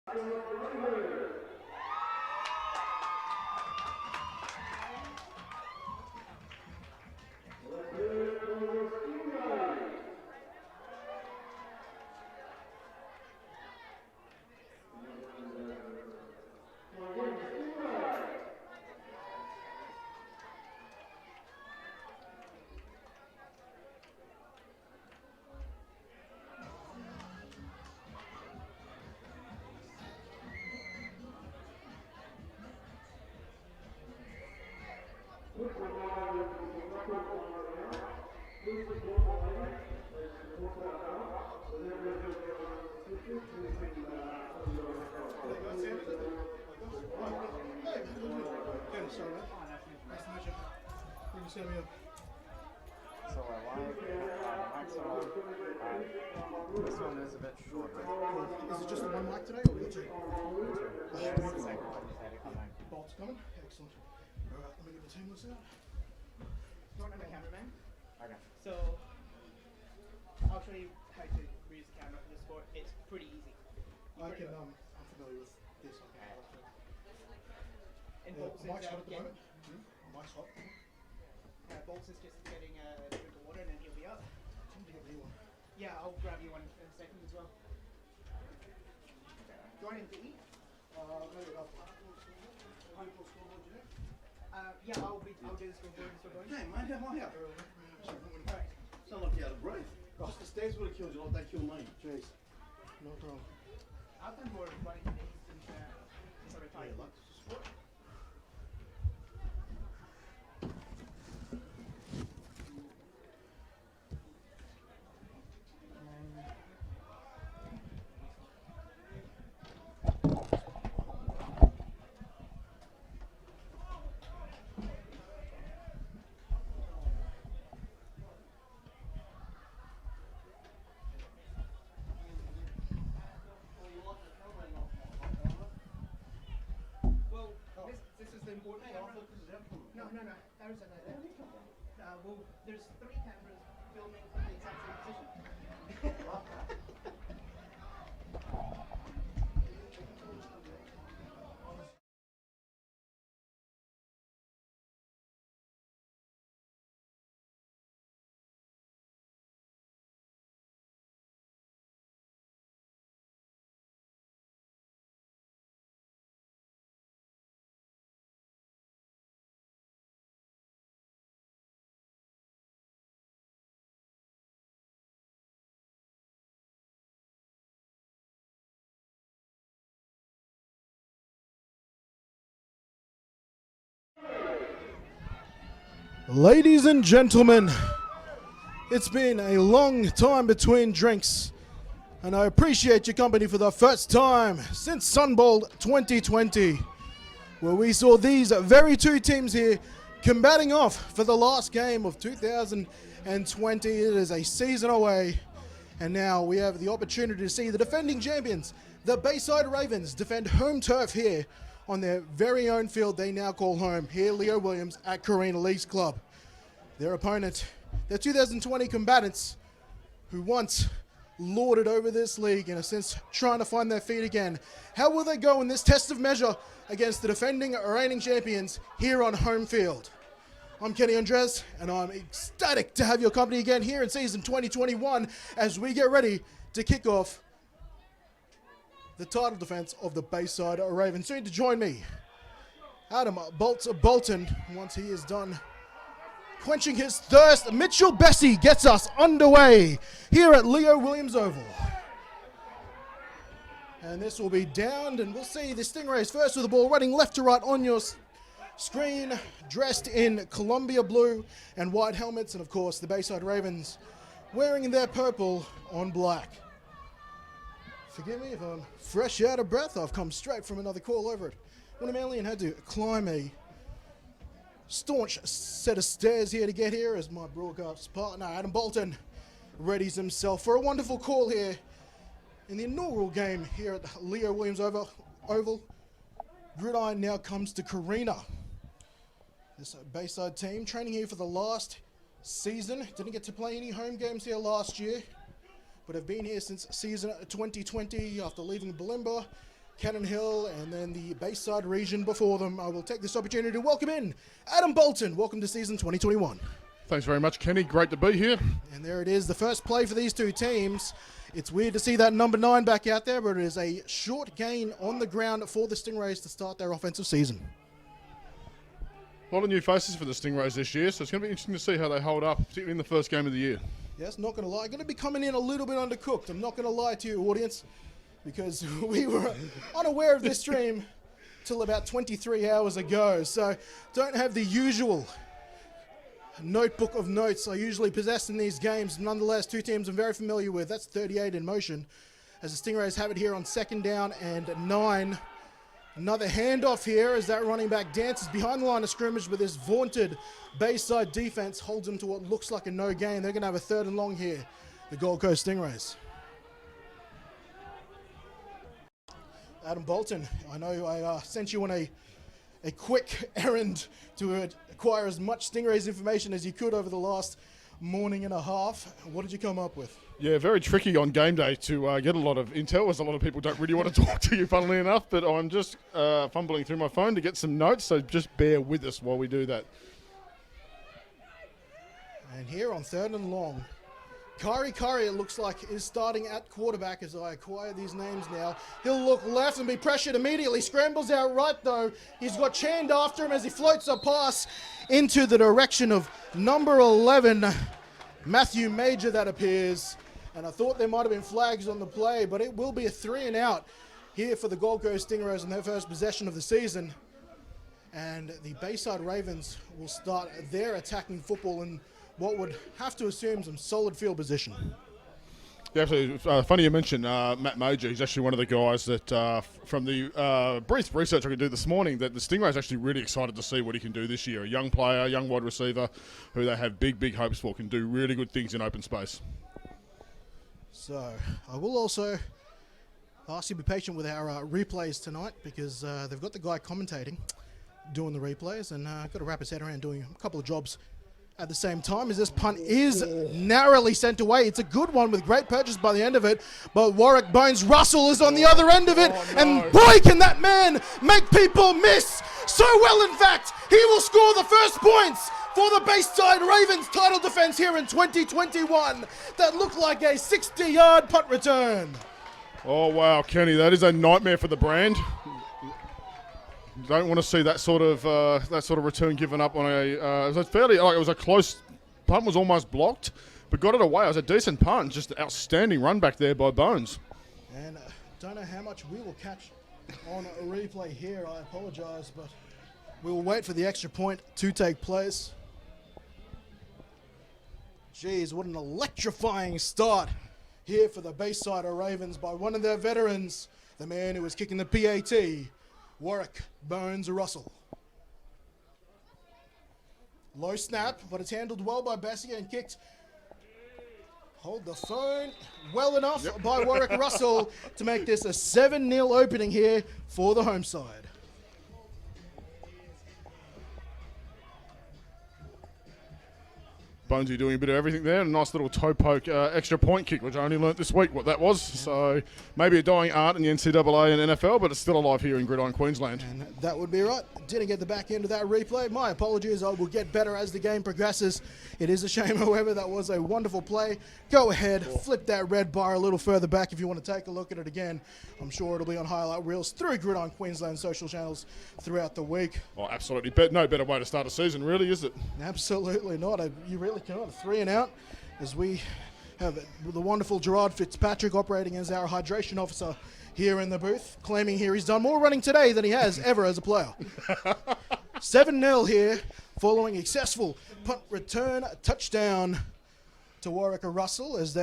So we're live, mics are on. This one is a bit shorter. Is it just the one mic today or the two? It's the second one you had to come back. Bolt's coming? Excellent. Alright, let me get the team list out. You want to know cameraman? Okay. So, I'll show you how to use the camera for the sport. It's pretty easy. I'm familiar with this. And Bolts Mike's is hot at the again. moment. Mike's hot. Bolts is just getting a drink of water and then he'll be up. Time to get me one. Yeah, I'll grab you one in a second as well. Do you want him to eat? Maybe enough. Yeah, I'll do this before going. Hey mate, how are you? Alright. Sound like you out of breath. Just the stairs would have killed you like they killed me. Jeez. No problem. I've done more running things since I retired. Yeah, like this is sport. Well, this is the important camera. No, that was another. Well, there's 3 cameras filming from the exact same position. Ladies and gentlemen, it's been a long time between drinks, and I appreciate your company for the first time since Sun Bowl 2020, where we saw these very 2 teams here combating off for the last game of 2020. It is a season away, and now we have the opportunity to see the defending champions, the Bayside Ravens, defend home turf here on their very own field they now call home, here Leo Williams at Carina Leagues Club. Their opponent, their 2020 combatants, who once lorded over this league, in a sense trying to find their feet again. How will they go in this test of measure against the defending reigning champions here on home field? I'm Kenny Andres, and I'm ecstatic to have your company again here in season 2021 as we get ready to kick off the title defense of the Bayside Ravens. Soon to join me, Adam Bolton, once he is done quenching his thirst. Mitchell Bessie gets us underway here at Leo Williams Oval. And this will be downed, and we'll see the Stingrays first with the ball, running left to right on your screen, dressed in Columbia blue and white helmets, and of course the Bayside Ravens wearing their purple on black. Forgive me if I'm fresh out of breath. I've come straight from another call over it. When Manly had to climb a staunch set of stairs here to get here, as my broadcast partner Adam Bolton readies himself for a wonderful call here in the inaugural game here at Leo Williams Oval. Gridiron now comes to Carina. This Bayside team training here for the last season. Didn't get to play any home games here last year, but have been here since season 2020 after leaving Bulimba Cannon Hill, and then the Bayside region before them. I will take this opportunity to welcome in Adam Bolton. Welcome to season 2021. Thanks very much, Kenny. Great to be here. And there it is, the first play for these two teams. It's weird to see that number 9 back out there, but it is a short gain on the ground for the Stingrays to start their offensive season. A lot of new faces for the Stingrays this year, so it's going to be interesting to see how they hold up, particularly in the first game of the year. Yes, not going to lie. Going to be coming in a little bit undercooked. I'm not going to lie to you, audience, because we were unaware of this stream till about 23 hours ago. So don't have the usual notebook of notes I usually possess in these games. Nonetheless, two teams I'm very familiar with. That's 38 in motion, as the Stingrays have it here on 2nd down and 9. Another handoff here as that running back dances behind the line of scrimmage, with this vaunted Bayside defense holds them to what looks like a no gain. They're going to have a 3rd and long here, the Gold Coast Stingrays. Adam Bolton, I know I sent you on a quick errand to acquire as much Stingrays information as you could over the last morning and a half. What did you come up with? Yeah, very tricky on game day to get a lot of intel, as a lot of people don't really want to talk to you, funnily enough, but I'm just fumbling through my phone to get some notes, so just bear with us while we do that. And here on 3rd and long, Kari, it looks like, is starting at quarterback as I acquire these names now. He'll look left and be pressured immediately. Scrambles out right, though. He's got Chand after him as he floats a pass into the direction of number 11, Matthew Major, that appears. And I thought there might have been flags on the play, but it will be a 3 and out here for the Gold Coast Stingrays in their first possession of the season. And the Bayside Ravens will start their attacking football in what would have to assume some solid field position. Yeah, absolutely. Funny you mentioned Matt Major. He's actually one of the guys that, from the brief research I could do this morning, that the Stingrays actually really excited to see what he can do this year. A young player, young wide receiver, who they have big hopes for, can do really good things in open space. So I will also ask you to be patient with our replays tonight, because they've got the guy commentating, doing the replays, and got to wrap his head around doing a couple of jobs at the same time, as this punt is narrowly sent away. It's a good one with great purchase by the end of it, but Warwick Bones Russell is on the other end of it, and boy, can that man make people miss so well. In fact, he will score the first points for the Bayside Ravens title defense here in 2021. That looked like a 60-yard punt return. Oh, wow, Kenny, that is a nightmare for the brand. Don't want to see that sort of return given up on a. It was fairly, like, it was a close punt, was almost blocked, but got it away. It was a decent punt, just an outstanding run back there by Bones. And don't know how much we will catch on a replay here. I apologise, but we will wait for the extra point to take place. Jeez, what an electrifying start here for the Bayside Ravens by one of their veterans, the man who was kicking the PAT. Warwick Bones Russell. Low snap, but it's handled well by Bessie and kicked. Hold the phone well enough by Warwick Russell to make this a 7-0 opening here for the home side. Bonesy doing a bit of everything there. A nice little toe poke extra point kick, which I only learnt this week what that was. Yeah. So maybe a dying art in the NCAA and NFL, but it's still alive here in Gridiron Queensland. And that would be right. Didn't get the back end of that replay. My apologies. I will get better as the game progresses. It is a shame, however, that was a wonderful play. Go ahead, flip that red bar a little further back if you want to take a look at it again. I'm sure it'll be on highlight reels through Gridiron Queensland social channels throughout the week. Oh, absolutely. No better way to start a season, really, is it? Absolutely not. You really cannot. 3 and out, as we have the wonderful Gerard Fitzpatrick operating as our hydration officer here in the booth, claiming here he's done more running today than he has ever as a player. 7-0 here, following a successful punt return touchdown to Warwick Russell, as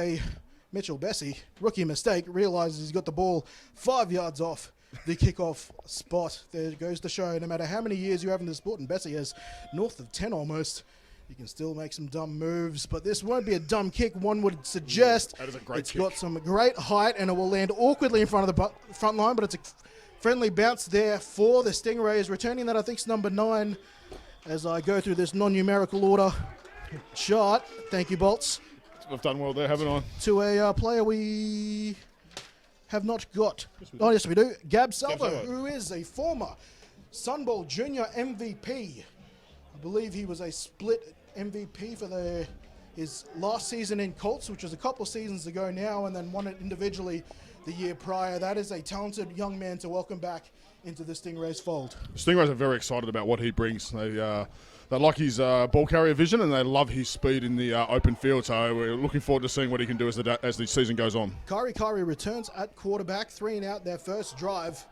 Mitchell Bessie, rookie mistake, realizes he's got the ball 5 yards off the kickoff spot. There goes to show, no matter how many years you have in the sport, and Bessie has north of 10 almost, you can still make some dumb moves, but this won't be a dumb kick, one would suggest. That is a great kick. It's got some great height, and it will land awkwardly in front of the front line, but it's a friendly bounce there for the Stingrays. Returning that, I think, is number 9, as I go through this non-numerical order chart. Thank you, Bolts. I've done well there, haven't I? To a player we have not got. Oh, yes, we do. Gab Salvo, Salvo. who is a former Sunbowl Junior MVP. I believe he was a split MVP for his last season in Colts, which was a couple seasons ago now, and then won it individually the year prior. That is a talented young man to welcome back into the Stingrays fold. Stingrays are very excited about what he brings. They like his ball carrier vision, and they love his speed in the open field. So we're looking forward to seeing what he can do as the season goes on. Kari returns at quarterback, 3 and out their first drive.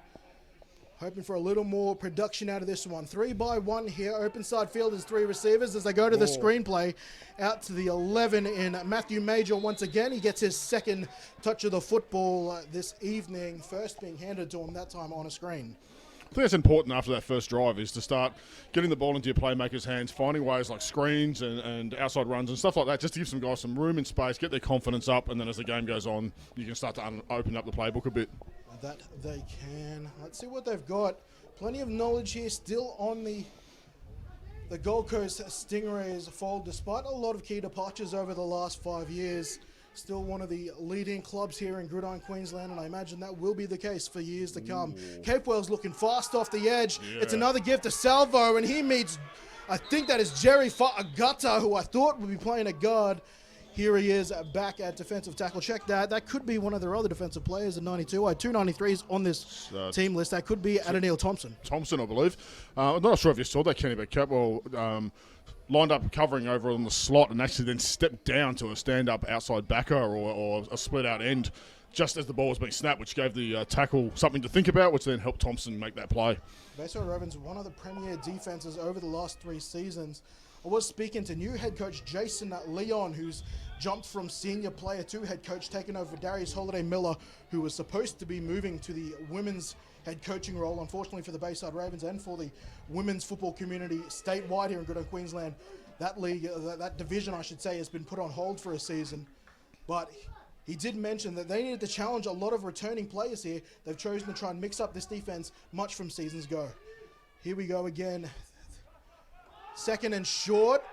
Hoping for a little more production out of this one. 3-by-1 here. Open side field is 3 receivers as they go to the screenplay. Out to the 11 in Matthew Major once again. He gets his second touch of the football this evening. First being handed to him, that time on a screen. I think that's important after that first drive is to start getting the ball into your playmakers' hands, finding ways like screens and outside runs and stuff like that, just to give some guys some room and space, get their confidence up, and then as the game goes on, you can start to open up the playbook a bit. That they can. Let's see what they've got. Plenty of knowledge here still on the Gold Coast Stingrays fold, despite a lot of key departures over the last 5 years. Still one of the leading clubs here in Gridiron Queensland, and I imagine that will be the case for years to come. Capewell's looking fast off the edge. Yeah. It's another gift to Salvo, and he meets, I think that is Jerry Fa'agata, who I thought would be playing a guard. Here he is back at defensive tackle. Check that. That could be one of their other defensive players in 92. I had 2 93s on this team list. That could be Adenil Thompson. Thompson, I believe. I'm not sure if you saw that, Kenny, but Capwell lined up covering over on the slot and actually then stepped down to a stand-up outside backer or a split-out end just as the ball was being snapped, which gave the tackle something to think about, which then helped Thompson make that play. Bayswater Rovers, one of the premier defenses over the last 3 seasons. I was speaking to new head coach Jason Leon, who's jumped from senior player to head coach, taken over Darius Holiday Miller, who was supposed to be moving to the women's head coaching role. Unfortunately for the Bayside Ravens and for the women's football community statewide here in Gridiron Queensland, that league, that division I should say, has been put on hold for a season. But he did mention that they needed to challenge a lot of returning players here. They've chosen to try and mix up this defense much from seasons ago. Here we go again. Second and short.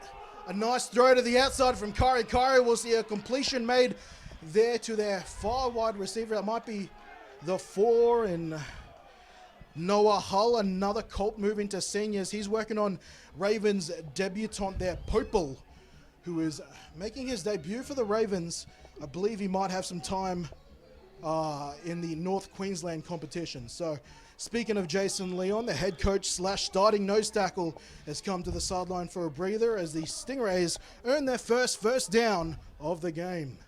A nice throw to the outside from Kari. We'll see a completion made there to their far wide receiver. That might be the 4 in Noah Hull. Another Colt moving to seniors. He's working on Ravens debutant there, Popel, who is making his debut for the Ravens. I believe he might have some time in the North Queensland competition. So, speaking of Jason Leon, the head coach / starting nose tackle has come to the sideline for a breather as the Stingrays earn their first down of the game.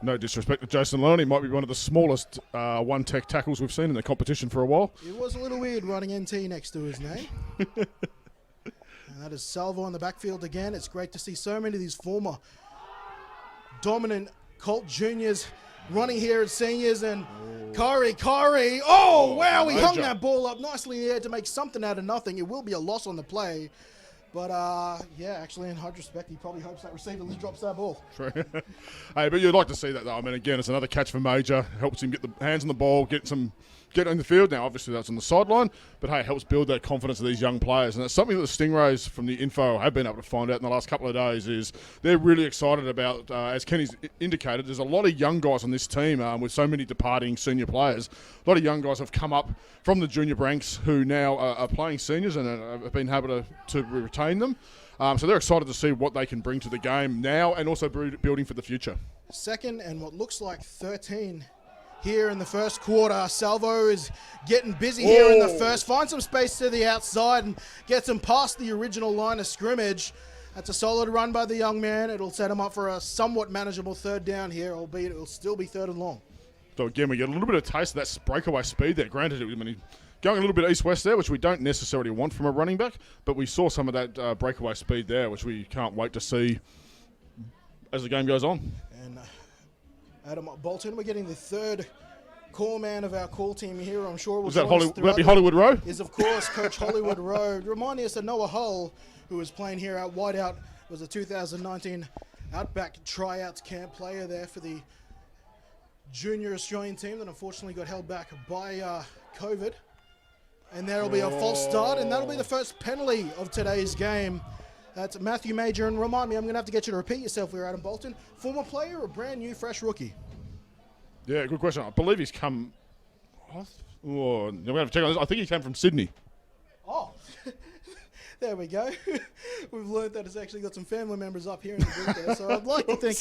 No disrespect to Jason Leon, he might be one of the smallest one-tech tackles we've seen in the competition for a while. It was a little weird running NT next to his name. And that is Salvo in the backfield again. It's great to see so many of these former dominant Colt juniors running here at seniors, and Kari. Oh, wow, he hung that ball up nicely in the air to make something out of nothing. It will be a loss on the play. But, yeah, actually, in high-respect, he probably hopes that receiver drops that ball. True. Hey, but you'd like to see that, though. I mean, again, it's another catch for Major. Helps him get the hands on the ball, get in the field. Now, obviously, that's on the sideline. But, hey, helps build that confidence of these young players. And that's something that the Stingrays, from the info have been able to find out in the last couple of days, is they're really excited about, as Kenny's indicated, there's a lot of young guys on this team with so many departing senior players. A lot of young guys have come up from the junior ranks who now are playing seniors and have been able to retain them. So they're excited to see what they can bring to the game now and also building for the future. Second and what looks like 13 here in the first quarter. Salvo is getting busy here in the first. Finds some space to the outside and gets him past the original line of scrimmage. That's a solid run by the young man. It'll set him up for a somewhat manageable 3rd down here, albeit it'll still be 3rd and long. So again, we get a little bit of taste of that breakaway speed there. Granted, going a little bit east-west there, which we don't necessarily want from a running back, but we saw some of that breakaway speed there, which we can't wait to see as the game goes on. And Adam Bolton, we're getting the 3rd call man of our call team here. I'm sure would that be Hollywood Rowe? Is, of course, Coach Hollywood Rowe. Reminding us that Noah Hull, who was playing here at wideout, was a 2019 Outback Tryouts camp player there for the junior Australian team that unfortunately got held back by COVID. And there will be a false start, and that'll be the first penalty of today's game. That's Matthew Major, and remind me, I'm going to have to get you to repeat yourself here, Adam Bolton. Former player or brand new, fresh rookie? Yeah, good question. I believe he's come. I'm going to have to check on this. I think he came from Sydney. Oh, there we go. We've learned that it's actually got some family members up here in the group there, so I'd like to think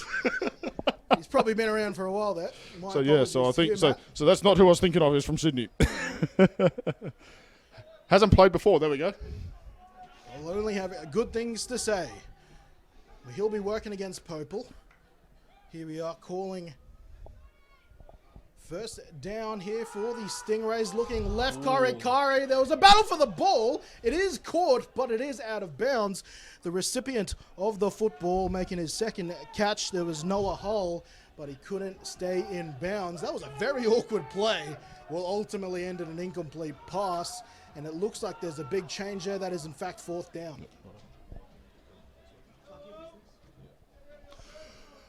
he's probably been around for a while there. My So yeah, so I apologies to think you, so. Matt. So that's not who I was thinking of. Is from Sydney. Hasn't played before. There we go. I'll only have good things to say. Well, he'll be working against Popel. Here we are calling first down here for the Stingrays, looking left. Kare. There was a battle for the ball. It is caught, but it is out of bounds. The recipient of the football making his second catch. There was Noah Hull, but he couldn't stay in bounds. That was a very awkward play. Will ultimately end in an incomplete pass, and it looks like there's a big change there. That is in fact fourth down.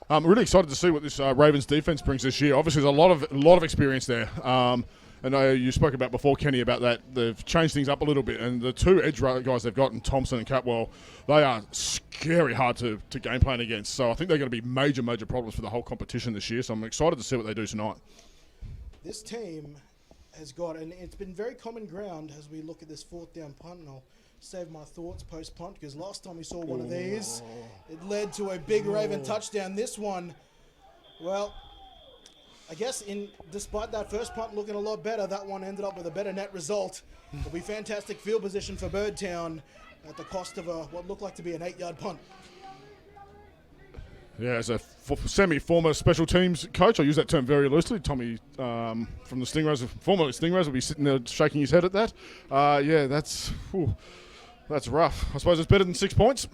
I'm really excited to see what this Ravens defense brings this year. Obviously, there's a lot of experience there. And you spoke about before, Kenny, about that. They've changed things up a little bit. And the two edge guys they've got, Thompson and Catwell, they are scary hard to game plan against. So I think they're going to be major problems for the whole competition this year. So I'm excited to see what they do tonight. This team has got, and it's been very common ground as we look at this fourth down punt, and I'll save my thoughts post-punt, because last time we saw one of these, it led to a big Raven touchdown. This one, well, I guess despite that first punt looking a lot better, that one ended up with a better net result. It'll be fantastic field position for Birdtown at the cost of what looked like to be an 8-yard punt. Yeah, as a semi-former special teams coach, I use that term very loosely. Tommy from the Stingrays, formerly Stingrays, will be sitting there shaking his head at that. Yeah, that's rough. I suppose it's better than 6 points.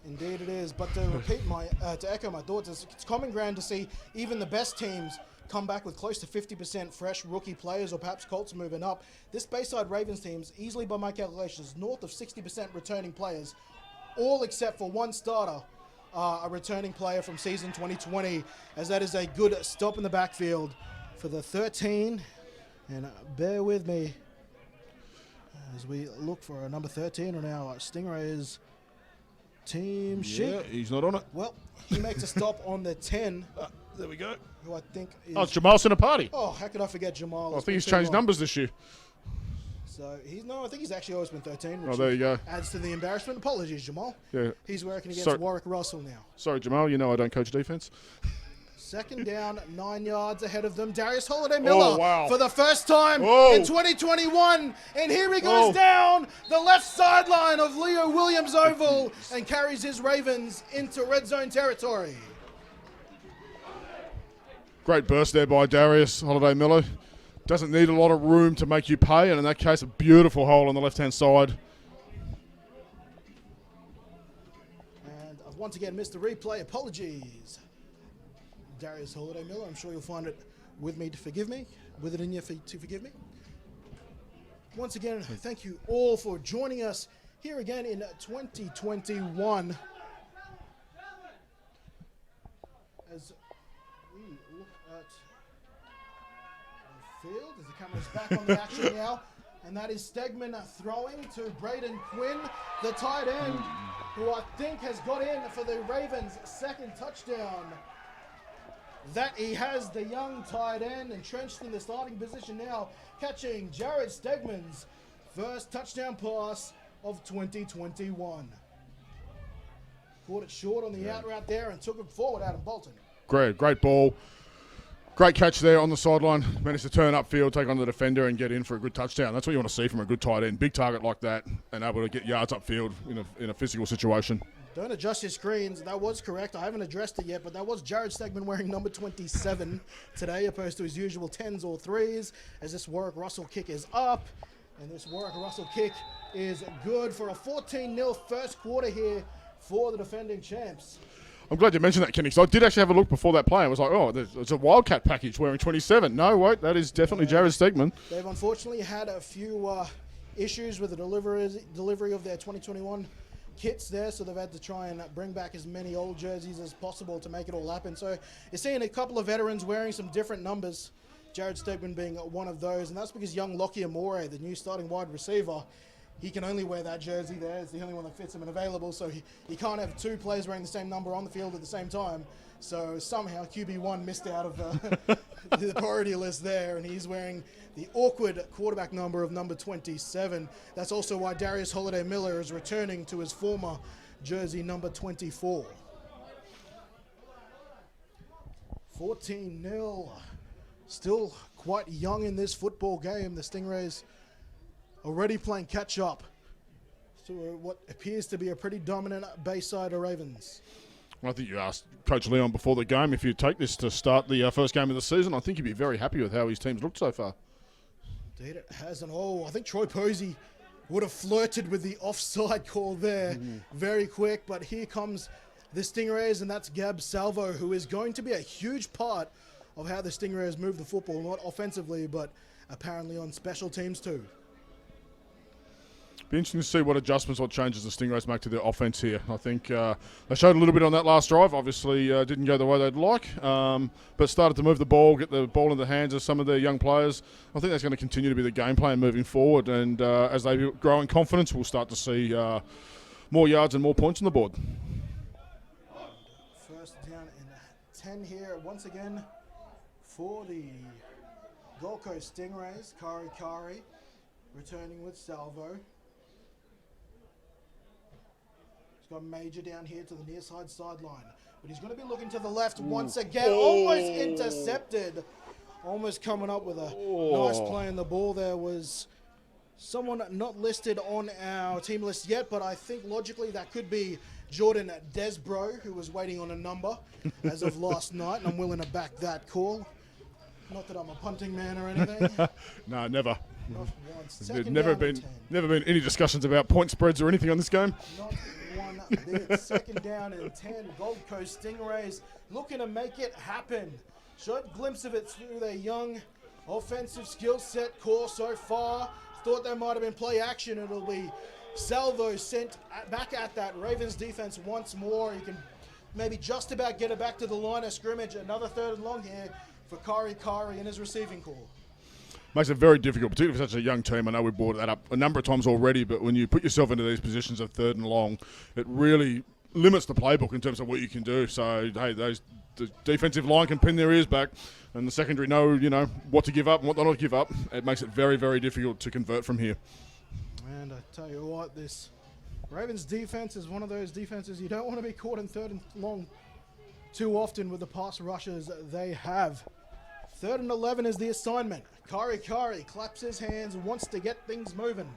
Indeed it is, but to echo my thoughts, it's common ground to see even the best teams come back with close to 50% fresh rookie players, or perhaps Colts moving up. This Bayside Ravens team's easily, by my calculations, north of 60% returning players, all except for one starter, a returning player from season 2020, as that is a good stop in the backfield for the 13. And bear with me as we look for a number 13 on our Stingrays team sheet. Yeah, he's not on it. Well, he makes a stop on the 10. There we go. Who I think is... Oh, it's Jamal Sinapati. Oh, how could I forget Jamal? I It's think he's been too changed long. numbers this year. So I think he's actually always been 13, which Oh, there you go. adds to the embarrassment. Apologies, Jamal. Yeah. He's working against Sorry. Warwick Russell now. Sorry, Jamal. You know I don't coach defense. Second down, 9 yards ahead of them. Darius Holiday-Miller wow. for the first time Oh. in 2021. And here he goes Oh. down the left sideline of Leo Williams Oval and carries his Ravens into red zone territory. Great burst there by Darius Holiday-Miller. Doesn't need a lot of room to make you pay, and in that case, a beautiful hole on the left-hand side. And I've once again missed the replay. Apologies. Darius Holiday-Miller, I'm sure you'll find it with me to forgive me, with it in you to forgive me. Once again, thank you all for joining us here again in 2021. As we look at the field, as the camera's back on the action now, and that is Stegman throwing to Braden Quinn, the tight end, who I think has got in for the Ravens' second touchdown. That he has the young tight end entrenched in the starting position now, catching Jared Stegman's first touchdown pass of 2021. Caught it short on the out route there and took it forward out of Bolton. Great ball. Great catch there on the sideline. Managed to turn upfield, take on the defender, and get in for a good touchdown. That's what you want to see from a good tight end. Big target like that, and able to get yards upfield in a physical situation. Don't adjust your screens. That was correct. I haven't addressed it yet, but that was Jared Stegman wearing number 27 today, opposed to his usual 10s or 3s, as this Warwick Russell kick is up. And this Warwick Russell kick is good for a 14-0 first quarter here for the defending champs. I'm glad you mentioned that, Kenny, because I did actually have a look before that play. I was like, oh, there's a Wildcat package wearing 27. No, wait, that is definitely Jared Stegman. They've unfortunately had a few issues with the delivery of their 2021 kits there, so they've had to try and bring back as many old jerseys as possible to make it all happen. So you're seeing a couple of veterans wearing some different numbers, Jared Stegman being one of those, and that's because young Lockie Amore, the new starting wide receiver, he can only wear that jersey there. It's the only one that fits him and available, so he can't have two players wearing the same number on the field at the same time. So somehow QB1 missed out of the priority list there, and he's wearing the awkward quarterback number of number 27. That's also why Darius Holiday-Miller is returning to his former jersey number 24. 14-0. Still quite young in this football game. The Stingrays already playing catch-up to what appears to be a pretty dominant Bayside Ravens. I think you asked Coach Leon before the game if you'd take this to start the first game of the season. I think he'd be very happy with how his team's looked so far. Indeed it has. And I think Troy Posey would have flirted with the offside call there very quick. But here comes the Stingrays, and that's Gab Salvo, who is going to be a huge part of how the Stingrays move the football, not offensively, but apparently on special teams too. Be interesting to see what adjustments, what changes the Stingrays make to their offense here. I think they showed a little bit on that last drive. Obviously, didn't go the way they'd like, but started to move the ball, get the ball in the hands of some of their young players. I think that's going to continue to be the game plan moving forward. And as they grow in confidence, we'll start to see more yards and more points on the board. First down and 10 here once again for the Gold Coast Stingrays. Kari returning with Salvo. Got Major down here to the near side sideline, but he's going to be looking to the left once again. Almost intercepted, almost coming up with a nice play, and the ball there was someone not listed on our team list yet, but I think logically that could be Jordan Desbro, who was waiting on a number as of last night, and I'm willing to back that call. Not that I'm a punting man or anything. No, never. Not once. There's never been any discussions about point spreads or anything on this game. Not one bit. Second down and 10. Gold Coast Stingrays looking to make it happen. Short glimpse of it through their young offensive skill set core so far. Thought there might have been play action. It'll be Salvo sent back at that Ravens defense once more. He can maybe just about get it back to the line of scrimmage. Another third and long here for Kari in his receiving core. Makes it very difficult, particularly for such a young team. I know we brought that up a number of times already, but when you put yourself into these positions of third and long, it really limits the playbook in terms of what you can do. So, hey, the defensive line can pin their ears back, and the secondary know, what to give up and what not to give up. It makes it very, very difficult to convert from here. And I tell you what, this Ravens defense is one of those defenses you don't want to be caught in third and long too often with the pass rushes they have. 3rd and 11 is the assignment. Kari claps his hands and wants to get things moving.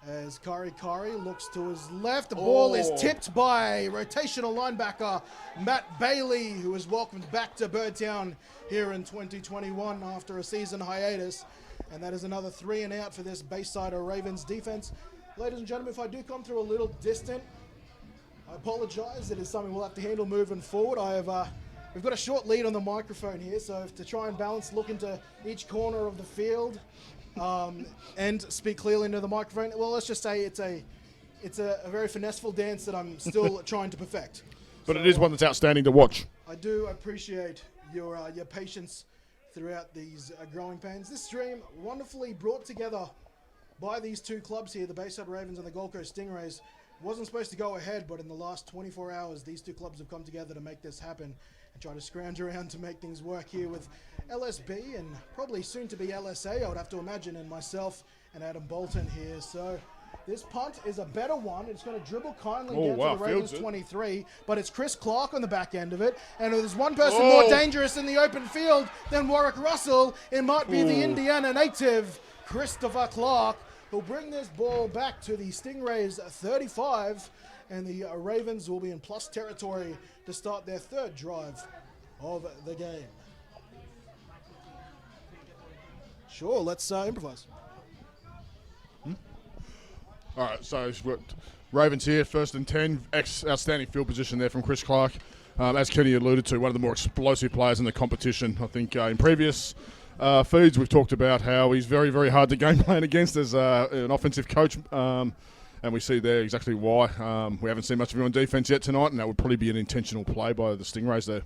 As Kari looks to his left, the ball is tipped by rotational linebacker Matt Bailey, who is welcomed back to Birdtown here in 2021 after a season hiatus. And that is another 3 and out for this Bayside Ravens defense. Ladies and gentlemen, if I do come through a little distant, I apologize. It is something we'll have to handle moving forward. We've got a short lead on the microphone here, so to try and balance, look into each corner of the field and speak clearly into the microphone. Well, let's just say it's a very finesseful dance that I'm still trying to perfect. But it is one that's outstanding to watch. I do appreciate your patience throughout these growing pains. This stream wonderfully brought together by these two clubs here, the Bayside Ravens and the Gold Coast Stingrays. Wasn't supposed to go ahead, but in the last 24 hours, these two clubs have come together to make this happen and try to scrounge around to make things work here with LSB and probably soon to be LSA, I would have to imagine, and myself and Adam Bolton here. So this punt is a better one. It's going to dribble kindly down to the Ravens 23, but it's Chris Clark on the back end of it. And if there's one person more dangerous in the open field than Warwick Russell, it might be the Indiana native, Christopher Clark, who'll bring this ball back to the Stingrays 35, and the Ravens will be in plus territory to start their 3rd drive of the game. Sure, let's improvise. All right, so Ravens here, 1st and 10. Outstanding field position there from Chris Clark. As Kenny alluded to, one of the more explosive players in the competition. I think in previous feeds we've talked about how he's very, very hard to game plan against as an offensive coach. And we see there exactly why. We haven't seen much of him on defense yet tonight, and that would probably be an intentional play by the Stingrays there.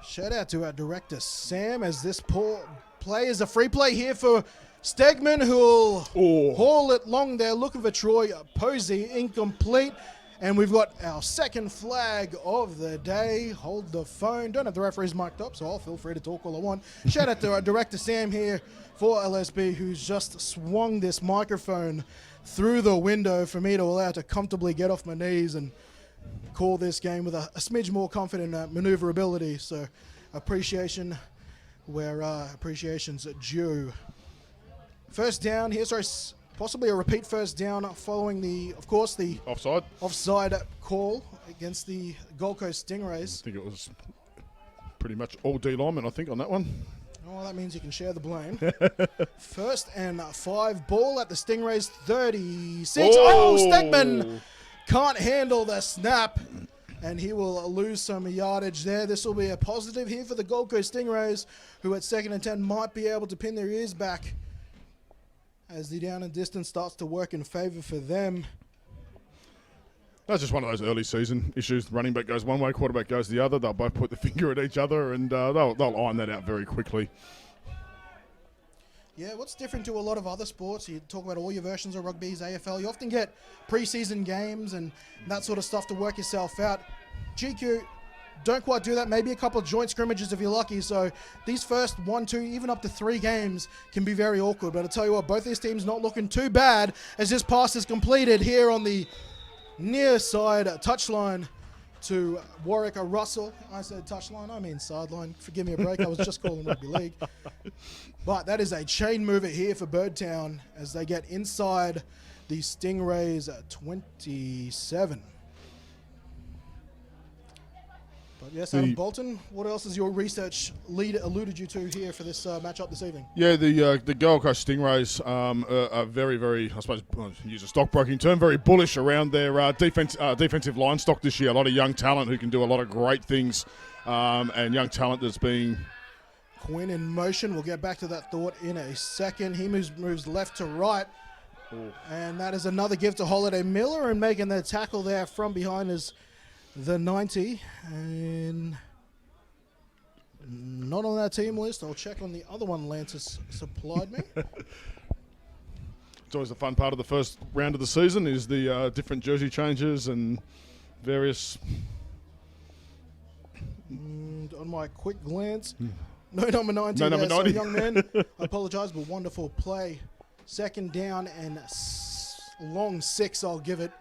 Shout out to our director, Sam, as this play is a free play here for Stegman, who'll haul it long there, looking for Troy Posey, incomplete. And we've got our second flag of the day. Hold the phone. Don't have the referees mic'd up, so I'll feel free to talk all I want. Shout out to our director Sam here for LSB, who's just swung this microphone through the window for me to allow to comfortably get off my knees and call this game with a smidge more confident maneuverability. So appreciation where appreciation's due. First down here, sorry, possibly a repeat first down following the, of course, the offside call against the Gold Coast Stingrays. I think it was pretty much all D linemen, I think, on that one. Oh, that means you can share the blame. First and 5 ball at the Stingrays 36. Oh, Stegman can't handle the snap, and he will lose some yardage there. This will be a positive here for the Gold Coast Stingrays, who at 2nd and 10 might be able to pin their ears back as the down and distance starts to work in favour for them. That's just one of those early season issues. Running back goes one way, quarterback goes the other. They'll both put the finger at each other, and they'll iron that out very quickly. Yeah, what's different to a lot of other sports? You talk about all your versions of rugby's AFL. You often get preseason games and that sort of stuff to work yourself out. GQ don't quite do that. Maybe a couple of joint scrimmages if you're lucky. So these first 1, 2, even up to 3 games can be very awkward. But I tell you what, both these teams not looking too bad as this pass is completed here on the near side touchline to Warwick Russell. I said touchline, I mean sideline. Forgive me a break, I was just calling rugby league. But that is a chain mover here for Birdtown as they get inside the Stingrays 27. But yes, Adam Bolton, what else has your research alluded you to here for this matchup this evening? Yeah, the Gold Coast Stingrays are very, very, I suppose, use a stockbroking term, very bullish around their defensive line stock this year. A lot of young talent who can do a lot of great things, and young talent that's being... Quinn in motion. We'll get back to that thought in a second. He moves left to right. Ooh. And that is another give to Holiday Miller, and making the tackle there from behind is the 90, and not on that team list. I'll check on the other one Lance has supplied me. It's always the fun part of the first round of the season is the different jersey changes and various... And on my quick glance, no number 90 no there, number 90. So young man, I apologize, but wonderful play. Second down and long 6, I'll give it.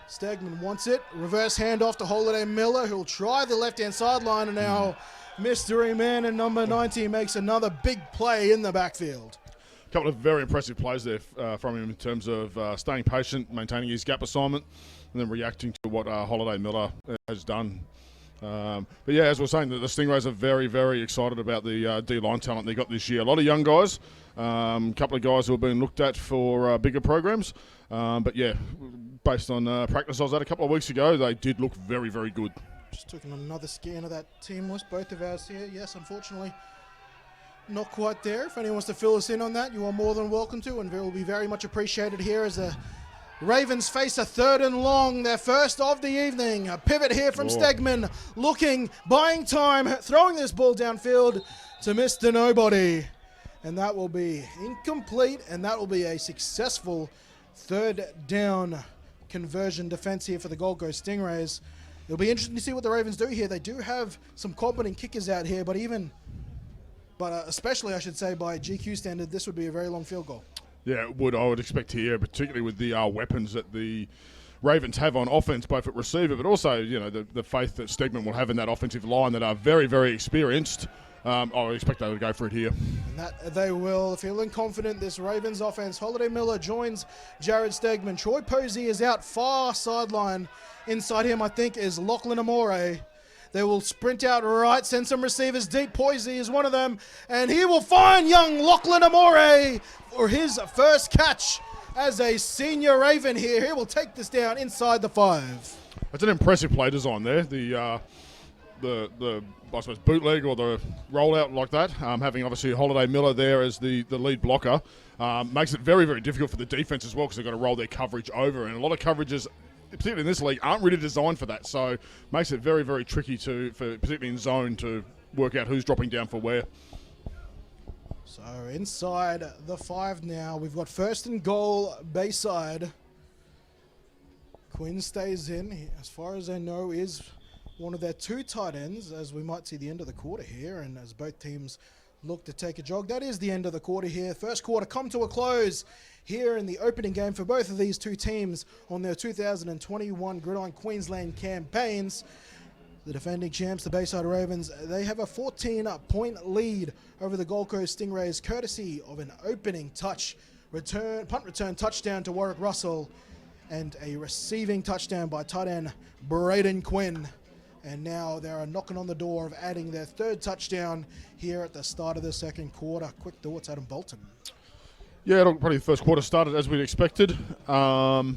Stegman wants it. Reverse handoff to Holiday Miller, who'll try the left-hand sideline, and now mystery man and number 90 makes another big play in the backfield. A couple of very impressive plays there from him in terms of staying patient, maintaining his gap assignment, and then reacting to what Holiday Miller has done. But yeah, as we're saying, the Stingrays are very, very excited about the D-line talent they got this year. A lot of young guys, a couple of guys who have been looked at for bigger programs. But yeah, based on practice I was at a couple of weeks ago, they did look very, very good. Just took another scan of that team list, both of ours here. Yes, unfortunately, not quite there. If anyone wants to fill us in on that, you are more than welcome to, and it will be very much appreciated here as the Ravens face a 3rd and long, their first of the evening. A pivot here from Stegman, looking, buying time, throwing this ball downfield to Mr. Nobody. And that will be incomplete, and that will be a successful 3rd down conversion defense here for the Gold Coast Stingrays. It'll be interesting to see what the Ravens do here. They do have some competent kickers out here, but especially, I should say, by GQ standard, this would be a very long field goal. Yeah, it would. I would expect here, particularly with the weapons that the Ravens have on offense, both at receiver, but also, you know, the faith that Stegman will have in that offensive line that are very, very experienced. I would expect they would go for it here. And that they will. Feeling confident, this Ravens offense. Holiday Miller joins Jared Stegman. Troy Posey is out far sideline. Inside him, I think, is Lachlan Amore. They will sprint out right, send some receivers deep. Posey is one of them, and he will find young Lachlan Amore for his first catch as a senior Raven here. He will take this down inside the 5. That's an impressive play design there. The I suppose bootleg or the rollout like that, having obviously Holiday Miller there as the lead blocker, makes it very, very difficult for the defense as well because they've got to roll their coverage over, and a lot of coverages, particularly in this league, aren't really designed for that. So makes it very, very tricky for particularly in zone to work out who's dropping down for where. So inside the 5 now, we've got 1st and goal Bayside. Quinn stays in. As far as I know, is one of their 2 tight ends, as we might see the end of the quarter here, and as both teams look to take a jog. That is the end of the quarter here. First quarter come to a close here in the opening game for both of these 2 teams on their 2021 Gridiron Queensland campaigns. The defending champs, the Bayside Ravens, they have a 14-point lead over the Gold Coast Stingrays, courtesy of an opening punt return touchdown to Warwick Russell, and a receiving touchdown by tight end Braden Quinn. And now they are knocking on the door of adding their 3rd touchdown here at the start of the second quarter. Quick thoughts, Adam Bolton. Yeah, probably the first quarter started as we'd expected. Stingrays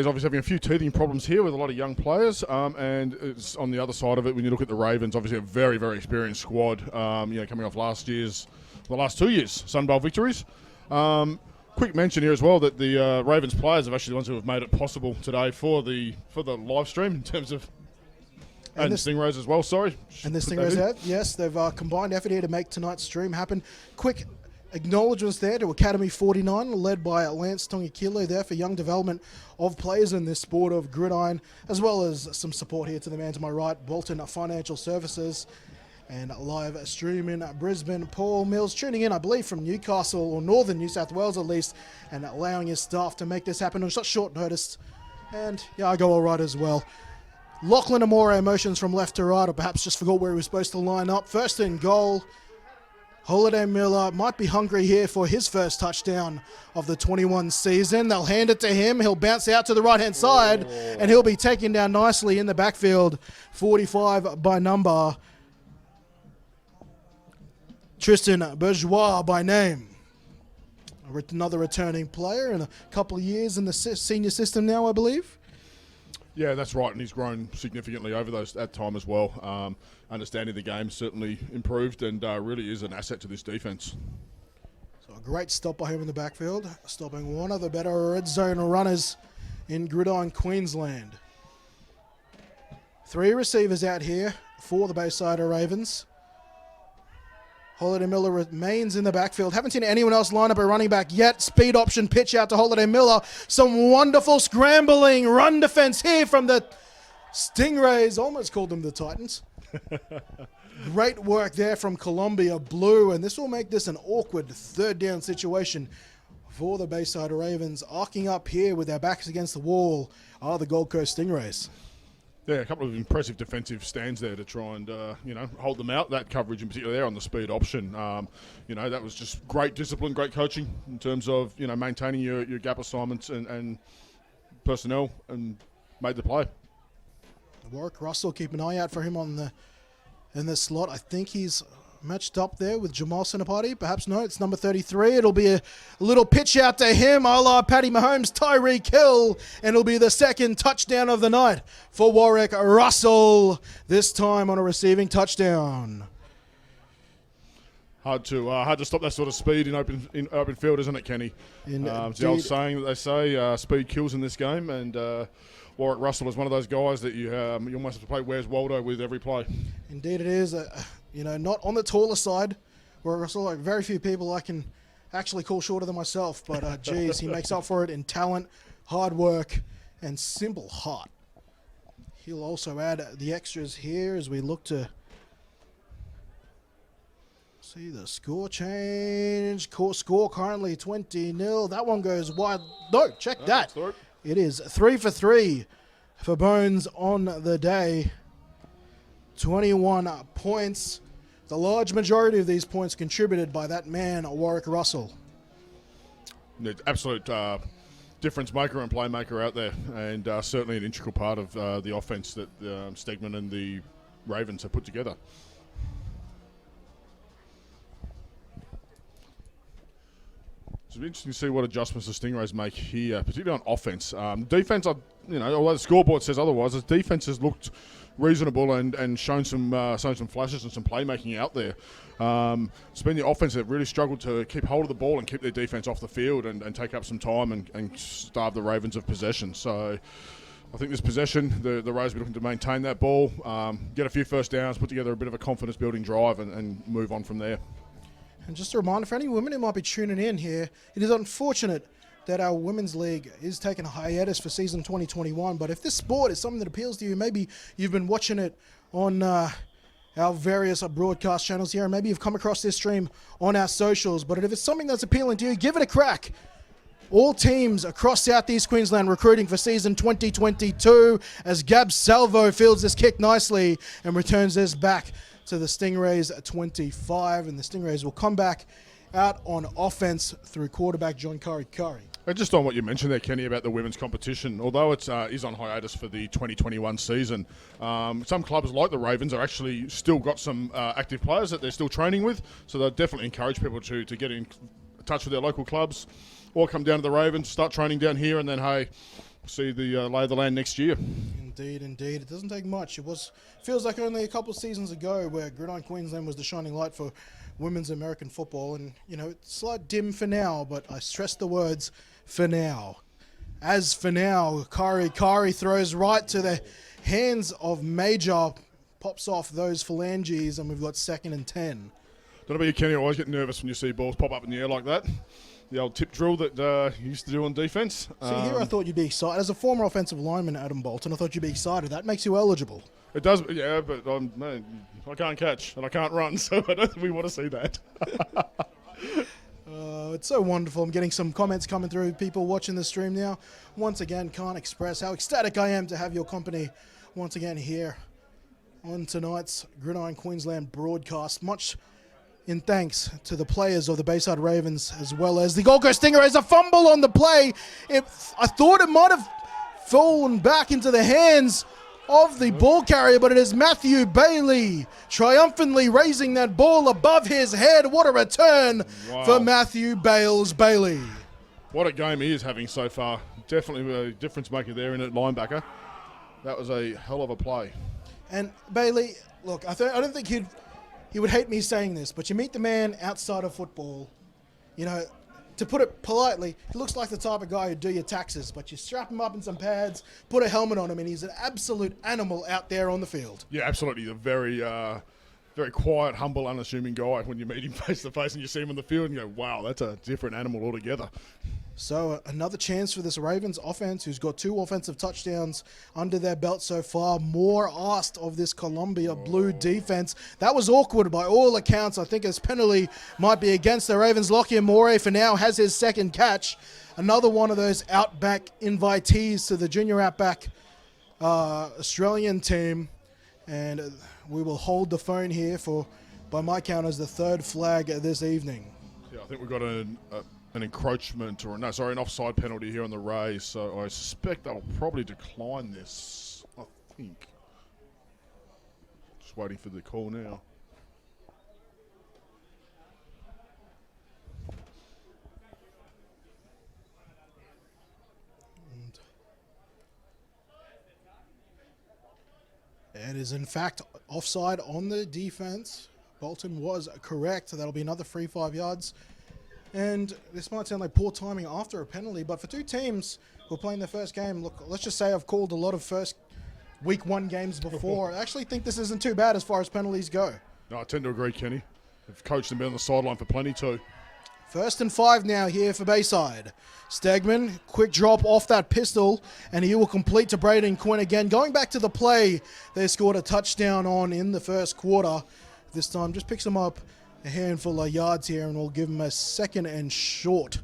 obviously having a few teething problems here with a lot of young players, and it's on the other side of it when you look at the Ravens, obviously a very, very experienced squad, coming off the last 2 years Sunbowl victories. Quick mention here as well that the Ravens players are actually the ones who have made it possible today for the live stream in terms of and the Stingrays as well. Sorry, and the Stingrays have, yes, they've combined effort here to make tonight's stream happen. Quick acknowledgements there to Academy 49, led by Lance Tongakilo there for young development of players in this sport of gridiron, as well as some support here to the man to my right, Bolton Financial Services. And live stream in Brisbane, Paul Mills tuning in, I believe, from Newcastle or northern New South Wales at least, and allowing his staff to make this happen on such short notice. And yeah, I go all right as well. Lachlan Amore motions from left to right, or perhaps just forgot where he was supposed to line up. First and goal. Holiday Miller might be hungry here for his first touchdown of the 21 season. They'll hand it to him. He'll bounce out to the right-hand side, and he'll be taken down nicely in the backfield. 45 by number. Tristan Bourgeois by name. Another returning player in a couple of years in the senior system now, I believe. Yeah, that's right, and he's grown significantly over that time as well. Understanding the game certainly improved, and really is an asset to this defense. So a great stop by him in the backfield, stopping one of the better red zone runners in Gridiron Queensland. 3 receivers out here for the Bayside Ravens. Holiday Miller remains in the backfield. Haven't seen anyone else line up a running back yet. Speed option pitch out to Holiday Miller. Some wonderful scrambling run defense here from the Stingrays. Almost called them the Titans. Great work there from Columbia Blue, and this will make this an awkward 3rd down situation for the Bayside Ravens. Arcing up here with their backs against the wall are the Gold Coast Stingrays. Yeah, a couple of impressive defensive stands there to try and, hold them out. That coverage in particular there on the speed option. That was just great discipline, great coaching in terms of, maintaining your gap assignments and personnel, and made the play. Warwick Russell, keep an eye out for him in the slot. I think he's matched up there with Jamal Sinapati. Perhaps no, it's number 33. It'll be a little pitch out to him, a la Patty Mahomes, Tyreek Hill, and it'll be the 2nd touchdown of the night for Warwick Russell, this time on a receiving touchdown. Hard to stop that sort of speed in open field, isn't it, Kenny? It's the old saying that they say, speed kills in this game, and Warwick Russell is one of those guys that you almost have to play Where's Waldo with every play. Indeed it is. Not on the taller side. Warwick Russell, like very few people I can actually call shorter than myself, but geez, he makes up for it in talent, hard work, and simple heart. He'll also add the extras here as we look to see the score change. Score currently 20-0. That one goes wide. No, check that. It is 3 for 3 for Bones on the day. 21 points. The large majority of these points contributed by that man, Warwick Russell. Absolute difference maker and playmaker out there, and certainly an integral part of the offense that Stegman and the Ravens have put together. It's interesting to see what adjustments the Stingrays make here, particularly on offense. Defense, although the scoreboard says otherwise, the defense has looked reasonable and shown some flashes and some playmaking out there. It's been the offense that really struggled to keep hold of the ball and keep their defense off the field and take up some time and starve the Ravens of possession. So I think this possession, the Rays will be looking to maintain that ball, get a few first downs, put together a bit of a confidence-building drive and move on from there. And just a reminder for any women who might be tuning in here, it is unfortunate that our women's league is taking a hiatus for season 2021. But if this sport is something that appeals to you, maybe you've been watching it on our various broadcast channels here, and maybe you've come across this stream on our socials. But if it's something that's appealing to you, give it a crack. All teams across Southeast Queensland recruiting for season 2022 as Gab Salvo fields this kick nicely and returns this back to the Stingrays 25. And the Stingrays will come back out on offense through quarterback John Curry. And just on what you mentioned there, Kenny, about the women's competition, although it is on hiatus for the 2021 season, some clubs like the Ravens are actually still got some active players that they're still training with, so they'll definitely encourage people to get in touch with their local clubs or come down to the Ravens, start training down here, and then, hey, see the lay of the land next year. Indeed. It doesn't take much. Feels like only a couple of seasons ago where Gridiron Queensland was the shining light for women's American football, and, it's slight dim for now, but I stress the words for now. As for now, Kari throws right to the hands of Major, pops off those phalanges, and we've got 2nd and 10. Don't know about you, Kenny, I always get nervous when you see balls pop up in the air like that. The old tip drill that you used to do on defence. See, here I thought you'd be excited. As a former offensive lineman, Adam Bolton, I thought you'd be excited. That makes you eligible. It does, yeah, but man, I can't catch and I can't run, so I don't think we want to see that. It's so wonderful. I'm getting some comments coming through, people watching the stream now. Once again, can't express how ecstatic I am to have your company once again here on tonight's Gridiron Queensland broadcast. Much in thanks to the players of the Bayside Ravens as well as the Gold Coast Stingrays. A fumble on the play. I thought it might have fallen back into the hands of the ball carrier, but it is Matthew Bailey triumphantly raising that ball above his head. What a return for Matthew Bailey. What a game he is having so far. Definitely a difference maker there in at linebacker. That was a hell of a play. And Bailey, look, I don't think he would hate me saying this, but you meet the man outside of football, to put it politely, he looks like the type of guy who'd do your taxes, but you strap him up in some pads, put a helmet on him, and he's an absolute animal out there on the field. Yeah, absolutely. A very, very quiet, humble, unassuming guy when you meet him face to face and you see him on the field and you go, wow, that's a different animal altogether. So another chance for this Ravens offense, who's got 2 offensive touchdowns under their belt so far. More asked of this Columbia Blue defense. That was awkward by all accounts. I think his penalty might be against the Ravens. Lockyer Moore for now has his 2nd catch. Another one of those Outback invitees to the junior Outback Australian team. And we will hold the phone here for, by my count, as the 3rd flag this evening. Yeah, I think we've got an encroachment an offside penalty here on the Rays, so I suspect they'll probably decline this, I think. Just waiting for the call now. It is in fact offside on the defense. Bolton was correct. That'll be another free 5 yards. And this might sound like poor timing after a penalty, but for 2 teams who are playing their first game, look, let's just say I've called a lot of first week 1 games before. I actually think this isn't too bad as far as penalties go. No, I tend to agree, Kenny. I've coached them on the sideline for plenty too. 1st and 5 now here for Bayside. Stegman, quick drop off that pistol, and he will complete to Braden Quinn again. Going back to the play they scored a touchdown on in the first quarter. This time just picks them up a handful of yards here, and we'll give him a 2nd and short,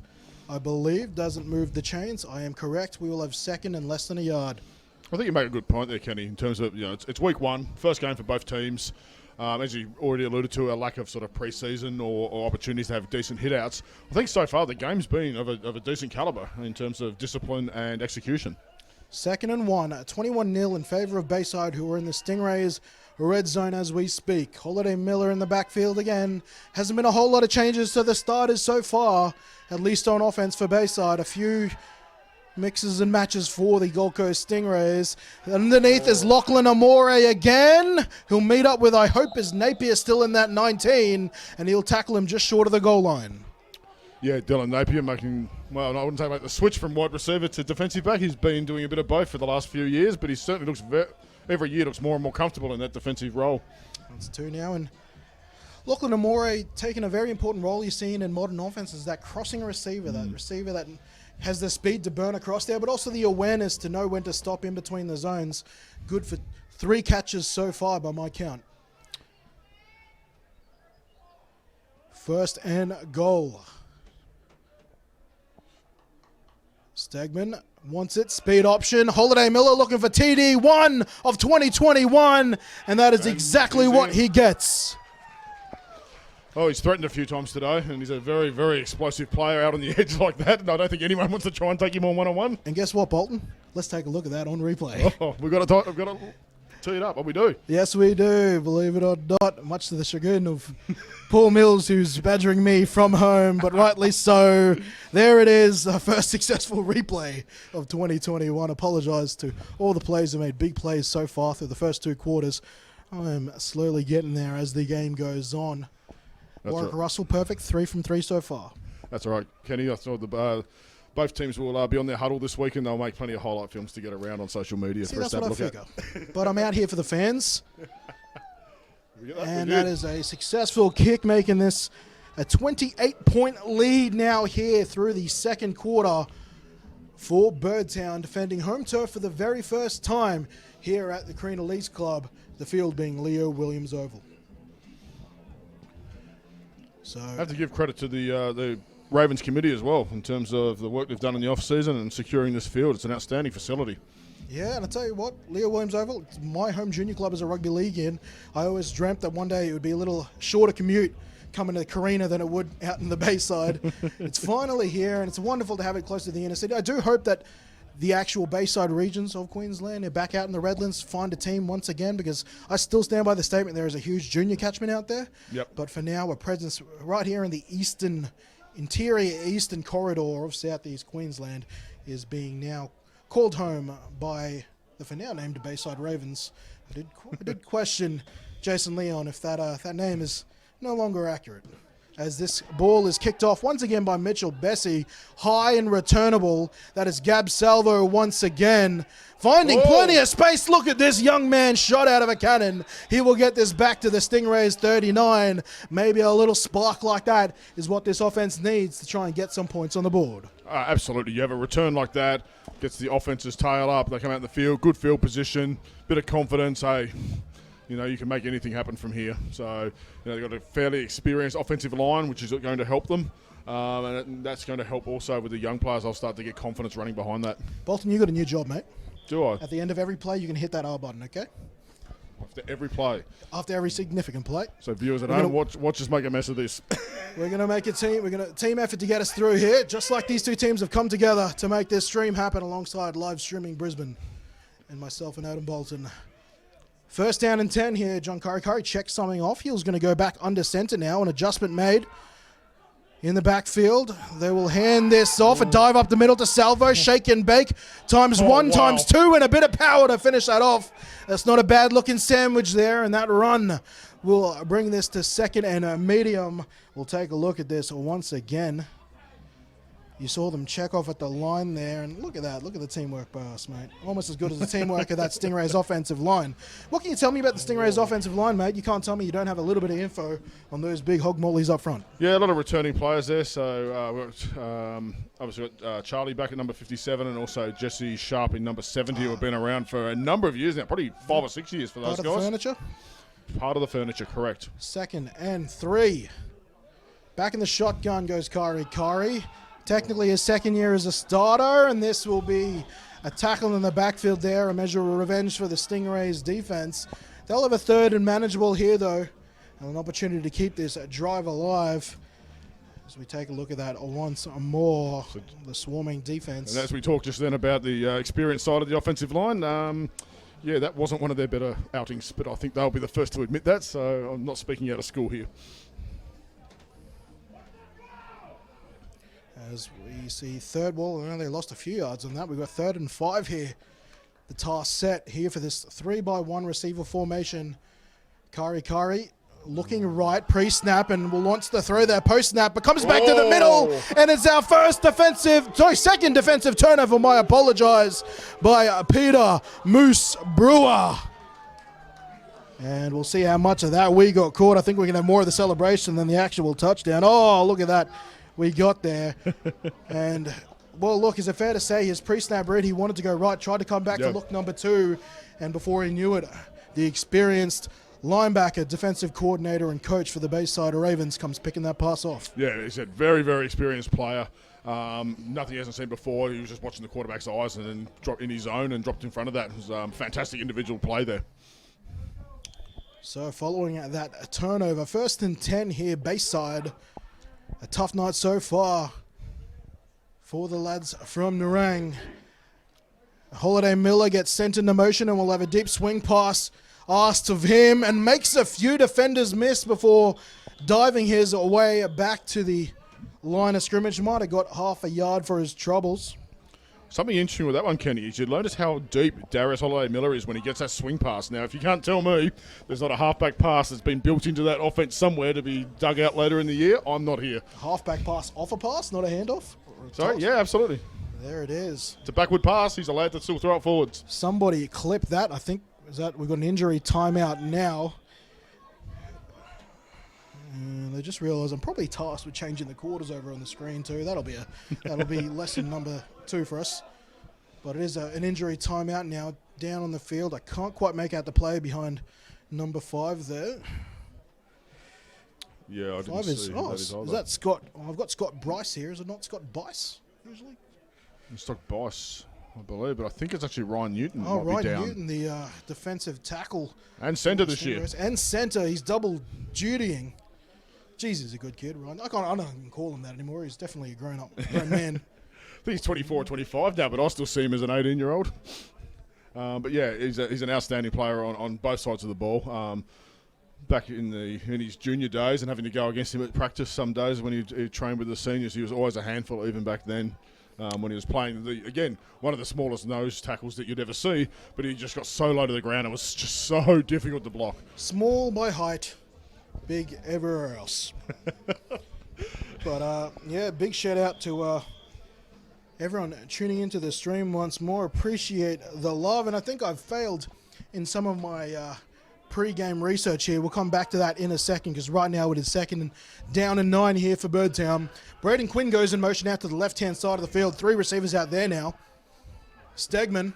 I believe. Doesn't move the chains. I am correct. We will have 2nd and less than a yard. I think you make a good point there, Kenny, in terms of, it's week 1, first game for both teams. As you already alluded to, a lack of sort of pre-season or opportunities to have decent hit-outs. I think so far the game's been of a decent calibre in terms of discipline and execution. 2nd and 1, 21-0 in favour of Bayside, who are in the Stingrays red zone as we speak. Holiday Miller in the backfield again. Hasn't been a whole lot of changes to the starters so far, at least on offense for Bayside. A few mixes and matches for the Gold Coast Stingrays. Underneath is Lachlan Amore again. He'll meet up with, I hope, is Napier still in that 19, and he'll tackle him just short of the goal line. Yeah, Dylan Napier making, well, I wouldn't say make the switch from wide receiver to defensive back. He's been doing a bit of both for the last few years, but he certainly looks every year looks more and more comfortable in that defensive role. That's 2 now, and Lachlan Amore taking a very important role you've seen in modern offenses, that crossing receiver, that receiver that has the speed to burn across there, but also the awareness to know when to stop in between the zones. Good for 3 catches so far by my count. First and goal. Stegman wants it. Speed option. Holiday Miller looking for TD1 of 2021. And that is exactly what he gets. Oh, he's threatened a few times today, and he's a very, very explosive player out on the edge like that. And I don't think anyone wants to try and take him on one-on-one. And guess what, Bolton? Let's take a look at that on replay. Oh, we've got to tee it up. What we do? Yes, we do. Believe it or not, much to the chagrin of Paul Mills, who's badgering me from home, but rightly so. There it is, our first successful replay of 2021. Apologise to all the players who made big plays so far through the first 2 quarters. I am slowly getting there as the game goes on. Warwick Russell, perfect, 3 from 3 so far. That's all right, Kenny. I saw both teams will be on their huddle this week, and they'll make plenty of highlight films to get around on social media for us to have a look at. But I'm out here for the fans. And that is a successful kick, making this a 28-point lead now here through the second quarter for Birdtown, defending home turf for the very first time here at the Carina Leagues Club, the field being Leo Williams Oval. So I have to give credit to the Ravens committee as well in terms of the work they've done in the off-season and securing this field. It's an outstanding facility. Yeah, and I tell you what, Leo Williams Oval, it's my home junior club as a rugby league in. I always dreamt that one day it would be a little shorter commute coming to Carina than it would out in the Bayside. It's finally here, and it's wonderful to have it close to the inner city. I do hope that the actual Bayside regions of Queensland are back out in the Redlands, find a team once again, because I still stand by the statement there is a huge junior catchment out there. Yep. But for now, a presence right here in the interior eastern corridor of southeast Queensland is being now called home by the for now named Bayside Ravens. I did question Jason Leon if that name is no longer accurate, as this ball is kicked off once again by Mitchell Bessie. High and returnable. That is Gab Salvo once again. Finding plenty of space. Look at this young man shot out of a cannon. He will get this back to the Stingrays 39. Maybe a little spark like that is what this offense needs to try and get some points on the board. Absolutely. You have a return like that, gets the offense's tail up. They come out in the field, good field position, bit of confidence. Hey, you know, you can make anything happen from here. So, you know, they've got a fairly experienced offensive line, which is going to help them. And that's going to help also with the young players. I'll start to get confidence running behind that. Bolton, you got a new job, mate. Do I? At the end of every play, you can hit that R button, okay? After every play. After every significant play. So viewers at home, watch us make a mess of this. We're going to make a team effort to get us through here, just like these two teams have come together to make this stream happen alongside live streaming Brisbane and myself and Adam Bolton. First down and 10 here. John Kari checks something off. He's going to go back under center now. An adjustment made in the backfield. They will hand this off. A dive up the middle to Salvo. Shake and bake. Times one, times two, and a bit of power to finish that off. That's not a bad looking sandwich there. And that run will bring this to second and a medium. We'll take a look at this once again. You saw them check off at the line there, and look at that. Look at the teamwork by us, mate. Almost as good as the teamwork of that Stingrays offensive line. What can you tell me about the Stingrays offensive line, mate? You can't tell me you don't have a little bit of info on those big hog mollies up front. Yeah, a lot of returning players there. So obviously got Charlie back at number 57, and also Jesse Sharp in number 70, who have been around for a number of years now, probably 5 or 6 years for those guys. Part of the furniture? Part of the furniture, correct. Second and 3. Back in the shotgun goes Kari. Technically his second year as a starter, and this will be a tackle in the backfield there, a measure of revenge for the Stingrays defense. They'll have a third and manageable here, though, and an opportunity to keep this drive alive. As we take a look at that once more, the swarming defense. And as we talked just then about the experience side of the offensive line, yeah, that wasn't one of their better outings, but I think they'll be the first to admit that, so I'm not speaking out of school here. As we see third ball, they lost a few yards on that. We've got 3rd and 5 here. The task set here for this 3-by-1 receiver formation. Kari looking right, pre-snap, and will launch the throw there post-snap, but comes back to the middle, and it's our second defensive turnover, I apologize, by Peter Moose Brewer. And we'll see how much of that we got caught. I think we're going to have more of the celebration than the actual touchdown. Oh, look at that. We got there, and Well, look, is it fair to say his pre-snap read, he wanted to go right, tried to come back to look number 2, and before he knew it, the experienced linebacker, defensive coordinator, and coach for the Bayside Ravens comes picking that pass off. Yeah, he's a very, very experienced player. Nothing he hasn't seen before. He was just watching the quarterback's eyes and then dropped in his zone and dropped in front of that. It was a fantastic individual play there. So following that turnover, 1st and 10 here, Bayside. A tough night so far for the lads from Nerang. Holiday Miller gets sent into motion and will have a deep swing pass asked of him and makes a few defenders miss before diving his way back to the line of scrimmage. Might have got half a yard for his troubles. Something interesting with that one, Kenny, is you notice how deep Darius Holiday Miller is when he gets that swing pass. Now, if you can't tell me there's not a halfback pass that's been built into that offense somewhere to be dug out later in the year, I'm not here. Halfback pass off a pass, not a handoff? Sorry? Yeah, absolutely. There it is. It's a backward pass. He's allowed to still throw it forwards. Somebody clip that. I think we've got an injury timeout now. And they just realised I'm probably tasked with changing the quarters over on the screen too. That'll be lesson number 2 for us. But it is an injury timeout now down on the field. I can't quite make out the play behind number 5 there. Yeah, I didn't 5 is, see oh, that is either. that Scott? Oh, I've got Scott Bryce here. Is it not Scott Bice usually? It's Stock Bice, I believe, but I think it's actually Ryan Newton. Oh, might be Ryan down. Newton, the defensive tackle. And centre this year. Stingrays. And centre. He's double dutying. Jeez, he's a good kid, Ryan. I don't even call him that anymore. He's definitely a grown man. I think he's 24 or 25 now, but I still see him as an 18-year-old. But yeah, he's an outstanding player on both sides of the ball. Back in his junior days and having to go against him at practice some days when he trained with the seniors, he was always a handful even back then. When he was playing, again, one of the smallest nose tackles that you'd ever see, but he just got so low to the ground, it was just so difficult to block. Small by height, big everywhere else. But yeah, big shout out to everyone tuning into the stream once more. Appreciate the love, and I think I've failed in some of my pre-game research here. We'll come back to that in a second because right now it is 2nd and down and 9 here for Birdtown. Braden Quinn goes in motion out to the left-hand side of the field. 3 receivers out there now. Stegman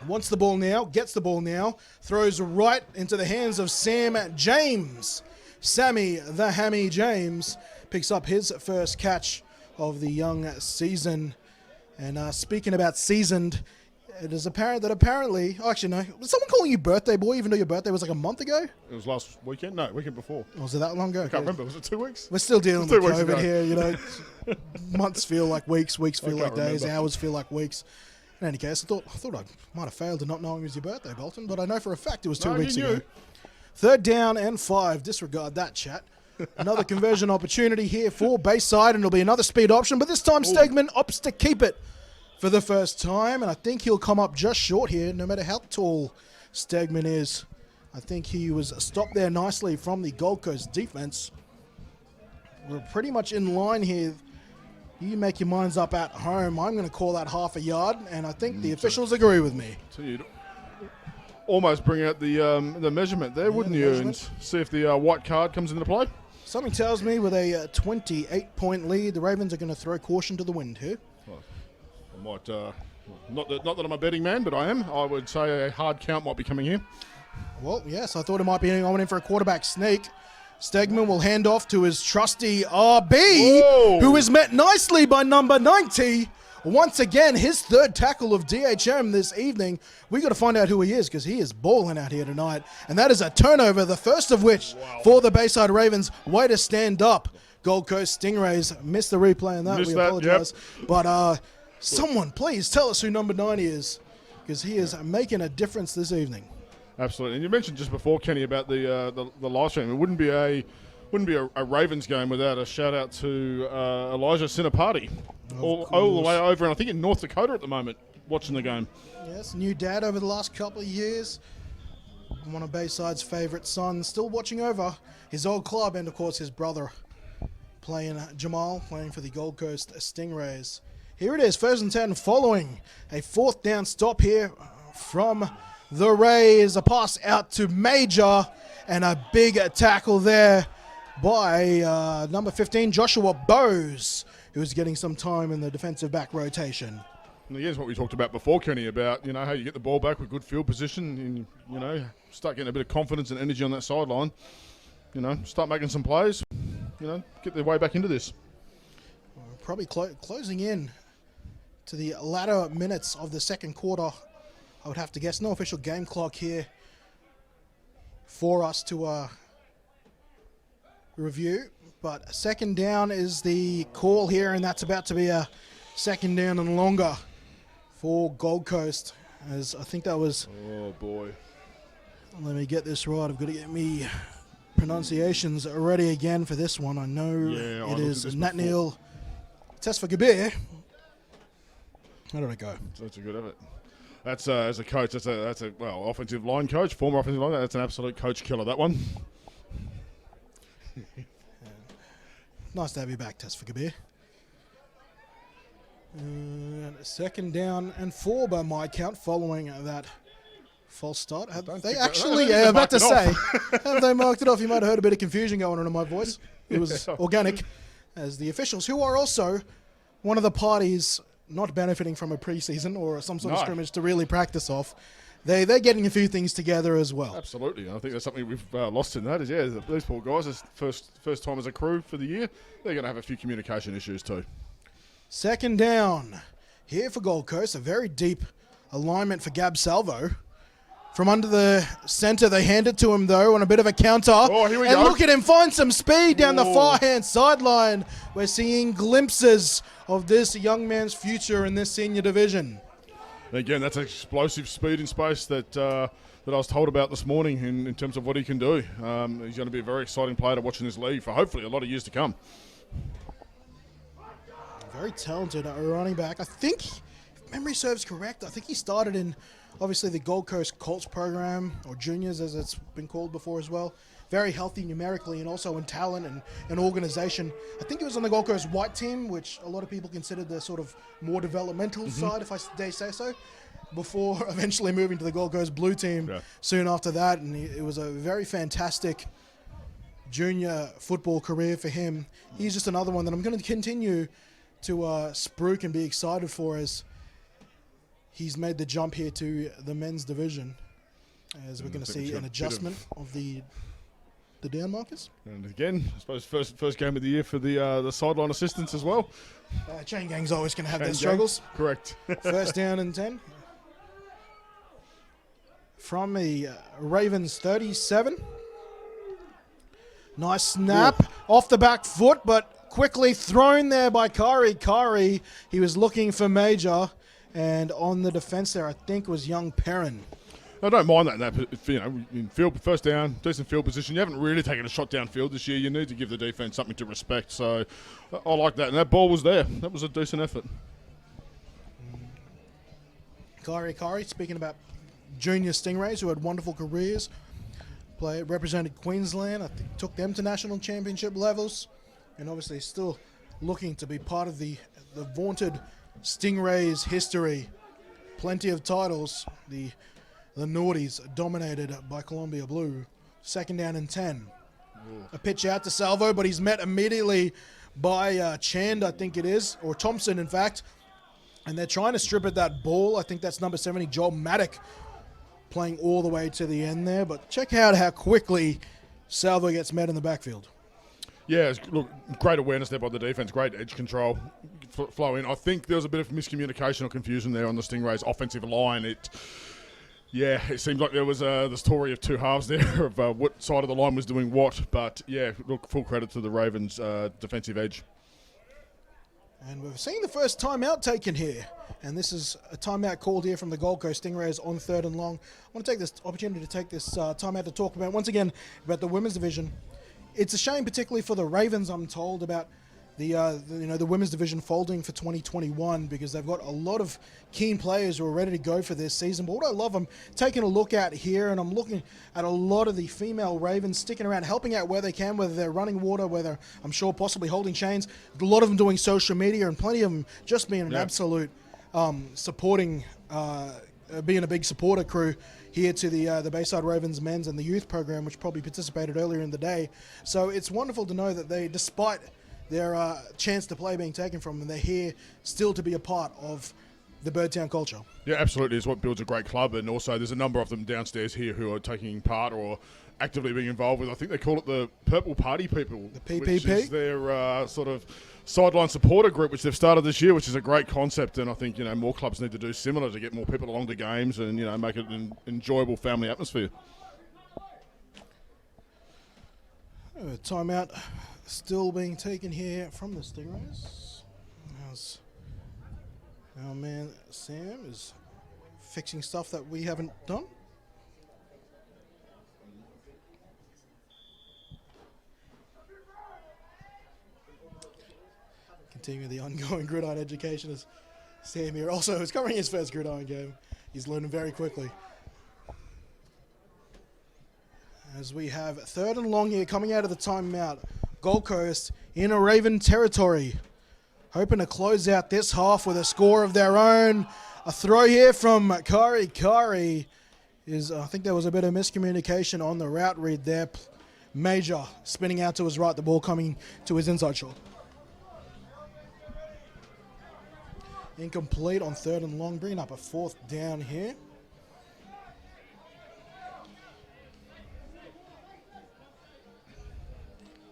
wants the ball now, gets the ball now, throws right into the hands of Sam James. Sammy the Hammy James picks up his first catch of the young season. And speaking about seasoned, it is apparent that actually no, was someone calling you birthday boy even though your birthday was like a month ago? It was last weekend? No, weekend before. Or was it that long ago? I can't remember. Was it 2 weeks? We're still dealing It with was 2 weeks COVID ago. here, you know. Months feel like weeks, weeks feel I like can't days, remember. hours feel like weeks. In any case, I thought I might have failed in not knowing it was your birthday, Bolton, but I know for a fact it was 2 No, weeks you ago. knew. 3rd down and 5. Disregard that, chat. Another conversion opportunity here for Bayside, and it'll be another speed option, but this time Stegman opts to keep it for the first time, and I think he'll come up just short here, no matter how tall Stegman is. I think he was stopped there nicely from the Gold Coast defense. We're pretty much in line here. You make your minds up at home. I'm going to call that half a yard, and I think the officials agree with me. So you'd almost bring out the measurement there, wouldn't the you? measurement. And see if the white card comes into play. Something tells me with a 28-point lead, the Ravens are going to throw caution to the wind here. I might, not that I'm a betting man, but I am. I would say a hard count might be coming here. Well, yes, I thought it might be going in for a quarterback sneak. Stegman will hand off to his trusty RB, Whoa. who is met nicely by number 90. Once again, his 3rd tackle of DHM this evening. We got to find out who he is because he is balling out here tonight. And that is a turnover, the first of which for the Bayside Ravens. Way to stand up. Gold Coast Stingrays missed the replay on that. Missed we that, apologize. But someone please tell us who number 90 is because he is making a difference this evening. Absolutely. And you mentioned just before, Kenny, about the live stream. It wouldn't be a Ravens game without a shout out to Elijah Sinapati, all the way over, and I think in North Dakota at the moment, watching the game. Yes, new dad over the last couple of years. One of Bayside's favourite sons, still watching over his old club, and of course his brother Jamal playing for the Gold Coast Stingrays. Here it is, 1st and 10 following a 4th down stop here from the Rays. A pass out to Major and a big tackle there by number 15, Joshua Bowes, who's getting some time in the defensive back rotation. And again, it's what we talked about before, Kenny, about, you know, how you get the ball back with good field position and, you know, start getting a bit of confidence and energy on that sideline. You know, start making some plays, you know, get their way back into this. Probably closing in to the latter minutes of the second quarter, I would have to guess. No official game clock here for us to review. But second down is the call here, and that's about to be a second down and longer for Gold Coast. As I think that was... Oh, boy. Let me get this right. I've got to get me pronunciations ready again for this one. I know it is Natniel Tesfagabir. How did it go? That's a good effort. That's as a coach, that's a offensive line coach, former offensive line. That's an absolute coach killer, that one. Nice to have you back, Tesfagabir. Second down and 4 by my count following that false start. Have they actually, about to say, have they marked it off? You might have heard a bit of confusion going on in my voice. It was organic, as the officials, who are also one of the parties not benefiting from a preseason or some sort of scrimmage to really practice off, they're getting a few things together as well. Absolutely. I think that's something we've lost in that. Is these poor guys, it's first time as a crew for the year, they're going to have a few communication issues too. Second down here for Gold Coast. A very deep alignment for Gab Salvo. From under the center, they hand it to him, though, on a bit of a counter. Oh, here we go. Look at him find some speed down the far-hand sideline. We're seeing glimpses of this young man's future in this senior division. Again, that's explosive speed in space that I was told about this morning in terms of what he can do. He's going to be a very exciting player to watch in this league for hopefully a lot of years to come. Very talented running back. I think, if memory serves correct, I think he started in, obviously, the Gold Coast Colts program, or juniors as it's been called before as well. Very healthy numerically and also in talent and organization. I think he was on the Gold Coast White team, which a lot of people consider the sort of more developmental side, if I dare say so, before eventually moving to the Gold Coast Blue team soon after that. And it was a very fantastic junior football career for him. He's just another one that I'm going to continue to spruik and be excited for as he's made the jump here to the men's division, as we're going to see an adjustment of the down markers. And again, I suppose first game of the year for the sideline assistants as well. Chain gang's always going to have their struggles. Correct. First down and 10. From the Ravens 37. Nice snap off the back foot, but quickly thrown there by Kari. Kari, he was looking for Major. And on the defense there, I think was young Perrin. I don't mind that. You know, in field, first down, decent field position. You haven't really taken a shot downfield this year. You need to give the defense something to respect. So I like that. And that ball was there. That was a decent effort. Kari, speaking about junior Stingrays who had wonderful careers, represented Queensland. I think took them to national championship levels. And obviously still looking to be part of the vaunted Stingrays history. Plenty of titles. The Naughties dominated by Columbia Blue. Second down and 10. A pitch out to Salvo, but he's met immediately by Chand, I think it is, or Thompson, in fact. And they're trying to strip at that ball. I think that's number 70, Joel Maddock, playing all the way to the end there. But check out how quickly Salvo gets met in the backfield. Yeah, look, great awareness there by the defense, great edge control, flow in. I think there was a bit of miscommunication or confusion there on the Stingrays' offensive line. It seemed like there was the story of two halves there of what side of the line was doing what. But yeah, look, full credit to the Ravens' defensive edge. And we're seeing the first timeout taken here. And this is a timeout called here from the Gold Coast Stingrays on 3rd and long. I want to take this opportunity to take this timeout to talk about, once again, about the women's division. It's a shame, particularly for the Ravens, I'm told, about the women's division folding for 2021, because they've got a lot of keen players who are ready to go for this season. But what I love, I'm taking a look at here, and I'm looking at a lot of the female Ravens sticking around, helping out where they can, whether they're running water, whether I'm sure possibly holding chains. A lot of them doing social media, and plenty of them just being an absolute supporting, being a big supporter crew here to the Bayside Ravens men's and the youth program, which probably participated earlier in the day. So it's wonderful to know that they, despite their chance to play being taken from them. They're here still to be a part of the Birdtown culture. Yeah, absolutely. It's what builds a great club, and also there's a number of them downstairs here who are taking part or actively being involved with. I think they call it the Purple Party People. The PPP? Which is their sort of sideline supporter group, which they've started this year, which is a great concept, and I think, more clubs need to do similar to get more people along to games and, make it an enjoyable family atmosphere. Timeout still being taken here from the Stingrays. As our man Sam is fixing stuff that we haven't done. Continuing the ongoing gridiron education as Sam here also is covering his first gridiron game. He's learning very quickly. As we have 3rd and long here coming out of the timeout. Gold Coast in a Raven territory. Hoping to close out this half with a score of their own. A throw here from Kari. Kari is, I think there was a bit of miscommunication on the route read there. Major spinning out to his right, the ball coming to his inside shot. Incomplete on 3rd and long, bringing up a 4th down here.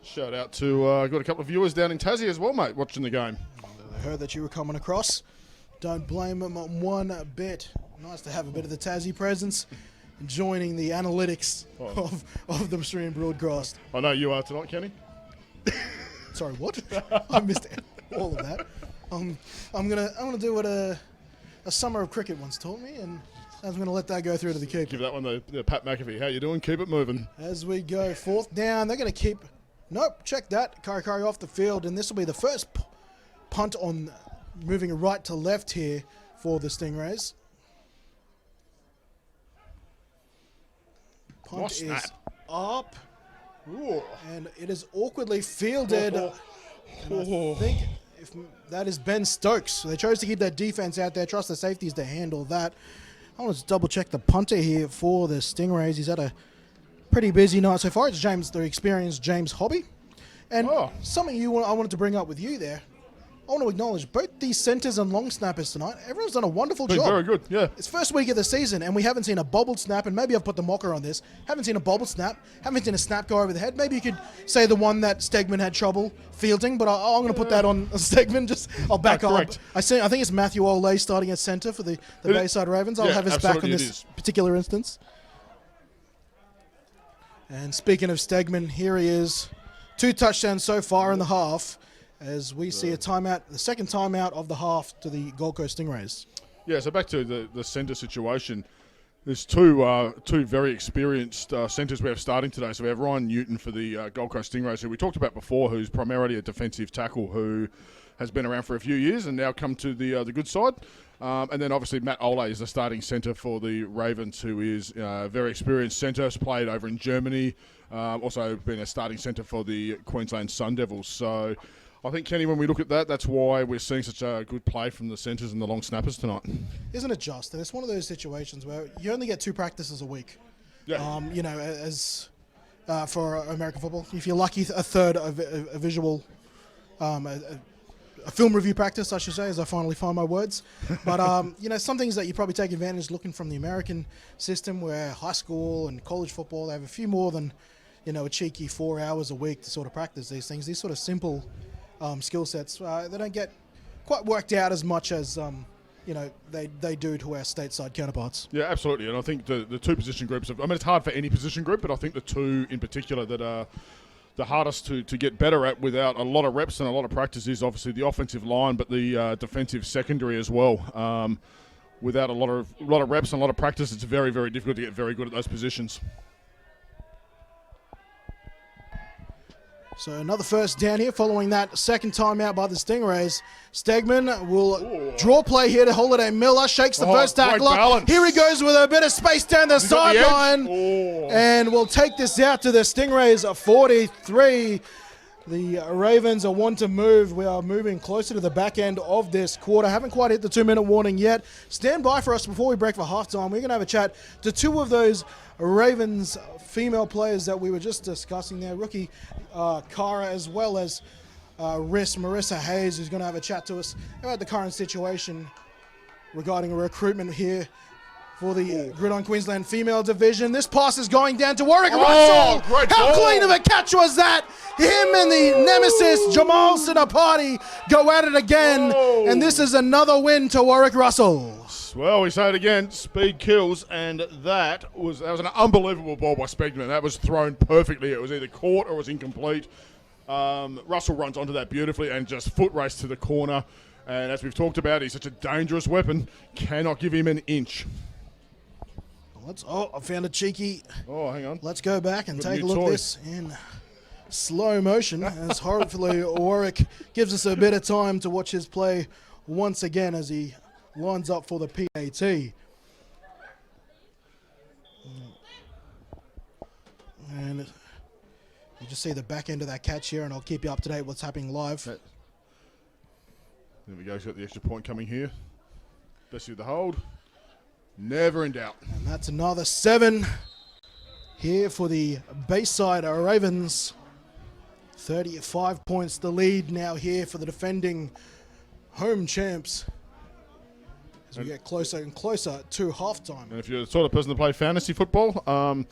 Shout out to, got a couple of viewers down in Tassie as well, mate, watching the game. I heard that you were coming across. Don't blame them one bit. Nice to have a bit of the Tassie presence, joining the analytics of the stream broadcast. I know you are tonight, Kenny. Sorry, what? I missed all of that. I'm gonna do what a summer of cricket once taught me, and I'm gonna let that go through to the keeper. Give that one the Pat McAfee. How you doing? Keep it moving. As we go 4th down, they're gonna keep. Nope, check that. Kari off the field, and this will be the first punt on moving right to left here for the Stingrays. Punt Nice is snap. up, Ooh. and it is awkwardly fielded. Oh. And I think if that is Ben Stokes. So they chose to keep their defense out there, trust the safeties to handle that. I want to double check the punter here for the Stingrays. He's had a pretty busy night so far. It's James, the experienced James Hobby. And something I wanted to bring up with you there. I want to acknowledge both these centers and long snappers tonight. Everyone's done a wonderful job. Very good, yeah. It's first week of the season, and we haven't seen a bobbled snap, and maybe I've put the mocker on this. Haven't seen a bobbled snap. Haven't seen a snap go over the head. Maybe you could say the one that Stegman had trouble fielding, but I'm going to put that on Stegman. I'll back up. Correct. I think it's Matthew Olay starting at center for the Bayside Ravens. I'll have his back on this particular instance. And speaking of Stegman, here he is. 2 touchdowns so far in the half, as we see a timeout, the second timeout of the half to the Gold Coast Stingrays. Yeah, so back to the centre situation. There's two very experienced centres we have starting today. So we have Ryan Newton for the Gold Coast Stingrays, who we talked about before, who's primarily a defensive tackle who has been around for a few years and now come to the good side. And then obviously Matt Ole is the starting centre for the Ravens, who is a very experienced centre, has played over in Germany, also been a starting centre for the Queensland Sun Devils. So I think, Kenny, when we look at that, that's why we're seeing such a good play from the centres and the long snappers tonight. Isn't it just? And it's one of those situations where you only get 2 practices a week. Yeah. As for American football, if you're lucky, a third of a visual, a film review practice, I should say, as I finally find my words. But, some things that you probably take advantage looking from the American system, where high school and college football, they have a few more than, a cheeky 4 hours a week to sort of practice these things. These sort of simple skill sets, they don't get quite worked out as much as, they do to our stateside counterparts. Yeah, absolutely. And I think the 2 position groups, it's hard for any position group, but I think the 2 in particular that are the hardest to get better at without a lot of reps and a lot of practice is obviously the offensive line, but the defensive secondary as well. Without a lot of reps and a lot of practice, it's very, very difficult to get very good at those positions. So another first down here following that second timeout by the Stingrays. Stegman will draw play here to Holiday Miller. Shakes the first tackler. Here he goes with a bit of space down the sideline. And we'll take this out to the Stingrays 43. The Ravens are one to move. We are moving closer to the back end of this quarter. Haven't quite hit the 2-minute warning yet. Stand by for us before we break for halftime. We're going to have a chat to 2 of those Ravens female players that we were just discussing there. Rookie Kara, as well as Marissa Hayes, who's going to have a chat to us about the current situation regarding recruitment here for the Gridiron Queensland female division. This pass is going down to Warwick Russell. Great How ball. clean of a catch was that? Him and the nemesis, Jamal Sinapati, go at it again. Whoa. And this is another win to Warwick Russell. Well, we say it again, speed kills, and that was an unbelievable ball by Spegman. That was thrown perfectly. It was either caught or it was incomplete. Russell runs onto that beautifully and just foot race to the corner. And as we've talked about, he's such a dangerous weapon. Cannot give him an inch. I found a cheeky. Oh, hang on. Let's go back and Got a take a new look at toy. this in slow motion as hopefully Warwick gives us a bit of time to watch his play once again as he lines up for the PAT. And you just see the back end of that catch here, and I'll keep you up to date what's happening live. There we go. He's got the extra point coming here. Bessie with the hold. Never in doubt. And that's another 7 here for the Bayside Ravens. 35 points the lead now here for the defending home champs as we get closer and closer to halftime. And if you're the sort of person to play fantasy football,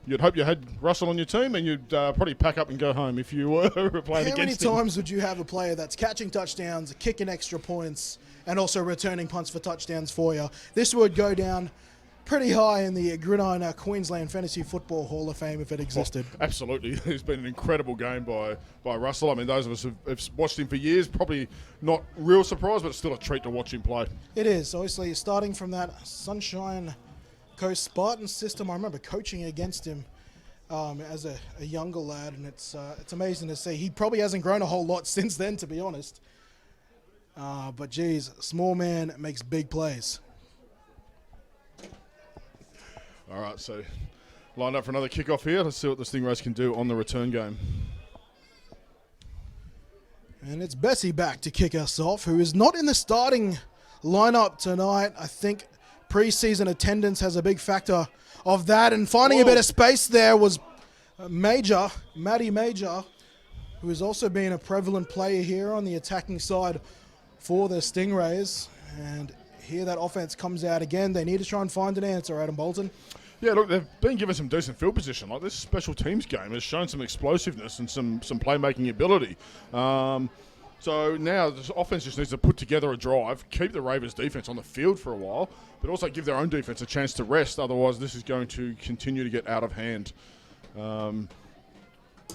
you'd hope you had Russell on your team, and you'd probably pack up and go home if you were playing How many against him. times would you have a player that's catching touchdowns, kicking extra points, and also returning punts for touchdowns for you? This would go down pretty high in the Gridiron Queensland Fantasy Football Hall of Fame if it existed. Oh, absolutely. It's been an incredible game by Russell. I mean, those of us who've watched him for years, probably not real surprised, but it's still a treat to watch him play. It is. Obviously, starting from that Sunshine Coast Spartan system, I remember coaching against him as a younger lad, and it's amazing to see. He probably hasn't grown a whole lot since then, to be honest. But geez, small man makes big plays. All right, so lined up for another kickoff here. Let's see what the Stingrays can do on the return game. And it's Bessie back to kick us off, who is not in the starting lineup tonight. I think preseason attendance has a big factor of that, and finding a bit of space there was Maddie Major, who has also been a prevalent player here on the attacking side for the Stingrays. And here that offense comes out again. They need to try and find an answer, Adam Bolton. Yeah, look, they've been given some decent field position. Like, this special teams game has shown some explosiveness and some playmaking ability. So now the offense just needs to put together a drive, keep the Ravens defense on the field for a while, but also give their own defense a chance to rest. Otherwise, this is going to continue to get out of hand.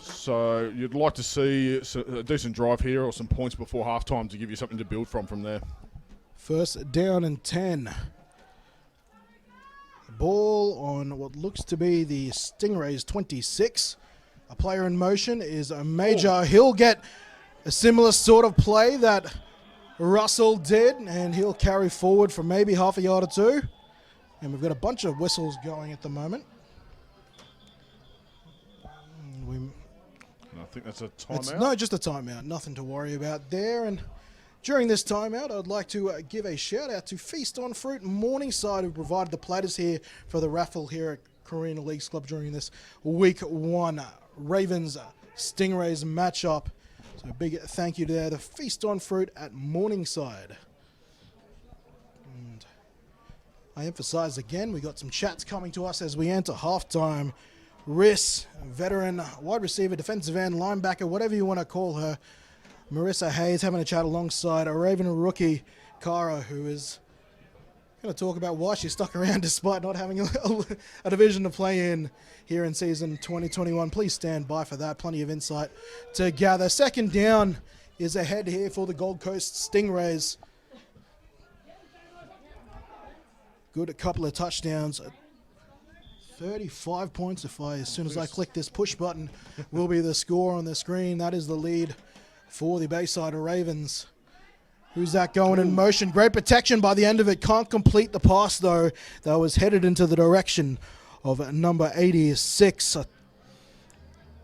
So you'd like to see a decent drive here or some points before halftime to give you something to build from there. First down and 10. Ball on what looks to be the Stingrays 26. A player in motion is a Major. He'll get a similar sort of play that Russell did, and he'll carry forward for maybe half a yard or two. And we've got a bunch of whistles going at the moment. I think that's a timeout. No, just a timeout. Nothing to worry about there. And during this timeout, I'd like to give a shout out to Feast on Fruit Morningside, who provided the platters here for the raffle here at Carina Leagues Club during this week 1 Ravens Stingrays matchup. So a big thank you to there, the Feast on Fruit at Morningside. And I emphasize again, we got some chats coming to us as we enter halftime. Riss, veteran, wide receiver, defensive end, linebacker, whatever you want to call her. Marissa Hayes having a chat alongside a Raven rookie, Cara, who is going to talk about why she stuck around despite not having a division to play in here in season 2021. Please stand by for that. Plenty of insight to gather. Second down is ahead here for the Gold Coast Stingrays. Good couple of touchdowns. 35 points as soon as I click this push button, will be the score on the screen. That is the lead for the Bayside Ravens. Who's that going in motion? Great protection by the end of it. Can't complete the pass, though. That was headed into the direction of number 86. I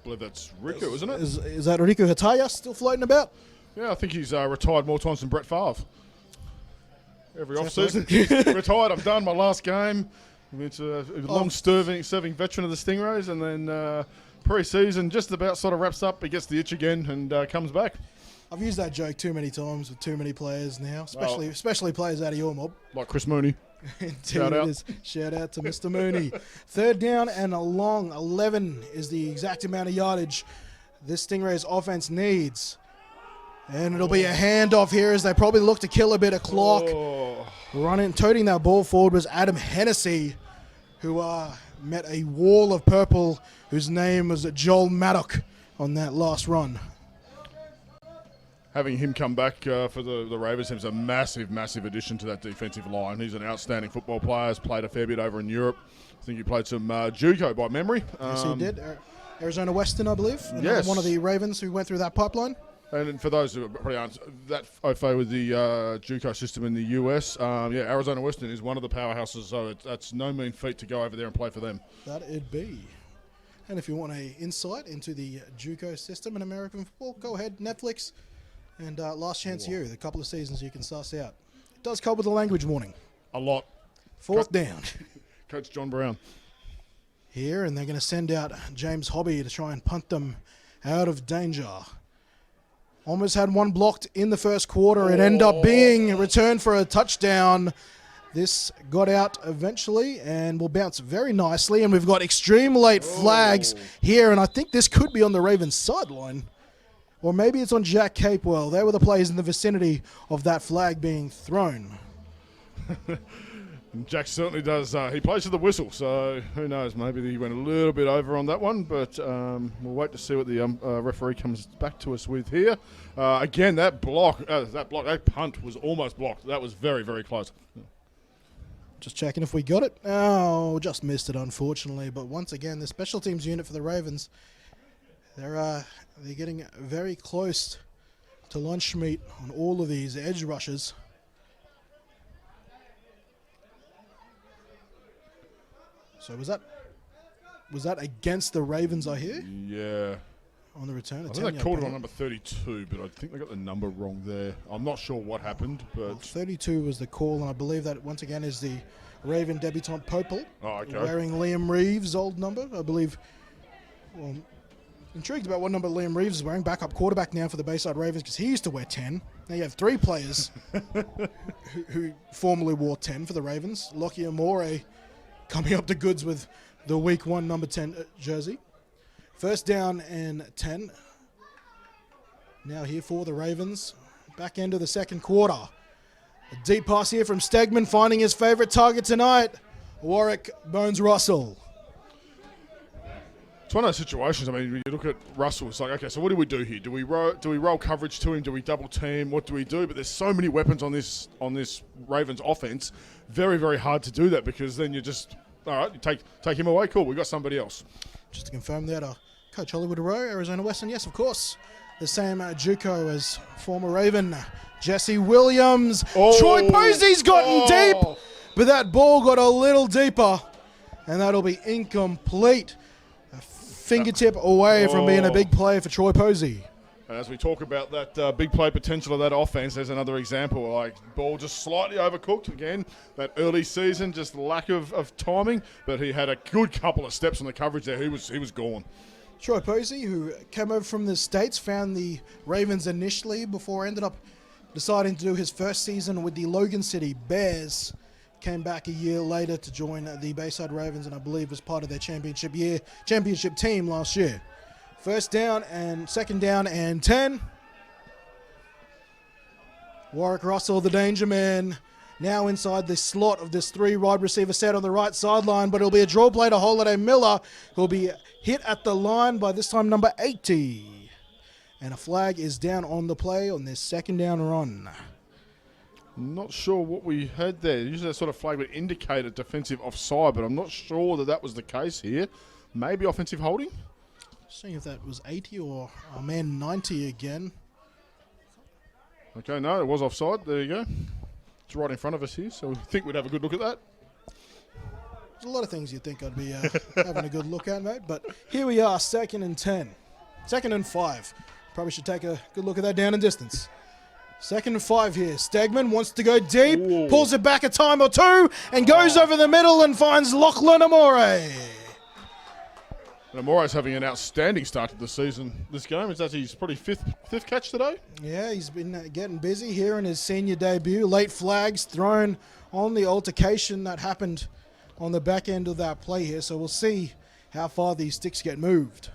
believe that's Riku, isn't it? Is that Riku Hataya still floating about? Yeah, I think he's retired more times than Brett Favre. Every off-season, retired, I'm done, my last game. It's a long-serving veteran of the Stingrays, and then pre-season just about sort of wraps up. He gets the itch again and comes back. I've used that joke too many times with too many players now, especially players out of your mob. Like Chris Mooney. Indeed Shout it out. is. Shout out to Mr. Mooney. 3rd down and a long 11 is the exact amount of yardage this Stingrays offense needs. And it'll be a handoff here as they probably look to kill a bit of clock. Toting that ball forward was Adam Hennessy, who met a wall of purple whose name was Joel Maddock on that last run. Having him come back for the Ravens is a massive, massive addition to that defensive line. He's an outstanding football player. Has played a fair bit over in Europe. I think he played some JUCO by memory. Yes, he did. Arizona Western, I believe. Yes. One of the Ravens who went through that pipeline. And for those who probably aren't that au fait with the JUCO system in the US, Arizona Western is one of the powerhouses, so that's no mean feat to go over there and play for them. That it be. And if you want an insight into the JUCO system in American football, go ahead, Netflix. And Last Chance You, the couple of seasons you can suss out. It does come with a language warning. A lot. 4th down. Coach John Brown. Here, and they're going to send out James Hobby to try and punt them out of danger. Almost had one blocked in the first quarter. It ended up being returned for a touchdown. This got out eventually and will bounce very nicely. And we've got extreme late flags here, and I think this could be on the Ravens sideline. Or maybe it's on Jack Capewell. They were the players in the vicinity of that flag being thrown. Jack certainly does. He plays to the whistle, so who knows? Maybe he went a little bit over on that one, but we'll wait to see what the referee comes back to us with here. Again, that punt was almost blocked. That was very, very close. Just checking if we got it. Oh, just missed it, unfortunately. But once again, the special teams unit for the Ravens, they're getting very close to lunch meat on all of these edge rushes. So was that against the Ravens, I hear? Yeah. On the return? I think they called it on number 32, but I think they got the number wrong there. I'm not sure what happened, but... Well, 32 was the call, and I believe that, once again, is the Raven debutant Popel. Oh, okay. Wearing Liam Reeves' old number, I believe. Well, intrigued about what number Liam Reeves is wearing. Backup quarterback now for the Bayside Ravens, because he used to wear 10. Now you have 3 players who formerly wore 10 for the Ravens. Lockie Amore coming up to goods with the week 1 number 10 jersey. 1st down and 10. Now here for the Ravens. Back end of the second quarter. A deep pass here from Stegman, finding his favourite target tonight, Warwick Bones Russell. It's one of those situations. I mean, when you look at Russell, it's like, okay, so what do we do here? Do we roll coverage to him? Do we double team? What do we do? But there's so many weapons on this Ravens offense. Very, very hard to do that, because then you just, all right, you take him away. Cool, we got somebody else. Just to confirm that, Coach Hollywood Rowe, Arizona Western, yes, of course. The same JUCO as former Raven, Jesse Williams. Troy Posey's gotten deep, but that ball got a little deeper, and that'll be incomplete. A fingertip away from being a big play for Troy Posey. And as we talk about that big play potential of that offense, there's another example. Like, ball just slightly overcooked. Again, that early season, just lack of timing, but he had a good couple of steps on the coverage there. He was gone. Troy Posey, who came over from the States, found the Ravens initially before ended up deciding to do his first season with the Logan City Bears. Came back a year later to join the Bayside Ravens, and I believe was part of their championship team last year. 1st down and 2nd down and 10. Warwick Russell, the danger man, now inside the slot of this 3 wide receiver set on the right sideline, but it'll be a draw play to Holiday Miller, who'll be hit at the line by this time number 80. And a flag is down on the play on this 2nd down run. Not sure what we had there. Usually that sort of flag would indicate a defensive offside, but I'm not sure that was the case here. Maybe offensive holding? Seeing if that was 80 or our man 90 again. Okay, no, it was offside. There you go. It's right in front of us here, so we think we'd have a good look at that. There's a lot of things you'd think I'd be having a good look at, mate. But here we are, 2nd and 10. 2nd and 5. Probably should take a good look at that down and distance. 2nd and 5 here. Stegman wants to go deep, pulls it back a time or 2, and goes over the middle and finds Lachlan Amore. And Amore's having an outstanding start to the season. This game is actually his probably fifth catch today. Yeah, he's been getting busy here in his senior debut. Late flags thrown on the altercation that happened on the back end of that play here. So we'll see how far these sticks get moved.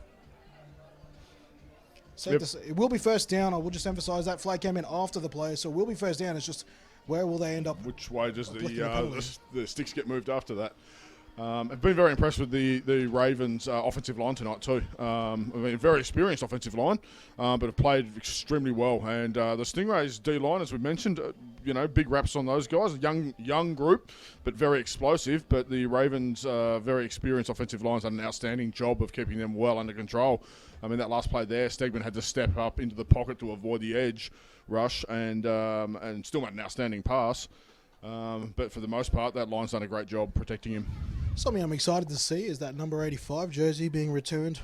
Yep. It will be first down. I will just emphasize that flag came in after the play, so it will be first down. It's just where will they end up? Which way does the the sticks get moved after that? I've been very impressed with the Ravens' offensive line tonight too. I mean, very experienced offensive line, but have played extremely well. And the Stingrays' D-line, as we mentioned, big raps on those guys. A young group, but very explosive. But the Ravens' very experienced offensive line's done an outstanding job of keeping them well under control. I mean, that last play there, Stegman had to step up into the pocket to avoid the edge rush and still made an outstanding pass. But for the most part, that line's done a great job protecting him. Something I'm excited to see is that number 85 jersey being returned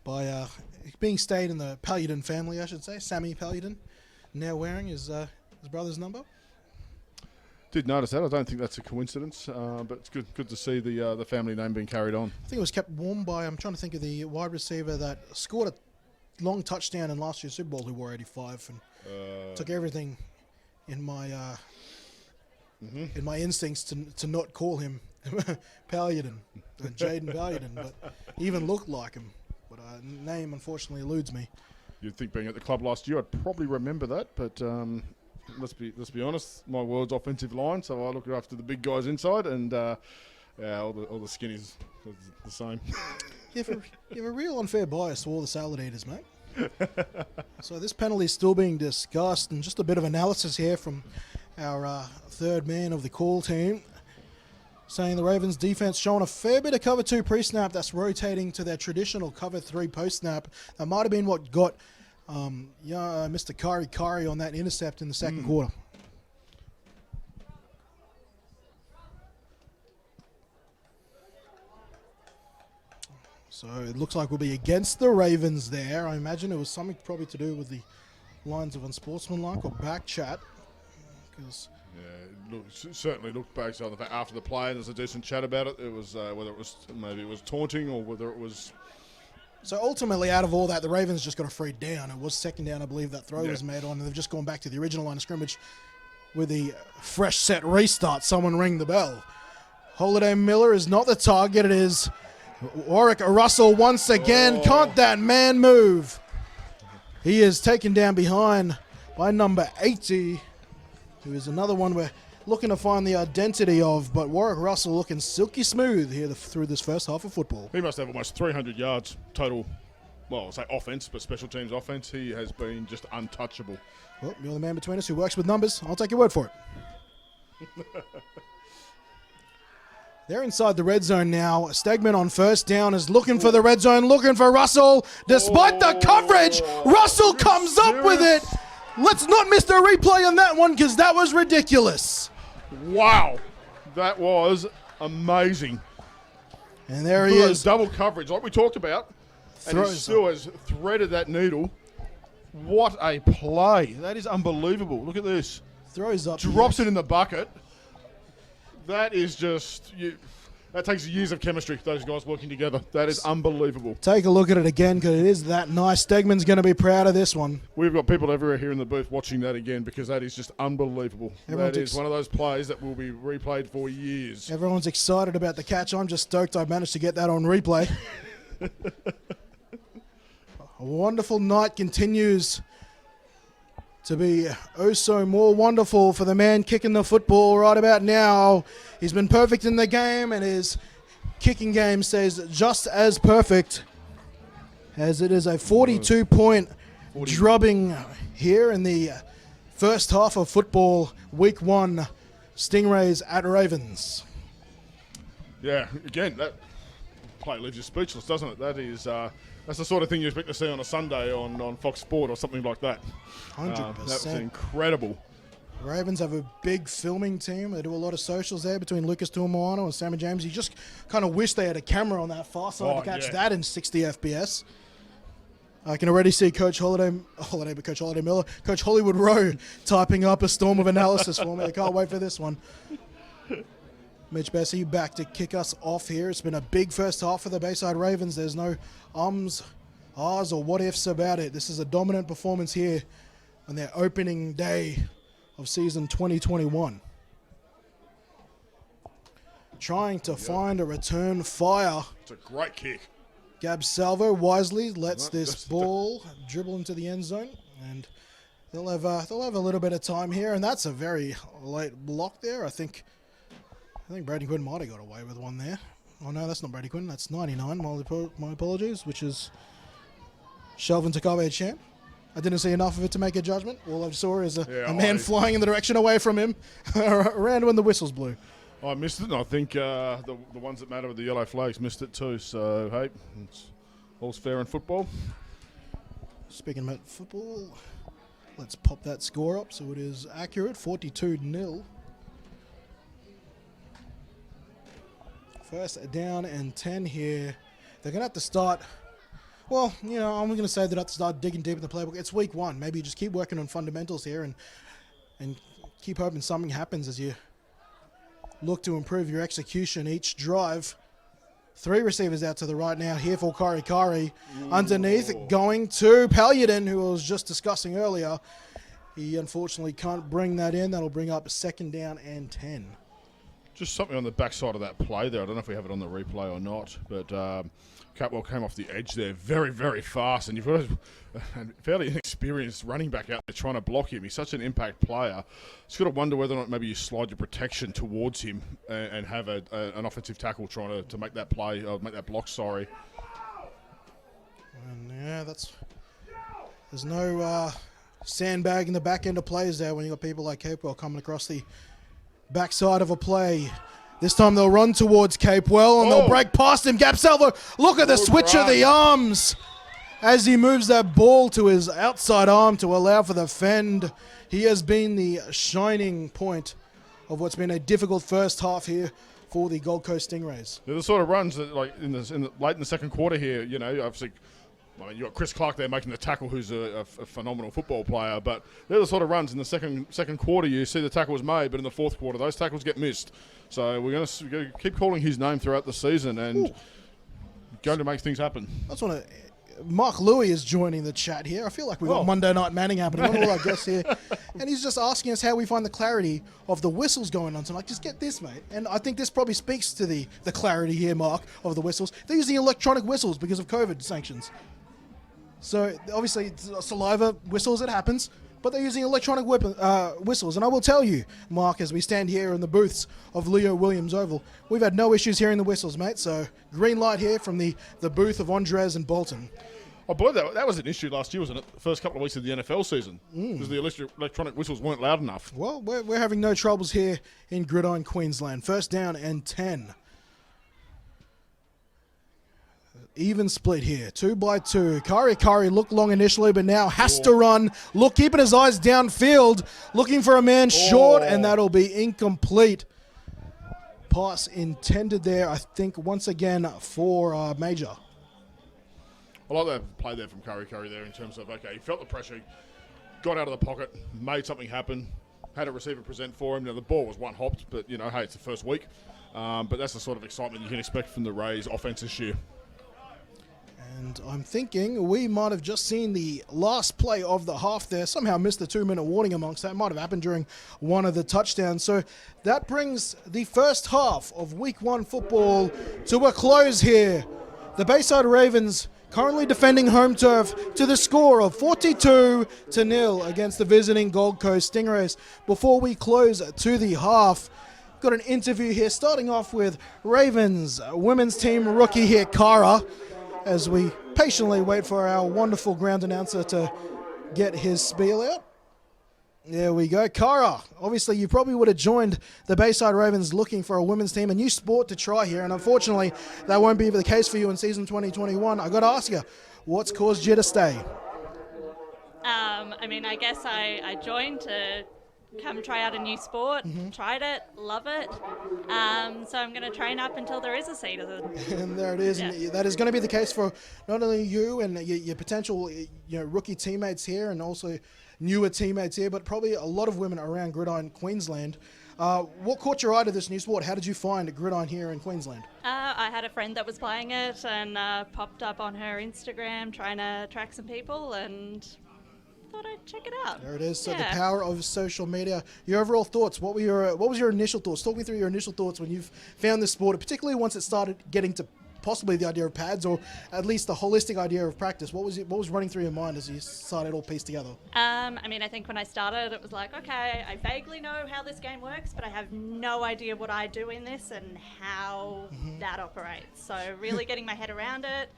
by being stayed in the Paludan family, I should say. Sammy Paludan now wearing his brother's number. Did notice that. I don't think that's a coincidence, but it's good to see the family name being carried on. I think it was kept warm by, I'm trying to think of the wide receiver that scored a long touchdown in last year's Super Bowl who wore 85 and took everything in my in my instincts to not call him Paludan, Jaden Paludan, but he even looked like him. But name unfortunately eludes me. You'd think being at the club last year, I'd probably remember that, but let's be honest. My world's offensive line, so I look after the big guys inside, and all the skinnies are the same. You have a real unfair bias to all the salad eaters, mate. So this penalty is still being discussed, and just a bit of analysis here from our third man of the call team, saying the Ravens defense showing a fair bit of cover 2 pre-snap that's rotating to their traditional cover 3 post-snap. That might have been what got Mr. Kari on that intercept in the second quarter. So it looks like we'll be against the Ravens there. I imagine it was something probably to do with the lines of unsportsmanlike or back chat. Yeah, it certainly looked based on the fact after the play, and there's a decent chat about it. It was whether it was taunting or whether it was. So ultimately, out of all that, the Ravens just got a free down. It was second down, I believe, that throw was made on, and they've just gone back to the original line of scrimmage with the fresh set restart. Someone ring the bell. Holiday Miller is not the target. It is Warwick Russell once again. Can't that man move? He is taken down behind by number 80. Who is another one we're looking to find the identity of, but Warwick Russell looking silky smooth here through this first half of football. He must have almost 300 yards total, well, I'll say offense, but special teams offense. He has been just untouchable. Well, you're the man between us who works with numbers. I'll take your word for it. They're inside the red zone now. Stegman on first down is looking for the red zone, looking for Russell. Despite the coverage, Russell comes up with it. Let's not miss the replay on that one because that was ridiculous. Wow. That was amazing. And there he is. Double coverage like we talked about. And he still has threaded that needle. What a play. That is unbelievable. Look at this. Throws up. Drops it in the bucket. That is just... that takes years of chemistry, those guys working together. That is unbelievable. Take a look at it again because it is that nice. Stegman's going to be proud of this one. We've got people everywhere here in the booth watching that again because that is just unbelievable. That is one of those plays that will be replayed for years. Everyone's excited about the catch. I'm just stoked I managed to get that on replay. A wonderful night continues to be oh so more wonderful for the man kicking the football right about now. He's been perfect in the game, and his kicking game stays just as perfect as it is a 42-point drubbing here in the first half of football, week 1, Stingrays at Ravens. Yeah, again, that play leaves you speechless, doesn't it? That is... that's the sort of thing you expect to see on a Sunday on Fox Sport or something like that. 100%. That was incredible. The Ravens have a big filming team. They do a lot of socials there between Lucas Tuamano and Sammy James. You just kind of wish they had a camera on that far side to catch that in 60 FPS. I can already see Coach Holliday Miller, Coach Hollywood Rowe typing up a storm of analysis for me. I can't wait for this one. Mitch Bessie back to kick us off here. It's been a big first half for the Bayside Ravens. There's no ahs, or what ifs about it. This is a dominant performance here on their opening day of season 2021. Trying to find a return fire. It's a great kick. Gab Salvo wisely lets this ball dribble into the end zone, and they'll have a little bit of time here. And that's a very late block there. I think Brady Quinn might have got away with one there. Oh no, that's not Brady Quinn. That's 99. My apologies. Which is Shelvin Takabe Champ. I didn't see enough of it to make a judgment. All I saw is a man flying in the direction away from him around when the whistles blew. I missed it, and I think the ones that matter with the yellow flags missed it too. So, hey, all's fair in football. Speaking about football, let's pop that score up so it is accurate. 42-0. First down and 10 here. They're going to have to start... Well, you know, I'm going to say they'd have to start digging deep in the playbook. It's week one. Maybe you just keep working on fundamentals here and keep hoping something happens as you look to improve your execution each drive. 3 receivers out to the right now here for Kari. Underneath, going to Paludan, who I was just discussing earlier. He unfortunately can't bring that in. That'll bring up 2nd down and 10. Just something on the backside of that play there. I don't know if we have it on the replay or not, but Catwell came off the edge there very, very fast, and you've got a fairly inexperienced running back out there trying to block him. He's such an impact player. Just got to wonder whether or not maybe you slide your protection towards him and have an offensive tackle trying to make that play, or make that block, sorry. And yeah, there's no sandbag in the back end of plays there when you got people like Capewell coming across the backside of a play. This time they'll run towards Capewell and they'll break past him. Gap Salvo, look at the switch of the arms as he moves that ball to his outside arm to allow for the fend. He has been the shining point of what's been a difficult first half here for the Gold Coast Stingrays. They're the sort of runs that, like late in the second quarter here, you know, obviously. I mean, you've got Chris Clark there making the tackle, who's a phenomenal football player, but they're the sort of runs in the second quarter you see the tackle was made, but in the fourth quarter those tackles get missed. So we're going to keep calling his name throughout the season and going to make things happen. That's one of Mark Louie is joining the chat here. I feel like we've got Monday Night Manning happening. One of our guests here, and he's just asking us how we find the clarity of the whistles going on. So I'm like, just get this, mate. And I think this probably speaks to the clarity here, Mark, of the whistles. They're using electronic whistles because of COVID sanctions. So, obviously, it's saliva whistles, it happens, but they're using electronic whistles. And I will tell you, Mark, as we stand here in the booths of Leo Williams Oval, we've had no issues hearing the whistles, mate. So, green light here from the booth of Andres and Bolton. I believe that was an issue last year, wasn't it? The first couple of weeks of the NFL season. Because the electronic whistles weren't loud enough. Well, we're having no troubles here in Gridiron Queensland. 1st down and 10. Even split here, 2 by 2. Kari looked long initially, but now has to run. Look, keeping his eyes downfield, looking for a man short, and that'll be incomplete. Pass intended there, I think, once again for Major. I like that play there from Kari there in terms of, okay, he felt the pressure, got out of the pocket, made something happen, had a receiver present for him. Now, the ball was one-hopped, but, you know, hey, it's the first week. But that's the sort of excitement you can expect from the Rays offense this year. And I'm thinking we might have just seen the last play of the half there. Somehow missed the 2-minute warning amongst that. Might have happened during one of the touchdowns. So that brings the first half of Week 1 football to a close here. The Bayside Ravens currently defending home turf to the score of 42-0 against the visiting Gold Coast Stingrays. Before we close to the half, got an interview here starting off with Ravens women's team rookie here, Kara, as we patiently wait for our wonderful ground announcer to get his spiel out. There we go. Kara, obviously you probably would have joined the Bayside Ravens looking for a women's team, a new sport to try here, and unfortunately that won't be the case for you in season 2021. I got to ask you, what's caused you to stay? I mean, I guess I joined to come try out a new sport, tried it, love it. So I'm going to train up until there is a season. And there it is. Yeah. And that is going to be the case for not only you and your potential rookie teammates here and also newer teammates here, but probably a lot of women around Gridiron Queensland. What caught your eye to this new sport? How did you find Gridiron here in Queensland? I had a friend that was playing it and popped up on her Instagram trying to attract some people and thought I'd check it out. There it is. So the Yeah. power of social media. Your overall thoughts? What was your initial thoughts? Talk me through your initial thoughts when you've found this sport, particularly once it started getting to possibly the idea of pads or at least the holistic idea of practice. What was running through your mind as you started all pieced together? I think when I started, it was like, okay, I vaguely know how this game works, but I have no idea what I do in this and how that operates. So really getting my head around it,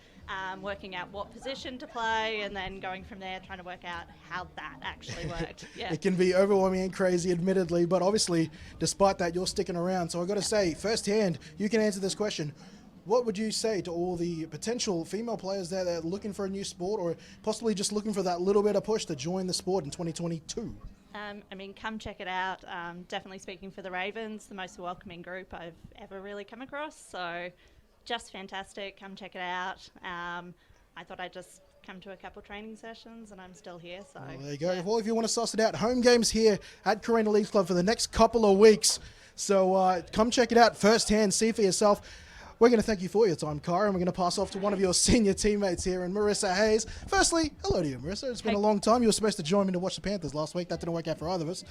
working out what position to play, and then going from there, trying to work out how that actually worked. Yeah. It can be overwhelming and crazy, admittedly, but obviously, despite that, you're sticking around. So I've got to say, firsthand, you can answer this question. What would you say to all the potential female players there that are looking for a new sport or possibly just looking for that little bit of push to join the sport in 2022? Come check it out. Definitely speaking for the Ravens, the most welcoming group I've ever really come across. So just fantastic. Come check it out. I thought I'd just come to a couple training sessions and I'm still here. So Well, there you go. yeah. Well, if you want to suss it out, home games here at Gridiron Leagues Club for the next couple of weeks. So come check it out firsthand, see for yourself. We're going to thank you for your time, Cara, and we're going to pass off to one of your senior teammates here, and Marissa Hayes. Firstly, hello to you, Marissa. It's been a long time. You were supposed to join me to watch the Panthers last week. That didn't work out for either of us.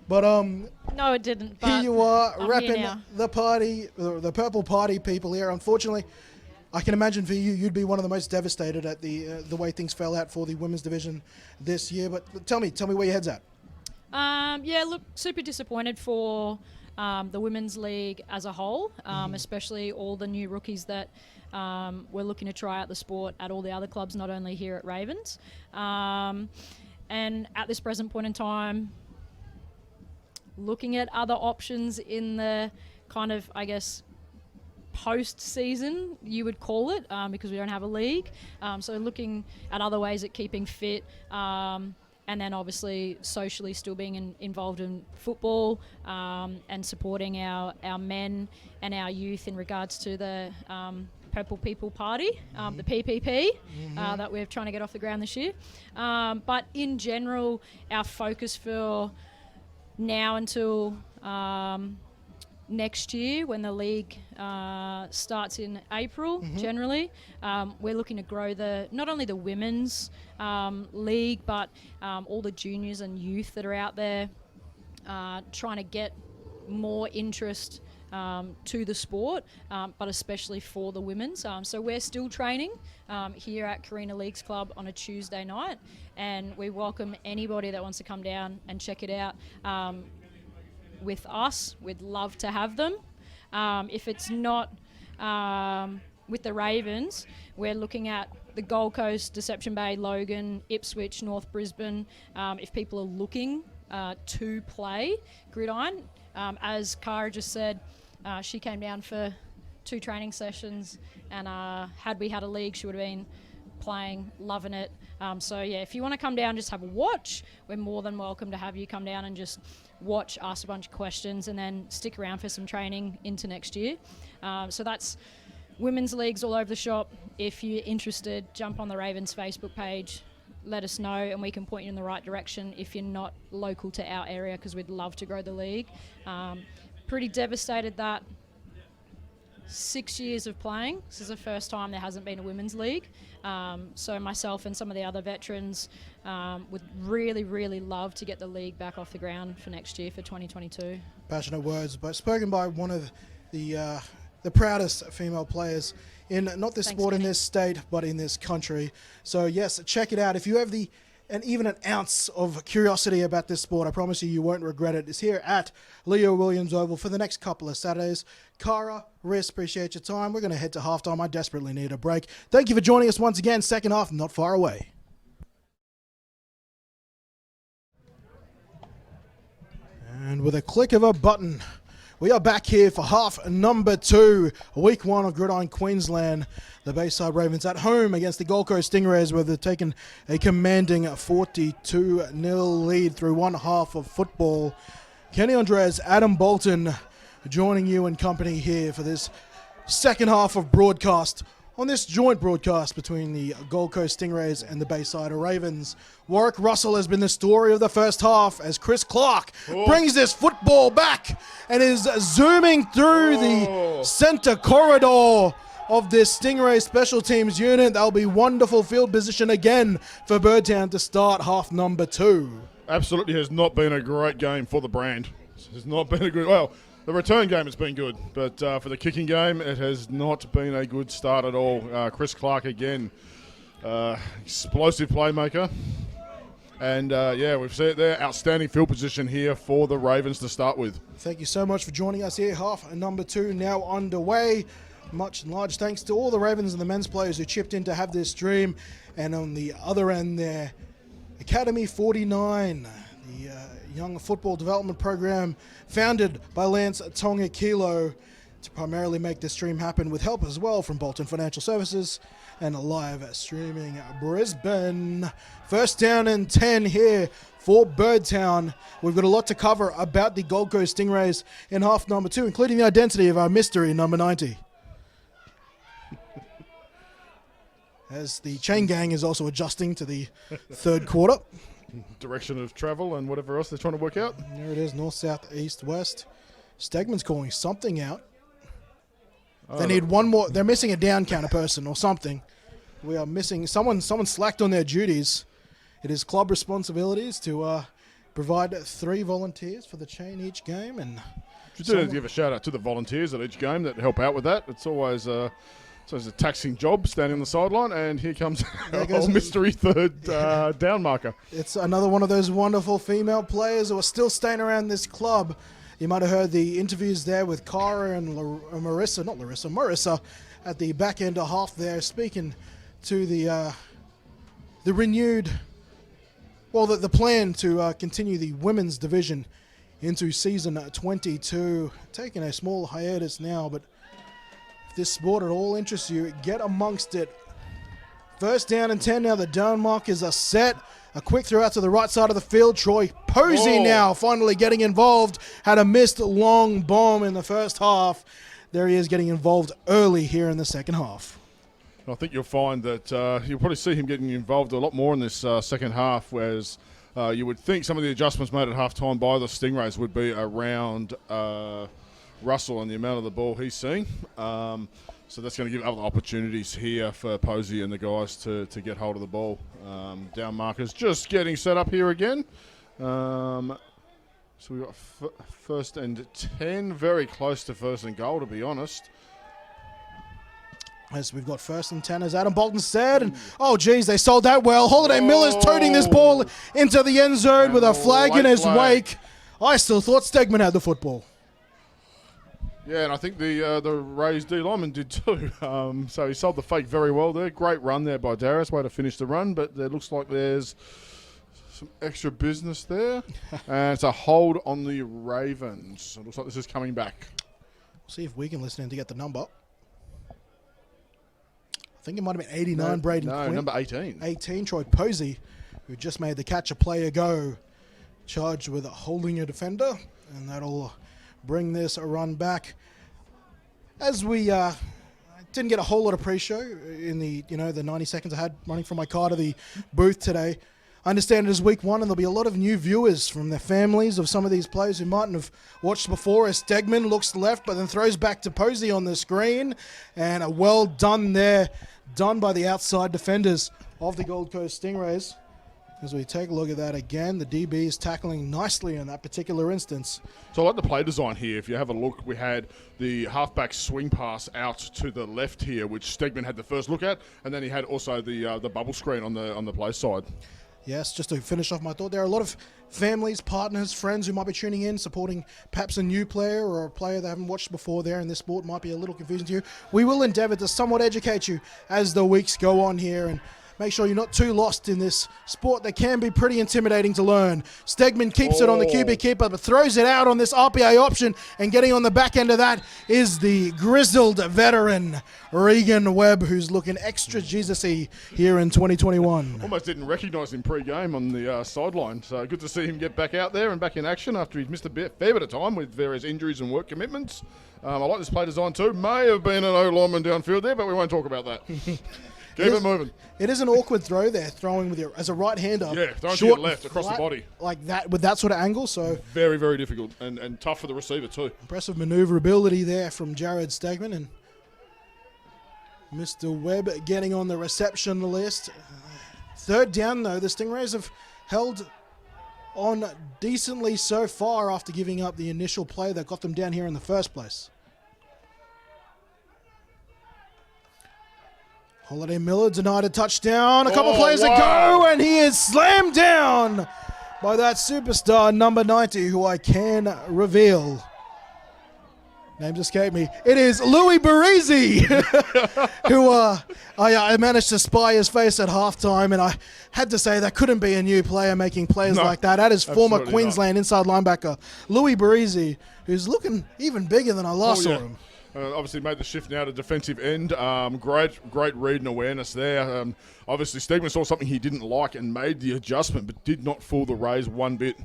But No, it didn't. But here you are, I'm here repping now. the party, the purple party people here. Unfortunately, I can imagine for you, you'd be one of the most devastated at the way things fell out for the women's division this year. But tell me where your head's at. Look, super disappointed for the Women's League as a whole, especially all the new rookies that we're looking to try out the sport at all the other clubs, not only here at Ravens. And at this present point in time, looking at other options in the kind of, I guess, post-season, you would call it, because we don't have a league. So looking at other ways at keeping fit, and then obviously socially still being involved in football, and supporting our men and our youth in regards to the Purple People Party, the PPP, that we're trying to get off the ground this year. But in general, our focus for now until next year, when the league starts in April, generally, we're looking to grow not only the women's league, but all the juniors and youth that are out there, trying to get more interest to the sport, but especially for the women's. So we're still training here at Gridiron Leagues Club on a Tuesday night, and we welcome anybody that wants to come down and check it out. With us, we'd love to have them. If it's not with the Ravens, we're looking at the Gold Coast, Deception Bay, Logan, Ipswich, North Brisbane. If people are looking to play Gridiron, as Cara just said, she came down for 2 training sessions, and had we had a league, she would have been playing, loving it. If you want to come down, just have a watch. We're more than welcome to have you come down and just watch, ask a bunch of questions, and then stick around for some training into next year. So that's women's leagues all over the shop. If you're interested, jump on the Ravens Facebook page, let us know, and we can point you in the right direction if you're not local to our area, because we'd love to grow the league. Pretty devastated that 6 years of playing, this is the first time there hasn't been a women's league. So myself and some of the other veterans would really, really love to get the league back off the ground for next year, for 2022. Passionate words, but spoken by one of the proudest female players in not this sport, in this state, but in this country. So yes, check it out. If you have even an ounce of curiosity about this sport, I promise you won't regret it. It's here at Leo Williams Oval for the next couple of Saturdays. Cara, Riss, appreciate your time. We're going to head to halftime. I desperately need a break. Thank you for joining us once again. Second half, not far away. And with a click of a button, we are back here for half number 2, week 1 of Gridiron Queensland. The Bayside Ravens at home against the Gold Coast Stingrays, where they've taken a commanding 42-0 lead through one half of football. Kenny Andres, Adam Bolton joining you in company here for this second half of broadcast On this joint broadcast between the Gold Coast Stingrays and the Bayside Ravens, Warwick Russell has been the story of the first half as Chris Clark brings this football back and is zooming through the centre corridor of this Stingray special teams unit. That'll be wonderful field position again for Birdtown to start half number 2. Absolutely has not been a great game for the brand. It has not been a good... Well, the return game has been good, but for the kicking game, it has not been a good start at all. Chris Clark again, explosive playmaker. And, we've seen it there. Outstanding field position here for the Ravens to start with. Thank you so much for joining us here. Half number 2 now underway. Much and large thanks to all the Ravens and the men's players who chipped in to have this stream. And on the other end there, Academy 49, the young football development program founded by Lance Tonga Kilo to primarily make this stream happen, with help as well from Bolton Financial Services and live streaming Brisbane. First down and 10 here for Birdtown. We've got a lot to cover about the Gold Coast Stingrays in half number 2, including the identity of our mystery number 90. As the chain gang is also adjusting to the third quarter. Direction of travel and whatever else they're trying to work out. There it is, north, south, east, west. Stegman's calling something out. They need one more. They're missing a down counter person or something. We are missing someone. Someone slacked on their duties. It is club responsibilities to provide 3 volunteers for the chain each game. And just to give a shout out to the volunteers at each game that help out with that. It's always it's a taxing job standing on the sideline, and here comes our mystery third down marker. It's another one of those wonderful female players who are still staying around this club. You might have heard the interviews there with Cara and Marissa at the back end of half there, speaking to the renewed, the plan to continue the women's division into season 22. Taking a small hiatus now, but if this sport at all interests you, get amongst it. First down and 10 now. The down markers are set. A quick throw out to the right side of the field. Troy Posey now finally getting involved. Had a missed long bomb in the first half. There he is getting involved early here in the second half. I think you'll find that you'll probably see him getting involved a lot more in this second half, whereas you would think some of the adjustments made at halftime by the Stingrays would be around Russell and the amount of the ball he's seeing. So that's going to give other opportunities here for Posey and the guys to get hold of the ball. Down markers just getting set up here again. So we've got first and 10, very close to first and goal, to be honest. As we've got first and 10, as Adam Bolton said. And they sold that well. Holiday Miller's toting this ball into the end zone with a flag in his wake. I still thought Stegman had the football. Yeah, and I think the Rays D lineman did too. So he sold the fake very well there. Great run there by Darius. Way to finish the run, but it looks like there's some extra business there. And it's a hold on the Ravens. It looks like this is coming back. See if we can listen in to get the number. I think it might have been 89, Braden Quinn. No, number 18. 18, Troy Posey, who just made the catch a play ago. Charged with holding a defender, and that'll bring this a run back. As we didn't get a whole lot of pre-show in the 90 seconds I had running from my car to the booth today. I understand it is week 1 and there'll be a lot of new viewers from their families of some of these players who mightn't have watched before, as Stegman looks left but then throws back to Posey on the screen, and a well done there, done by the outside defenders of the Gold Coast Stingrays. As we take a look at that again, the DB is tackling nicely in that particular instance. So I like the play design here. If you have a look, we had the halfback swing pass out to the left here, which Stegman had the first look at, and then he had also the bubble screen on the play side. Yes, just to finish off my thought, there are a lot of families, partners, friends who might be tuning in, supporting perhaps a new player or a player they haven't watched before there in this sport. Might be a little confusing to you. We will endeavour to somewhat educate you as the weeks go on here, and make sure you're not too lost in this sport that can be pretty intimidating to learn. Stegman keeps it on the QB keeper, but throws it out on this RPA option, and getting on the back end of that is the grizzled veteran, Regan Webb, who's looking extra Jesus-y here in 2021. Almost didn't recognise him pre-game on the sideline, so good to see him get back out there and back in action after he's missed a fair bit of time with various injuries and work commitments. I like this play design too. May have been an O-lineman downfield there, but we won't talk about that. Keep it moving. It is an awkward throw there, throwing with your as a right-hander. Yeah, throwing to short your left, across the flat, body. like that, with that sort of angle. So Very, very difficult and tough for the receiver too. impressive maneuverability there from Jared Stegman, and Mr. Webb getting on the reception list. Third down though, the Stingrays have held on decently so far after giving up the initial play that got them down here in the first place. Holiday Miller denied a touchdown a couple plays ago, and he is slammed down by that superstar number 90, who I can reveal. Names escape me. It is Louis Barisi, who I managed to spy his face at halftime, and I had to say that couldn't be a new player making plays like that. That is former Queensland inside linebacker Louis Barisi, who's looking even bigger than I last saw him. Obviously made the shift now to defensive end. Great read and awareness there. Obviously Stegman saw something he didn't like and made the adjustment, but did not fool the Rays one bit.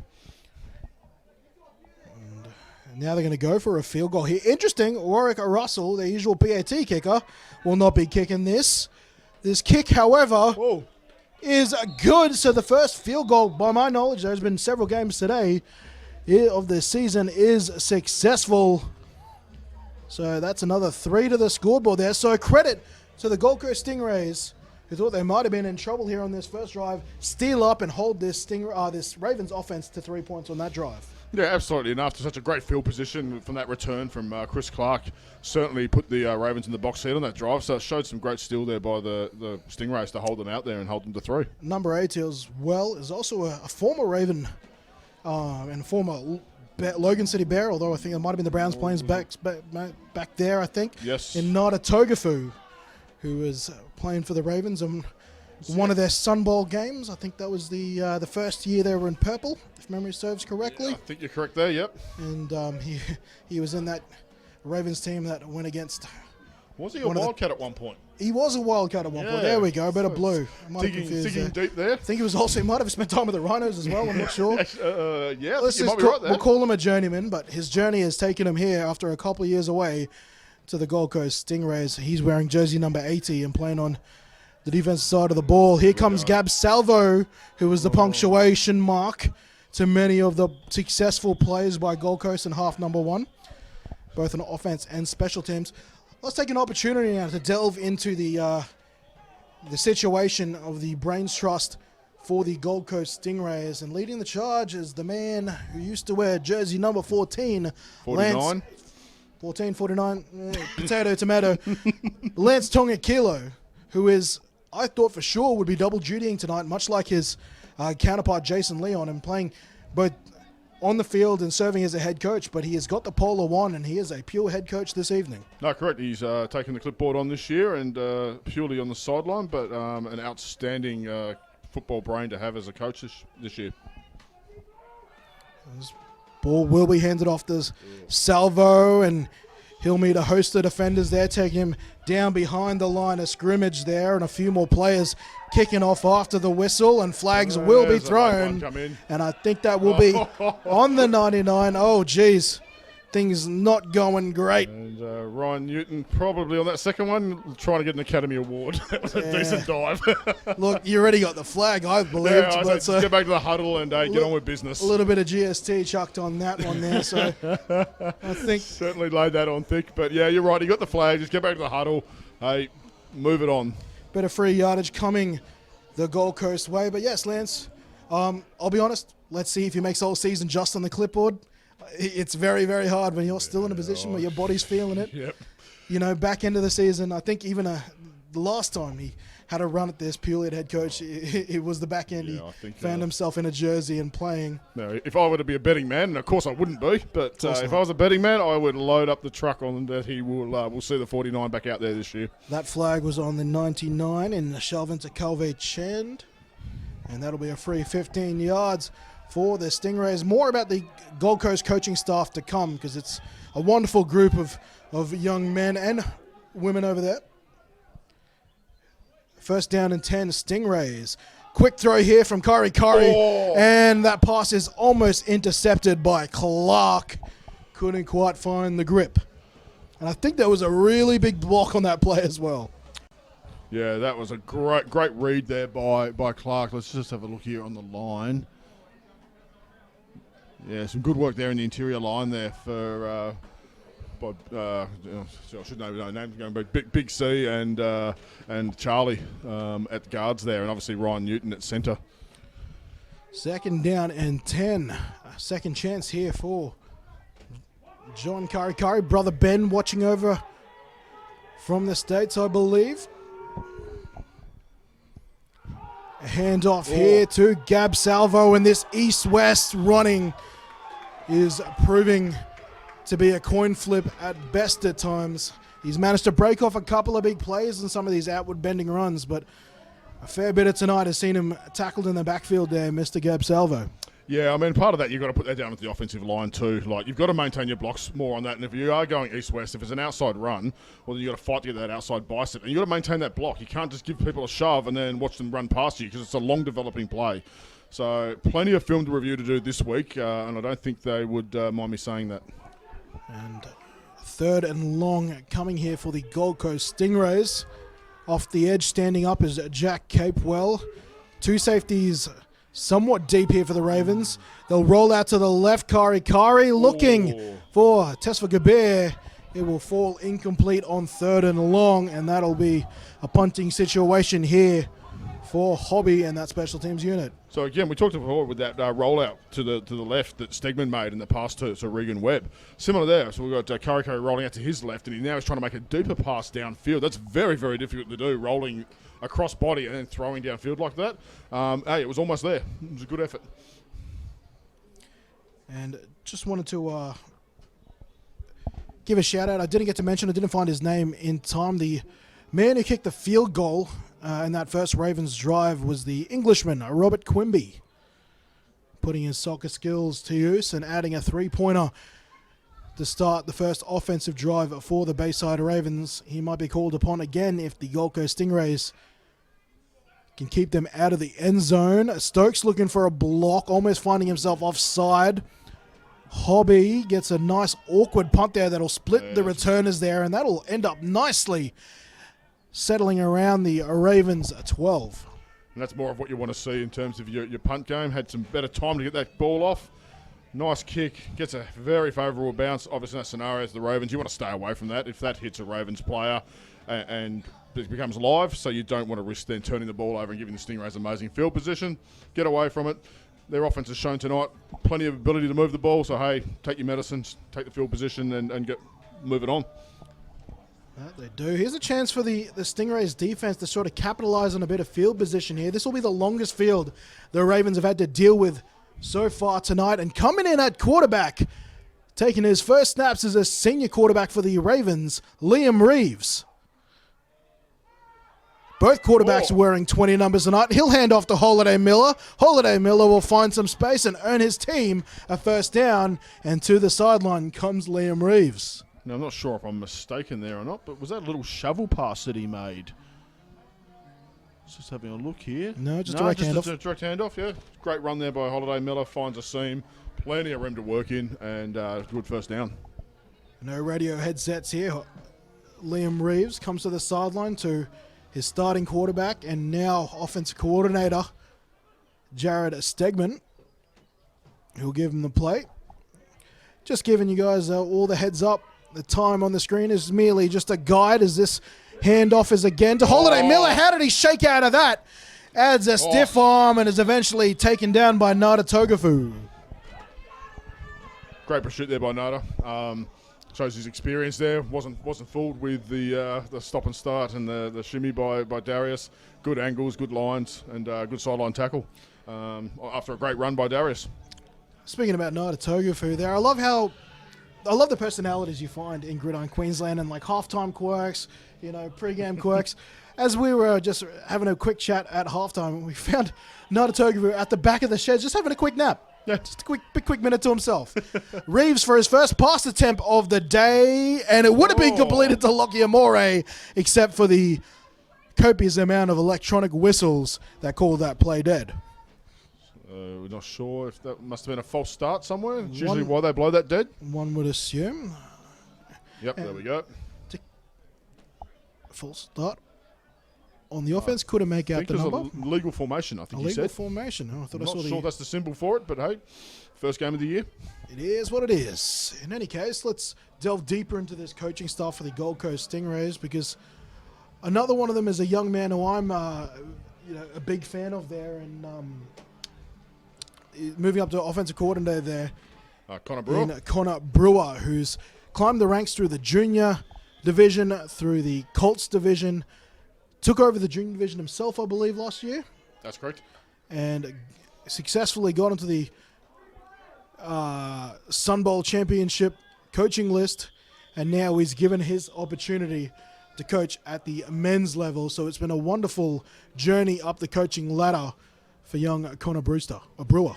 And now they're going to go for a field goal here. Interesting, Warwick Russell, their usual PAT kicker, will not be kicking this. This kick, however, is good. So the first field goal, by my knowledge, there's been several games today of the season, is successful. So that's another 3 to the scoreboard there. So credit to the Gold Coast Stingrays, who thought they might have been in trouble here on this first drive, steal up and hold this Ravens offense to 3 points on that drive. Yeah, absolutely. And after such a great field position from that return from Chris Clark, certainly put the Ravens in the box seat on that drive. So it showed some great skill there by the Stingrays to hold them out there and hold them to 3. Number 8 as well is also a former Raven and former Logan City Bear, although I think it might have been the Browns playing back there, I think. Yes. In Nada Togafu, who is playing for the Ravens on one of their Sun Bowl games. I think that was the first year they were in purple, if memory serves correctly. Yeah, I think you're correct there, yep. And he was in that Ravens team that went against... Was he a Wildcat at one point? He was a Wildcat at one point. There we go, a bit of blue. Digging deep there. I think he was also, he might have spent time with the Rhinos as well, I'm not sure. Yeah, Let's you just might be right there. we'll call him a journeyman, but his journey has taken him here after a couple of years away to the Gold Coast Stingrays. He's wearing jersey number 80 and playing on the defensive side of the ball. Here comes Gab Salvo, who was the punctuation mark to many of the successful plays by Gold Coast in half number 1, both on offense and special teams. Let's take an opportunity now to delve into the situation of the Brains Trust for the Gold Coast Stingrays. And leading the charge is the man who used to wear jersey number 14. 49. 49, potato, tomato. Lance Tongakilo, who is, I thought for sure would be double dutying tonight, much like his counterpart Jason Leon, and playing both on the field and serving as a head coach, but he has got the Polar 1 and he is a pure head coach this evening. No, correct. He's taken the clipboard on this year and purely on the sideline, but an outstanding football brain to have as a coach this year. This ball will be handed off to Salvo, and he'll meet a host of defenders there, taking him down behind the line of scrimmage there, and a few more players kicking off after the whistle, and flags will be thrown. And I think that will be on the 99. Oh, geez. Things not going great. And Ryan Newton probably on that second one trying to get an Academy Award. That was a decent dive. Look, you already got the flag, I believe. Yeah, but just get back to the huddle and get on with business. A little bit of GST chucked on that one there, so I think... Certainly laid that on thick. But yeah, you're right. You got the flag. Just get back to the huddle. Hey, move it on. Bit of free yardage coming the Gold Coast way. But yes, Lance, I'll be honest. Let's see if he makes the whole season just on the clipboard. It's very, very hard when you're still in a position where your body's feeling it. Yep. You know, back end of the season, I think even the last time he had a run at this. Purely at head coach, it was the back end. Yeah, He I think, found himself in a jersey and playing. No, if I were to be a betting man, and of course I wouldn't be, but course if not. I was a betting man, I would load up the truck on that he will see the 49 back out there this year. That flag was on the 99 in Shelvin to Chnd, and that'll be a free 15 yards for the Stingrays. More about the Gold Coast coaching staff to come, because it's a wonderful group of young men and women over there. First down and 10, Stingrays. Quick throw here from Kari, and that pass is almost intercepted by Clark. Couldn't quite find the grip. And I think there was a really big block on that play as well. Yeah, that was a great read there by Clark. Let's just have a look here on the line. Yeah, some good work there in the interior line there for I should know no names going, but Big C and Charlie at the guards there, and obviously Ryan Newton at centre. Second down and 10. Second chance here for John Kari. Brother Ben watching over from the States, I believe. A handoff here to Gab Salvo, and this east-west running is proving to be a coin flip at best at times. He's managed to break off a couple of big plays in some of these outward bending runs, but a fair bit of tonight has seen him tackled in the backfield there, Mr. Gab Salvo. Yeah, I mean, part of that, you've got to put that down at the offensive line too. Like, you've got to maintain your blocks more on that. And if you are going east-west, if it's an outside run, well, then you've got to fight to get that outside bicep. And you've got to maintain that block. You can't just give people a shove and then watch them run past you, because it's a long developing play. So plenty of film to review to do this week, and I don't think they would mind me saying that. And third and long coming here for the Gold Coast Stingrays. Off the edge, standing up, is Jack Capewell. Two safeties somewhat deep here for the Ravens. They'll roll out to the left. Kari looking for Tesfa Gabir. It will fall incomplete on third and long, and that'll be a punting situation here for Hobby and that special teams unit. So again, we talked before with that rollout to the left that Stegman made in the pass to Regan Webb. Similar there. So we've got Kari rolling out to his left, and he now is trying to make a deeper pass downfield. That's very, very difficult to do, rolling across body and then throwing downfield like that. Hey, it was almost there. It was a good effort. And just wanted to give a shout out. I didn't get to mention, I didn't find his name in time. The man who kicked the field goal in that first Ravens drive was the Englishman, Robert Quimby, putting his soccer skills to use and adding a three-pointer to start the first offensive drive for the Bayside Ravens. He might be called upon again if the Gold Coast Stingrays can keep them out of the end zone. Stokes looking for a block, almost finding himself offside. Hobby gets a nice awkward punt there that'll split the returners there, and that'll end up nicely settling around the Ravens 12. And that's more of what you want to see in terms of your punt game. Had some better time to get that ball off. Nice kick. Gets a very favourable bounce. Obviously, in that scenario, as the Ravens, you want to stay away from that. If that hits a Ravens player and it becomes live, so you don't want to risk then turning the ball over and giving the Stingrays amazing field position. Get away from it. Their offense has shown tonight plenty of ability to move the ball. So, hey, take your medicines, take the field position and move it on. That they do. Here's a chance for the Stingrays defense to sort of capitalize on a bit of field position here. This will be the longest field the Ravens have had to deal with so far tonight. And coming in at quarterback, taking his first snaps as a senior quarterback for the Ravens, Liam Reeves. Both quarterbacks are wearing 20 numbers tonight. He'll hand off to Holiday Miller. Holiday Miller will find some space and earn his team a first down. And to the sideline comes Liam Reeves. Now, I'm not sure if I'm mistaken there or not, but was that a little shovel pass that he made? Just having a look here. No, just direct handoff. A direct handoff, yeah. Great run there by Holiday Miller. Finds a seam. Plenty of room to work in, and good first down. No radio headsets here. Liam Reeves comes to the sideline to his starting quarterback and now offensive coordinator, Jared Stegman, who'll give him the play. Just giving you guys all the heads up. The time on the screen is merely just a guide as this handoff is again to Holiday Miller. How did he shake out of that? Adds a stiff arm and is eventually taken down by Nada Togafu. Great pursuit there by Nada. Shows his experience there. Wasn't fooled with the stop and start and the shimmy by Darius. Good angles, good lines, and good sideline tackle after a great run by Darius. Speaking about Nada Togafu there, I love the personalities you find in Gridiron Queensland and like halftime quirks, pre-game quirks. As we were just having a quick chat at halftime, we found Nada Togafu at the back of the shed just having a quick nap. Yeah, just a quick minute to himself. Reeves for his first pass attempt of the day, and it would have been completed to Lockie Amore, except for the copious amount of electronic whistles that called that play dead. We're not sure if that must have been a false start somewhere. It's usually why they blow that dead. One would assume. Yep, there we go. False start. On the offense, couldn't make out the number. A legal formation, I think you said. Legal formation. Oh, I thought I'm I saw not sure that's the symbol for it, but hey, first game of the year. It is what it is. In any case, let's delve deeper into this coaching staff for the Gold Coast Stingrays, because another one of them is a young man who I'm a big fan of there, and moving up to offensive coordinator there. Conor Brewer. Conor Brewer, who's climbed the ranks through the junior division, through the Colts division, took over the junior division himself, I believe, last year. That's correct. And successfully got into the Sun Bowl championship coaching list. And now he's given his opportunity to coach at the men's level. So it's been a wonderful journey up the coaching ladder for young Conor Brewster. Or Brewer.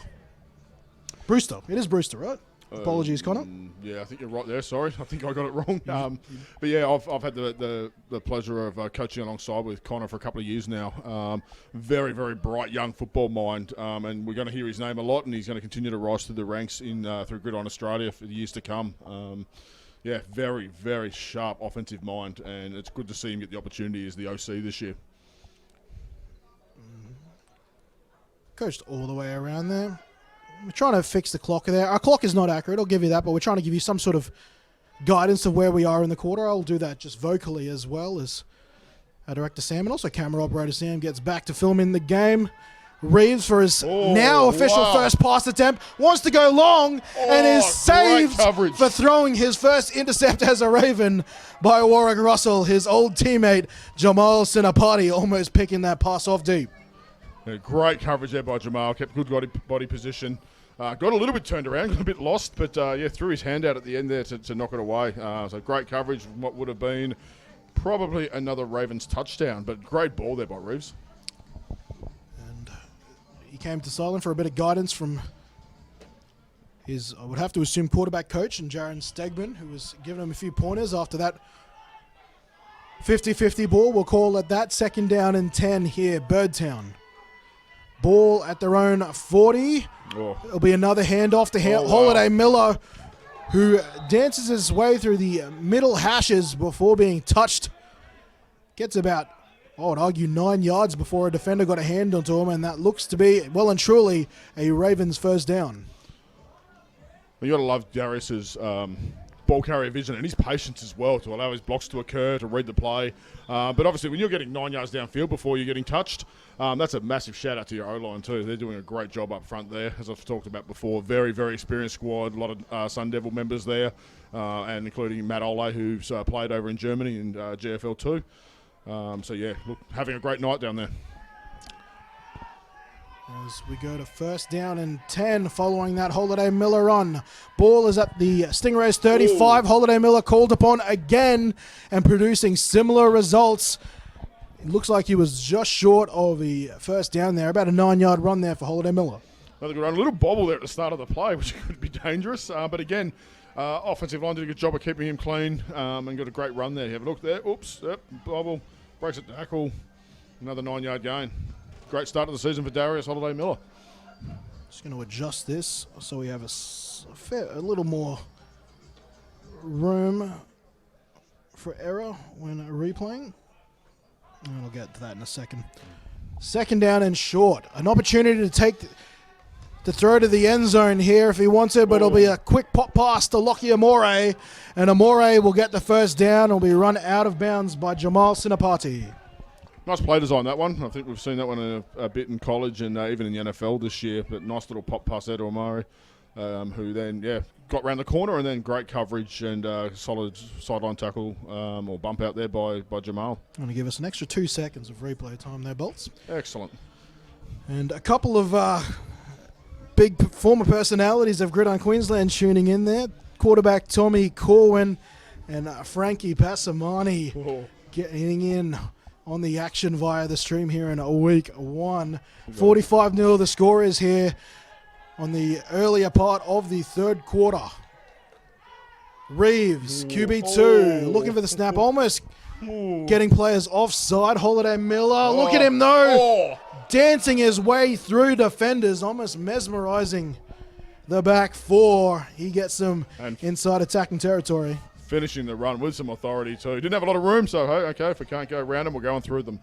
Brewster. It is Brewster, right? Apologies, Conor. Yeah, I think you're right there. Sorry, I think I got it wrong. But yeah, I've had the pleasure of coaching alongside with Conor for a couple of years now. Very, very bright young football mind, and we're going to hear his name a lot, and he's going to continue to rise through the ranks through Gridiron Australia for the years to come. Yeah, very, very sharp offensive mind, and it's good to see him get the opportunity as the OC this year. Coached all the way around there. We're trying to fix the clock there. Our clock is not accurate, I'll give you that, but we're trying to give you some sort of guidance of where we are in the quarter. I'll do that just vocally as well as our director Sam, and also camera operator Sam gets back to filming the game. Reeves for his now official first pass attempt wants to go long and is saved for throwing his first intercept as a Raven by Warwick Russell, his old teammate Jamal Sinapati, almost picking that pass off deep. Yeah, great coverage there by Jamal. Kept good body position. Got a little bit turned around, got a bit lost, but threw his hand out at the end there to knock it away. So great coverage. What would have been probably another Ravens touchdown, but great ball there by Reeves. And he came to silent for a bit of guidance from his, I would have to assume, quarterback coach and Jaron Stegman, who was giving him a few pointers after that 50-50 ball. We'll call it that. 2nd down and 10 here, Birdtown. Ball at their own 40. It'll be another handoff to Holiday Miller, who dances his way through the middle hashes before being touched. Gets about, I would argue, 9 yards before a defender got a hand onto him, and that looks to be, well and truly, a Ravens first down. Well, you got to love Darius's ball carrier vision and his patience as well to allow his blocks to occur, to read the play. But obviously, when you're getting 9 yards downfield before you're getting touched, that's a massive shout out to your O-line too. They're doing a great job up front there, as I've talked about before. Very, very experienced squad. A lot of Sun Devil members there, and including Matt Ole, who's played over in Germany and GFL too. So yeah, look, having a great night down there. As we go to 1st down and 10 following that Holiday Miller run. Ball is at the Stingrays 35. Ooh. Holiday Miller called upon again and producing similar results. It looks like he was just short of the first down there. About a 9-yard run there for Holiday Miller. Another good run. A little bobble there at the start of the play, which could be dangerous. But again, offensive line did a good job of keeping him clean and got a great run there. Have a look there. Oops. Yep. Bobble. Breaks it tackle. Another 9-yard gain. Great start of the season for Darius Holiday Miller. Just going to adjust this so we have a little more room for error when replaying. And we'll get to that in a second. 2nd down and short. An opportunity to throw to the end zone here if he wants it, but it'll be a quick pop pass to Lockie Amore, and Amore will get the first down. It'll be run out of bounds by Jamal Sinapati. Nice play design, that one. I think we've seen that one a bit in college and even in the NFL this year, but nice little pop pass there to Amore. who then, got round the corner and then great coverage and solid sideline tackle or bump out there by Jamal. I'm going to give us an extra 2 seconds of replay time there, Bolts. Excellent. And a couple of big former personalities of Gridiron Queensland tuning in there. Quarterback Tommy Corwin and Frankie Passamani getting in on the action via the stream here in week 1. 45-0 the score is here on the earlier part of the third quarter. Reeves, QB2, looking for the snap, almost getting players offside. Holiday Miller, look at him though, dancing his way through defenders, almost mesmerizing the back four. He gets them inside attacking territory. Finishing the run with some authority too. Didn't have a lot of room, so hey, okay, if we can't go around them, we're going through them.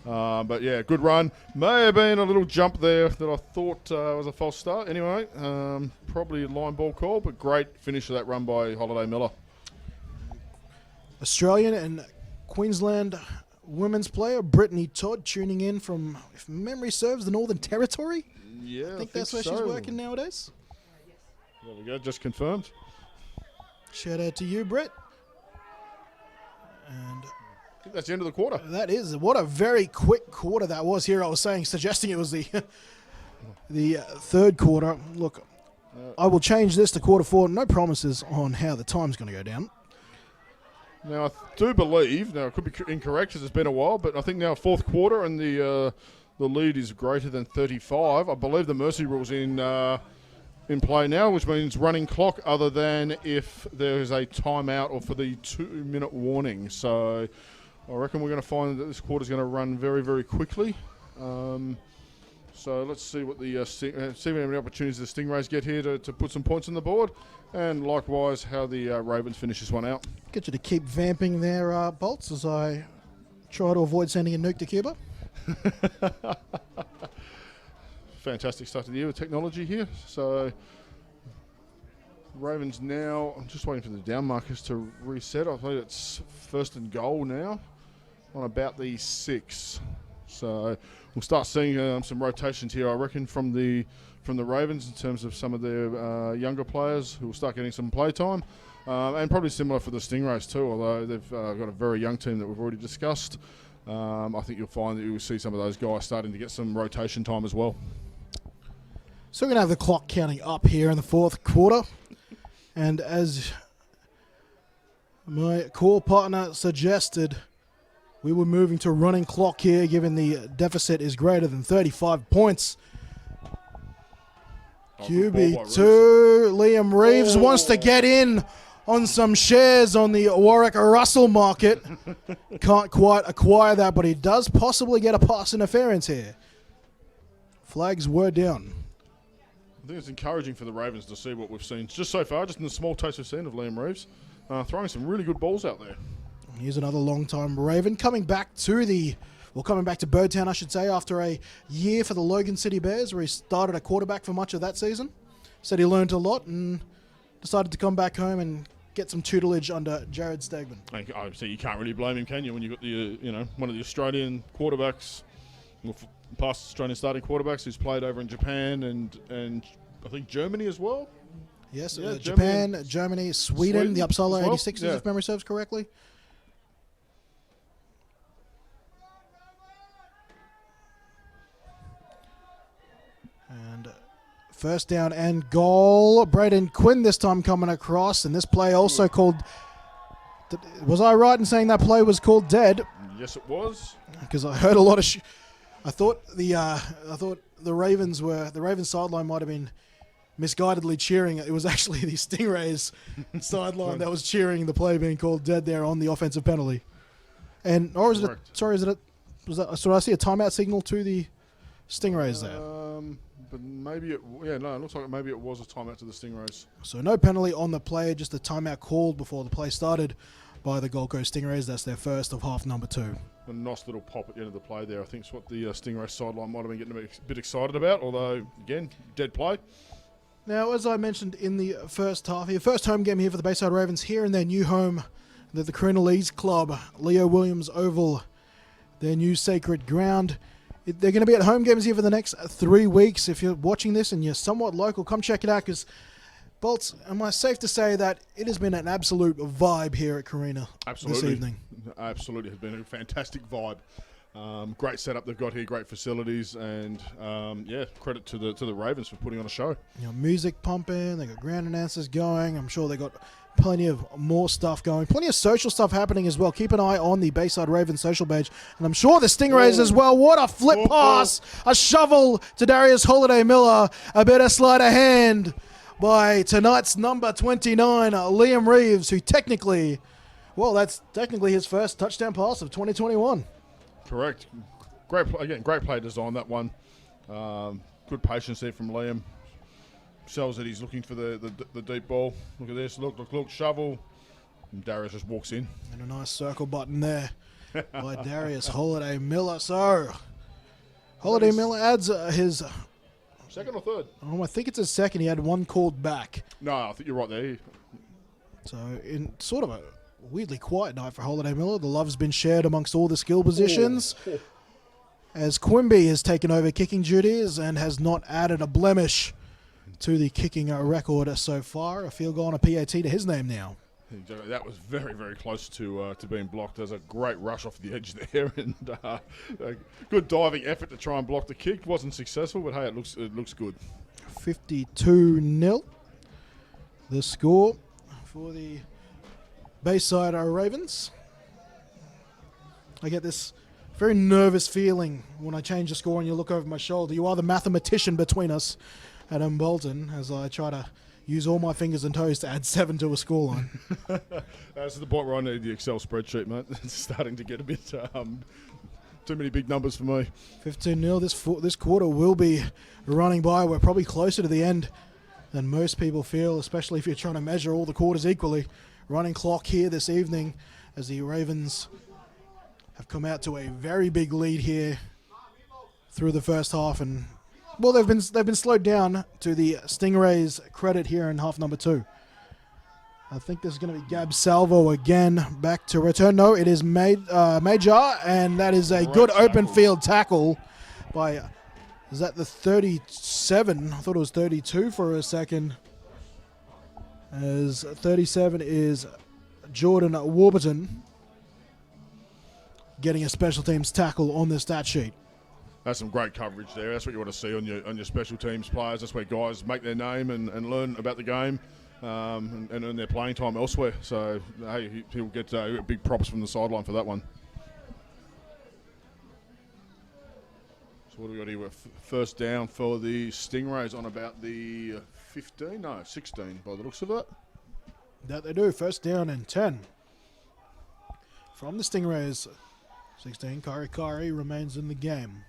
But yeah, good run. May have been a little jump there that I thought was a false start. Anyway, probably a line ball call, but great finish of that run by Holiday Miller. Australian and Queensland women's player Brittany Todd tuning in from, if memory serves, the Northern Territory. Yeah, I think that's where she's working nowadays. There we go, just confirmed. Shout out to you, Brett. And I think that's the end of the quarter. that is, what a very quick quarter that was here. I was suggesting it was the third quarter. Look, I will change this to quarter 4. No promises on how the time's going to go down. Now, I do believe, now it could be incorrect because it's been a while, but I think now fourth quarter and the lead is greater than 35. I believe the mercy rule's in play now, which means running clock other than if there is a timeout or for the 2-minute warning. So I reckon we're going to find that this quarter's going to run very, very quickly. So let's see what the see how many opportunities the Stingrays get here to put some points on the board, and likewise how the Ravens finish this one out. Get you to keep vamping there, Bolts, as I try to avoid sending a nuke to Cuba. Fantastic start to the year with technology here. So Ravens now, I'm just waiting for the down markers to reset. I think it's first and goal now on about the 6. So we'll start seeing some rotations here, I reckon, from the Ravens in terms of some of their younger players who will start getting some play time. And probably similar for the Stingrays too, although they've got a very young team that we've already discussed. I think you'll find that you'll see some of those guys starting to get some rotation time as well. So we're going to have the clock counting up here in the fourth quarter. And as my call partner suggested, we were moving to running clock here, given the deficit is greater than 35 points. QB2, Liam Reeves wants to get in on some shares on the Warwick Russell market. Can't quite acquire that, but he does possibly get a pass interference here. Flags were down. I think it's encouraging for the Ravens to see what we've seen just so far, just in the small taste we've seen of Liam Reeves, throwing some really good balls out there. Here's another long-time Raven coming back to Birdtown, I should say, after a year for the Logan City Bears, where he started a quarterback for much of that season. Said he learned a lot and decided to come back home and get some tutelage under Jared Stegman. So you can't really blame him, can you, when you've got the one of the Australian quarterbacks, past Australian starting quarterbacks, who's played over in Japan and I think Germany as well. Yes, Yeah, Japan, Germany, Sweden, the Uppsala as well. 86ers, Yeah. if memory serves correctly. And first down and goal. Braden Quinn this time coming across, and this play also called. Was I right in saying that play was called dead? Yes, it was. Because I heard a lot of. I thought the Ravens sideline might have been misguidedly cheering. It was actually the Stingrays sideline that was cheering the play being called dead there on the offensive penalty. And or is it? Was that? So I see a timeout signal to the Stingrays there. But maybe it looks like maybe it was a timeout to the Stingrays. So no penalty on the play, just a timeout called before the play started by the Gold Coast Stingrays. That's their first of half number 2. A nice little pop at the end of the play there. I think it's what the Stingray sideline might have been getting a bit excited about, although, again, dead play. Now, as I mentioned in the first half here, first home game here for the Bayside Ravens here in their new home, the Carina Leagues Club, Leo Williams Oval, their new sacred ground. They're going to be at home games here for the next 3 weeks. If you're watching this and you're somewhat local, come check it out, because Bolts, am I safe to say that it has been an absolute vibe here at Carina Absolutely. this evening? Absolutely, has been a fantastic vibe. Great setup they've got here, great facilities, and yeah, credit to the Ravens for putting on a show. You know, music pumping, they got ground announcers going. I'm sure they got plenty of more stuff going. Plenty of social stuff happening as well. Keep an eye on the Bayside Ravens social page. And I'm sure the Stingrays as well. What a flip pass. A shovel to Darius Holiday-Miller. A bit of sleight of hand by tonight's number 29, Liam Reeves, who technically, well, that's technically his first touchdown pass of 2021. Correct. Great play design, that one. Good patience there from Liam. Sells that he's looking for the deep ball. Look at this. Look, shovel. And Darius just walks in. And a nice circle button there by Darius Holiday-Miller. So, Holiday-Miller adds his... Second or third? I think it's his second. He had one called back. No, I think you're right there. So, in sort of a weirdly quiet night for Holiday-Miller, the love's been shared amongst all the skill positions. As Quimby has taken over kicking duties and has not added a blemish to the kicking record so far. A field goal and a PAT to his name now. That was very, very close to being blocked. There's a great rush off the edge there, and a good diving effort to try and block the kick. Wasn't successful, but hey, it looks good. 52-0. The score for the Bayside Ravens. I get this very nervous feeling when I change the score and you look over my shoulder. You are the mathematician between us, Adam Bolton, as I try to use all my fingers and toes to add 7 to a scoreline. This is the point where I need the Excel spreadsheet, mate. It's starting to get a bit too many big numbers for me. 15-0. This quarter will be running by. We're probably closer to the end than most people feel, especially if you're trying to measure all the quarters equally. Running clock here this evening as the Ravens have come out to a very big lead here through the first half, and well, they've been slowed down to the Stingrays' credit here in half number 2. I think this is going to be Gab Salvo again back to return. No, it is Major, and that is a good open field tackle by, is that the 37? I thought it was 32 for a second. As 37 is Jordan Warburton getting a special teams tackle on the stat sheet. That's some great coverage there. That's what you want to see on your special teams players. That's where guys make their name and learn about the game and earn their playing time elsewhere. So, hey, he'll get big props from the sideline for that one. So what do we got here? First down for the Stingrays on about the 16 by the looks of it. That they do. First down and 10 from the Stingrays. 16, Kari remains in the game.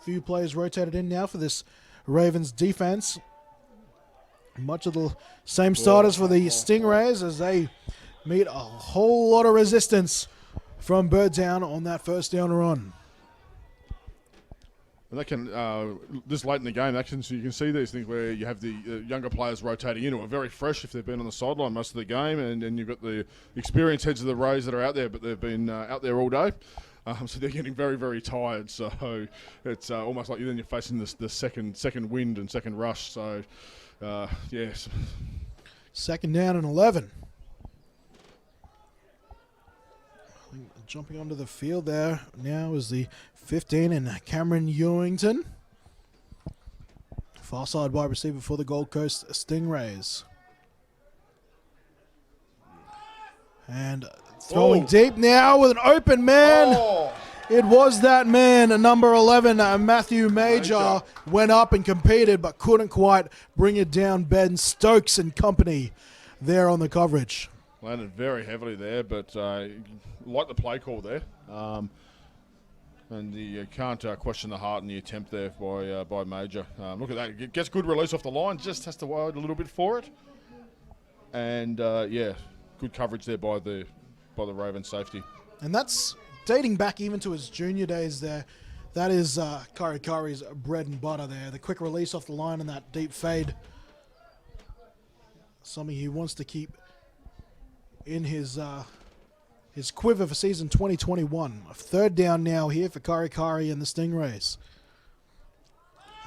Few players rotated in now for this Ravens defense. Much of the same starters for the Stingrays as they meet a whole lot of resistance from Birdtown on that first down run. And that can, this late in the game, so you can see these things where you have the younger players rotating in who are very fresh if they've been on the sideline most of the game, and you've got the experienced heads of the Rays that are out there, but they've been out there all day. So they're getting very, very tired. So it's almost like then you're facing the second wind and second rush. So, yes. Second down and 11. Jumping onto the field there now is the 15 and Cameron Ewington. Far side wide receiver for the Gold Coast Stingrays. And throwing deep now with an open man. Oh. It was that man, number 11, Matthew Major, went up and competed but couldn't quite bring it down. Ben Stokes and company there on the coverage. Landed very heavily there, but like the play call there. And you can't question the heart in the attempt there by Major. Look at that. It gets good release off the line, just has to wait a little bit for it. And, yeah, good coverage there by the Ravens safety. And that's dating back even to his junior days there. That is Kari's bread and butter there. The quick release off the line and that deep fade. Something he wants to keep in his quiver for season 2021. A third down now here for Kari and the Stingrays.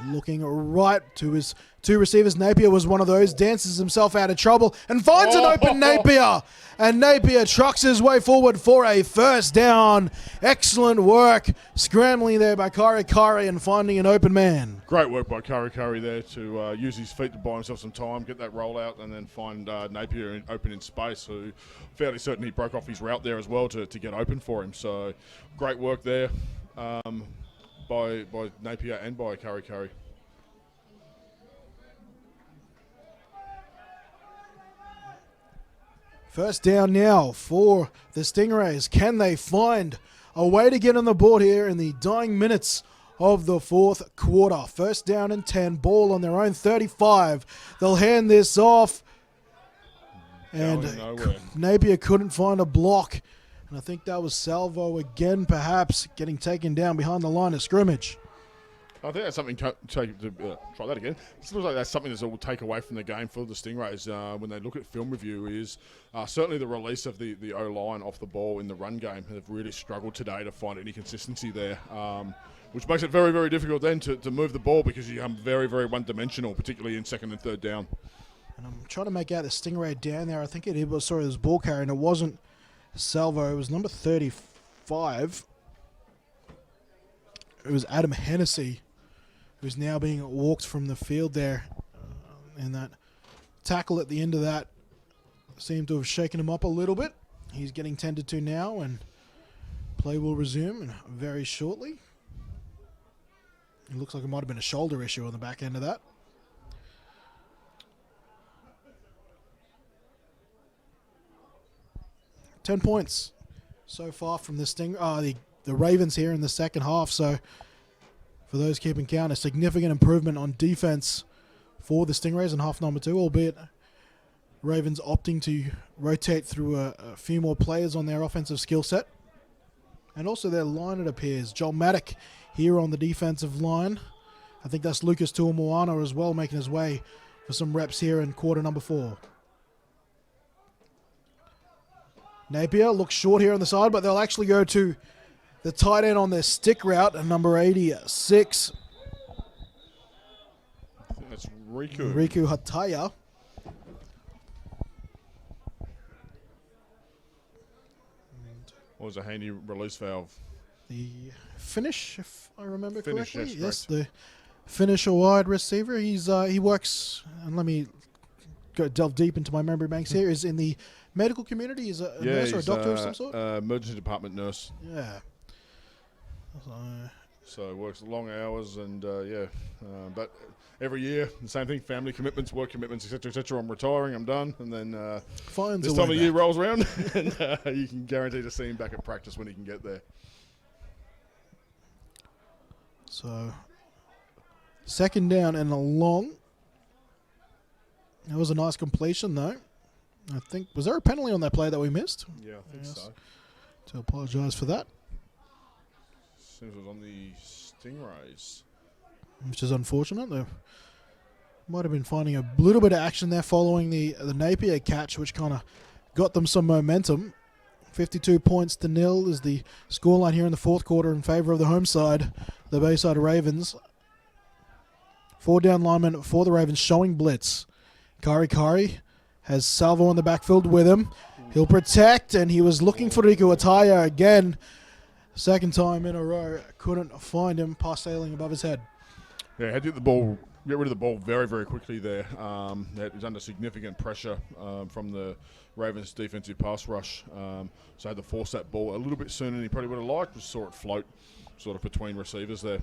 Looking right to his two receivers. Napier was one of those. Dances himself out of trouble and finds an open Napier. And Napier trucks his way forward for a first down. Excellent work. Scrambling there by Kari and finding an open man. Great work by Kari there to use his feet to buy himself some time, get that roll out, and then find Napier open in space, who fairly certain he broke off his route there as well to get open for him. So great work there. By Napier and by Kari. First down now for the Stingrays. Can they find a way to get on the board here in the dying minutes of the fourth quarter? First down and 10, ball on their own 35. They'll hand this off. And Napier couldn't find a block. And I think that was Salvo again, perhaps, getting taken down behind the line of scrimmage. I think that's something to try that again. It looks like that's something that will take away from the game for the Stingrays when they look at film review is certainly the release of the O-line off the ball in the run game. They've really struggled today to find any consistency there, which makes it very, very difficult then to move the ball because you become very, very one-dimensional, particularly in second and third down. And I'm trying to make out the Stingray down there. I think it was, sorry, it was ball carrying. It wasn't Salvo. It was number 35. It was Adam Hennessy, who's now being walked from the field there. And that tackle at the end of that seemed to have shaken him up a little bit. He's getting tended to now, and play will resume very shortly. It looks like it might have been a shoulder issue on the back end of that. $10 points so far from the Ravens here in the second half. So for those keeping count, a significant improvement on defense for the Stingrays in half number 2, albeit Ravens opting to rotate through a few more players on their offensive skill set. And also their line, it appears. Joel Maddock here on the defensive line. I think that's Lucas Tuamoana as well, making his way for some reps here in quarter number 4. Napier looks short here on the side, but they'll actually go to the tight end on their stick route, number 86. I think that's Riku. Riku Hataya. What was a handy release valve? The finish, if I remember Finish, correctly. yes, The finisher wide receiver. He works, and let me delve deep into my memory banks here, is in the medical community. He's a nurse or a doctor of some sort? Emergency department nurse. Yeah. So works long hours and, but every year, the same thing, family commitments, work commitments, etc. I'm retiring, I'm done. And then this time of year rolls around and you can guarantee to see him back at practice when he can get there. So, second down and a long. That was a nice completion, though. I think, was there a penalty on that play that we missed? Yeah, I think so. To apologise for that. Seems it was on the Stingrays. Which is unfortunate. They might have been finding a little bit of action there following the Napier catch, which kind of got them some momentum. 52 points to 0 is the scoreline here in the fourth quarter in favour of the home side, the Bayside Ravens. 4 down linemen for the Ravens showing blitz. Kari has Salvo in the backfield with him. He'll protect, and he was looking for Riku Ataya again. Second time in a row. Couldn't find him, pass sailing above his head. Yeah, had to get rid of the ball very, very quickly there. That was under significant pressure from the Ravens' defensive pass rush. So had to force that ball a little bit sooner than he probably would have liked. Just saw it float sort of between receivers there.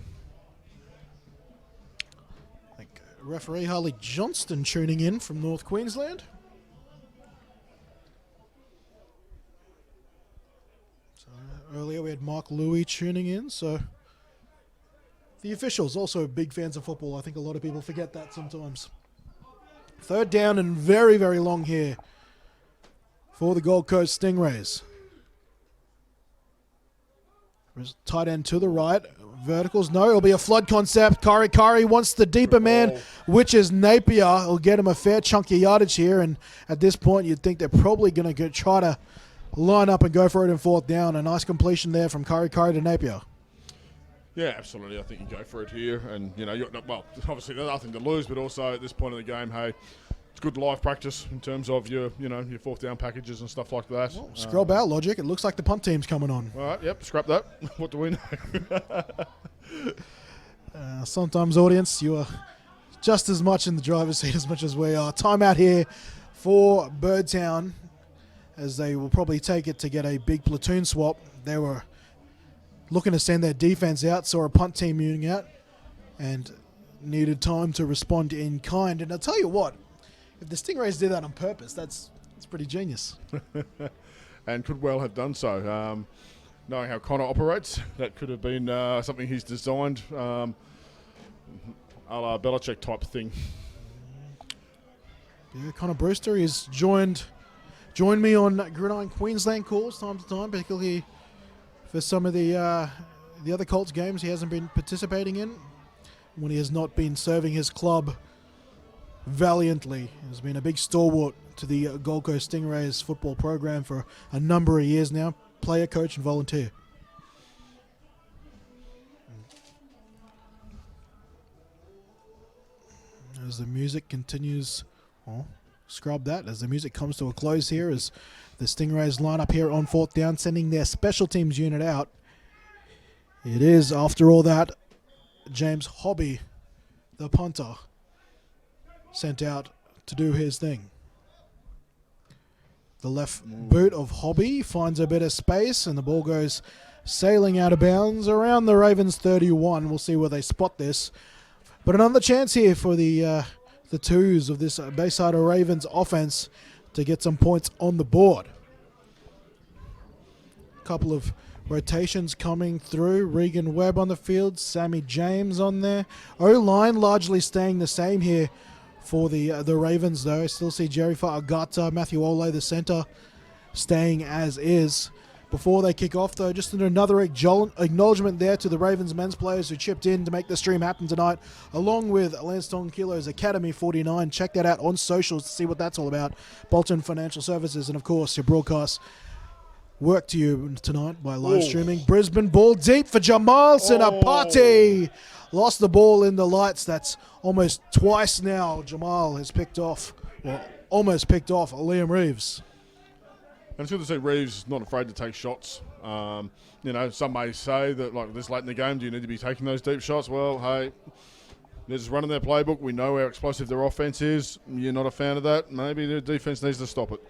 I think referee Harley Johnston tuning in from North Queensland. So earlier we had Mark Louis tuning in, so the officials also big fans of football. I think a lot of people forget that sometimes. Third down and very, very long here for the Gold Coast Stingrays. There's tight end to the right. Verticals, no. It'll be a flood concept. Kari wants the deeper man, which is Napier. He'll get him a fair chunk of yardage here. And at this point, you'd think they're probably going to try to line up and go for it in fourth down. A nice completion there from Kari to Napier. Yeah, absolutely. I think you go for it here, and well, obviously there's nothing to lose, but also at this point in the game, hey, it's good live practice in terms of your fourth down packages and stuff like that. Well, scrub out logic. It looks like the punt team's coming on. All right, yep, scrap that. What do we know? Sometimes, audience, you are just as much in the driver's seat as much as we are. Timeout here for Birdtown, as they will probably take it to get a big platoon swap. They were looking to send their defense out, saw a punt team moving out, and needed time to respond in kind. And I'll tell you what, if the Stingrays did that on purpose, that's pretty genius. And could well have done so. Knowing how Conor operates, that could have been something he's designed, a la Belichick type thing. Yeah, Conor Brewster is joined me on Gridiron Queensland calls time to time, particularly for some of the other Colts games he hasn't been participating in, when he has not been serving his club valiantly. He has been a big stalwart to the Gold Coast Stingrays football program for a number of years now, player, coach, and volunteer. As the music continues, scrub that, as the music comes to a close here, as the Stingrays line up here on fourth down, sending their special teams unit out. It is, after all that, James Hobby, the punter, sent out to do his thing. The left boot of Hobby finds a bit of space, and the ball goes sailing out of bounds around the Ravens 31. We'll see where they spot this. But another chance here for the twos of this Bayside Ravens offense to get some points on the board. A couple of rotations coming through. Regan Webb on the field, Sammy James on there. O-line largely staying the same here for the Ravens, though. I still see Jerry Fa'agata, Matthew Ole, the center, staying as is. Before they kick off, though, just another acknowledgement there to the Ravens men's players who chipped in to make the stream happen tonight, along with Lansdowne Kilos Academy 49. Check that out on socials to see what that's all about. Bolton Financial Services, and of course, your broadcast work to you tonight by live streaming. Brisbane ball deep for Jamal Sinapati. Lost the ball in the lights. That's almost twice now Jamal has picked off, or almost picked off, Liam Reeves. And it's good to see Reeves not afraid to take shots. Some may say that, like, this late in the game, do you need to be taking those deep shots? Well, hey, they're just running their playbook. We know how explosive their offense is. You're not a fan of that. Maybe the defense needs to stop it.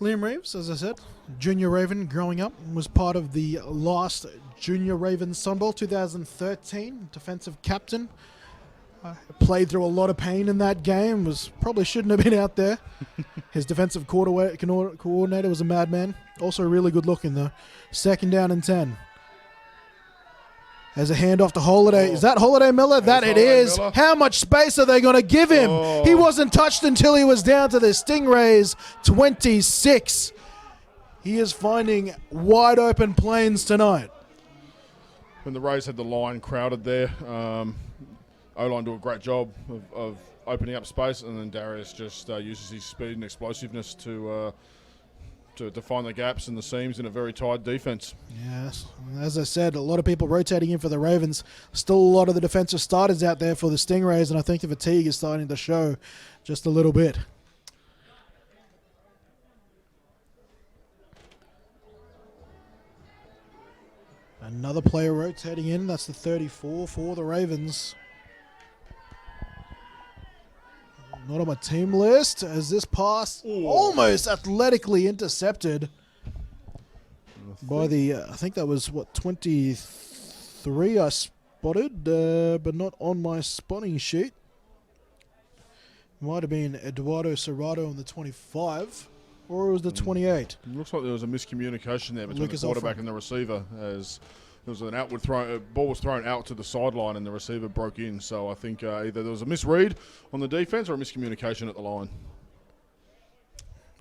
Liam Reeves, as I said, junior Raven growing up, was part of the last junior Ravens Sun Bowl 2013, defensive captain. Played through a lot of pain in that game. Probably shouldn't have been out there. His defensive coordinator was a madman. Also really good looking, though. 2nd down and 10. As a handoff to Holiday. Is that Holiday Miller? That it is. Miller. How much space are they going to give him? He wasn't touched until he was down to the Stingrays 26. He is finding wide open plains tonight. When the Rays had the line crowded there, O-line do a great job of opening up space, and then Darius just uses his speed and explosiveness to find the gaps and the seams in a very tight defense. Yes, as I said, a lot of people rotating in for the Ravens. Still a lot of the defensive starters out there for the Stingrays, and I think the fatigue is starting to show just a little bit. Another player rotating in. That's the 34 for the Ravens. Not on my team list, as this pass almost athletically intercepted by the, I think that was, 23 I spotted, but not on my spotting sheet. Might have been Eduardo Serrato on the 25, or it was the 28. It looks like there was a miscommunication there between the quarterback and the receiver, as there was an outward throw. Ball was thrown out to the sideline and the receiver broke in. So I think either there was a misread on the defense or a miscommunication at the line.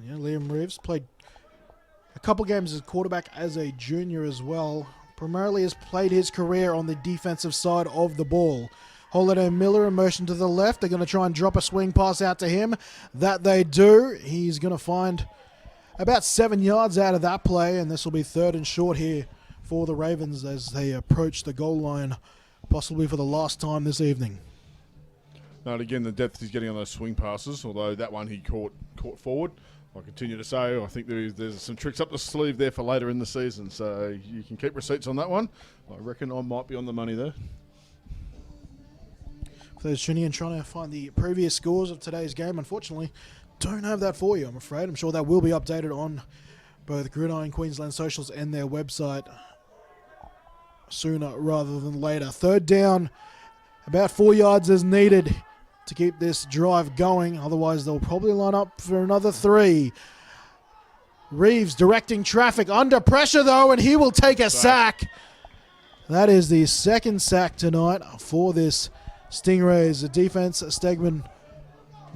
Yeah, Liam Reeves played a couple games as quarterback as a junior as well. Primarily has played his career on the defensive side of the ball. Holiday Miller in motion to the left. They're going to try and drop a swing pass out to him. That they do. He's going to find about 7 yards out of that play, and this will be 3rd and short here for the Ravens as they approach the goal line, possibly for the last time this evening. No, and again, the depth he's getting on those swing passes, although that one he caught forward. I continue to say I think there's some tricks up the sleeve there for later in the season, so you can keep receipts on that one. I reckon I might be on the money there. For those tuning in trying to find the previous scores of today's game, unfortunately, don't have that for you, I'm afraid. I'm sure that will be updated on both Gridiron Queensland socials and their website sooner rather than later. Third down, about 4 yards is needed to keep this drive going. Otherwise, they'll probably line up for another 3. Reeves directing traffic under pressure, though, and he will take a sack. That is the second sack tonight for this Stingrays. The defense, Stegman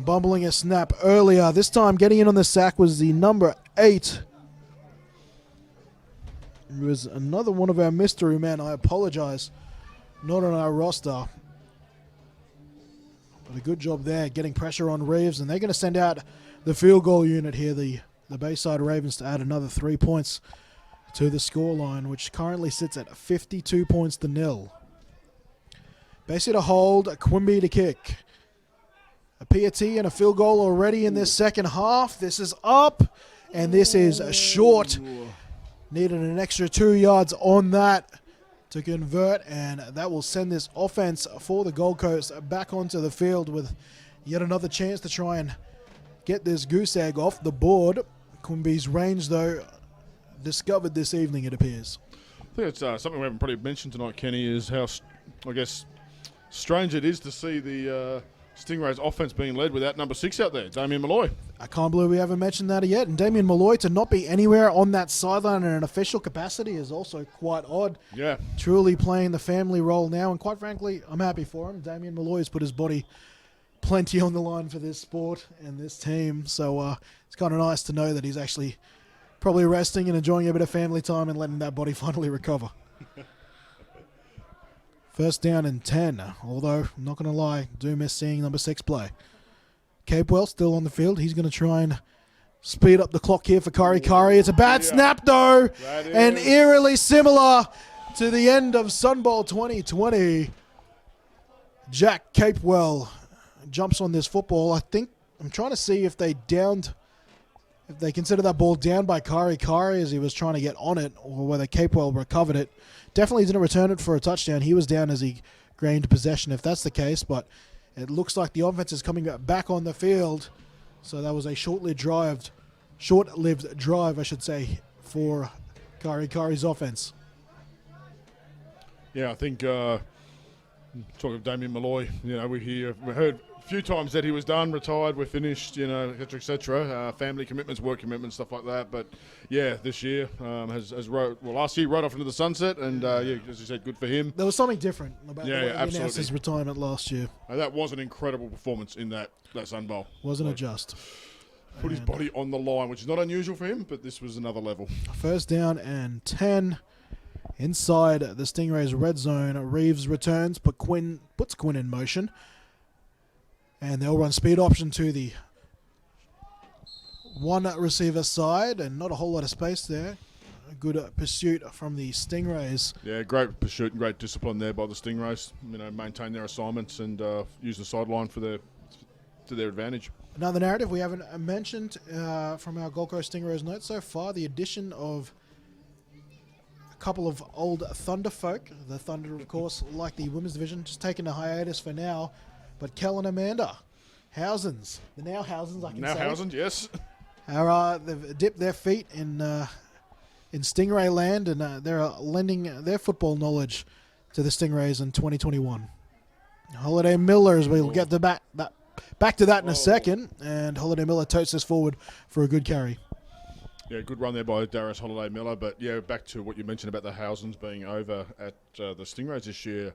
bumbling a snap earlier. This time getting in on the sack was the number 8. It was another one of our mystery men. I apologize. Not on our roster. But a good job there, getting pressure on Reeves, and they're going to send out the field goal unit here, the Bayside Ravens, to add another 3 points to the scoreline, which currently sits at 52 points to 0. Bayside to hold, Quimby to kick. A PAT and a field goal already in this second half. This is up, and this is short. Needed an extra 2 yards on that to convert, and that will send this offense for the Gold Coast back onto the field with yet another chance to try and get this goose egg off the board. Quimby's range, though, discovered this evening, it appears. I think it's something we haven't probably mentioned tonight, Kenny, is how, I guess, strange it is to see the Stingrays offense being led without number 6 out there, Damien Malloy. I can't believe we haven't mentioned that yet. And Damien Malloy to not be anywhere on that sideline in an official capacity is also quite odd. Yeah. Truly playing the family role now. And quite frankly, I'm happy for him. Damien Malloy has put his body plenty on the line for this sport and this team. So it's kind of nice to know that he's actually probably resting and enjoying a bit of family time and letting that body finally recover. First down and 10, although, I'm not going to lie, do miss seeing number 6 play. Capewell still on the field. He's going to try and speed up the clock here for Kari. It's a bad snap, though, and eerily similar to the end of Sunbowl 2020. Jack Capewell jumps on this football. I'm trying to see if they consider that ball down by Kari as he was trying to get on it, or whether Capewell recovered it. Definitely didn't return it for a touchdown. He was down as he gained possession, if that's the case, but it looks like the offense is coming back on the field. So that was a short-lived drive, I should say, for Kari's offense. Yeah, I think, talking of Damien Malloy, we heard a few times that he was done, retired, we're finished, et cetera. Family commitments, work commitments, stuff like that. But yeah, this year last year rode off into the sunset, and as you said, good for him. There was something different about the way he announced absolutely. his retirement last year. And that was an incredible performance in that Sun Bowl. Wasn't it just? Put his body on the line, which is not unusual for him, but this was another level. First down and 10. Inside the Stingrays red zone, Reeves returns, puts Quinn in motion. And they'll run speed option to the one receiver side, and not a whole lot of space there. A good pursuit from the Stingrays. Yeah, great pursuit and great discipline there by the Stingrays. Maintain their assignments and use the sideline to their advantage. Another narrative we haven't mentioned from our Gold Coast Stingrays notes so far, the addition of a couple of old Thunder folk. The Thunder, of course, like the women's division, just taking a hiatus for now. But Kel and Amanda Housens, the now Housens, I can say. Now Housens, yes. They've dipped their feet in Stingray land, and they're lending their football knowledge to the Stingrays in 2021. Holiday Miller, as we'll get back to that in a second, and Holiday Miller totes this forward for a good carry. Yeah, good run there by Darius Holiday Miller. But yeah, back to what you mentioned about the Housens being over at the Stingrays this year,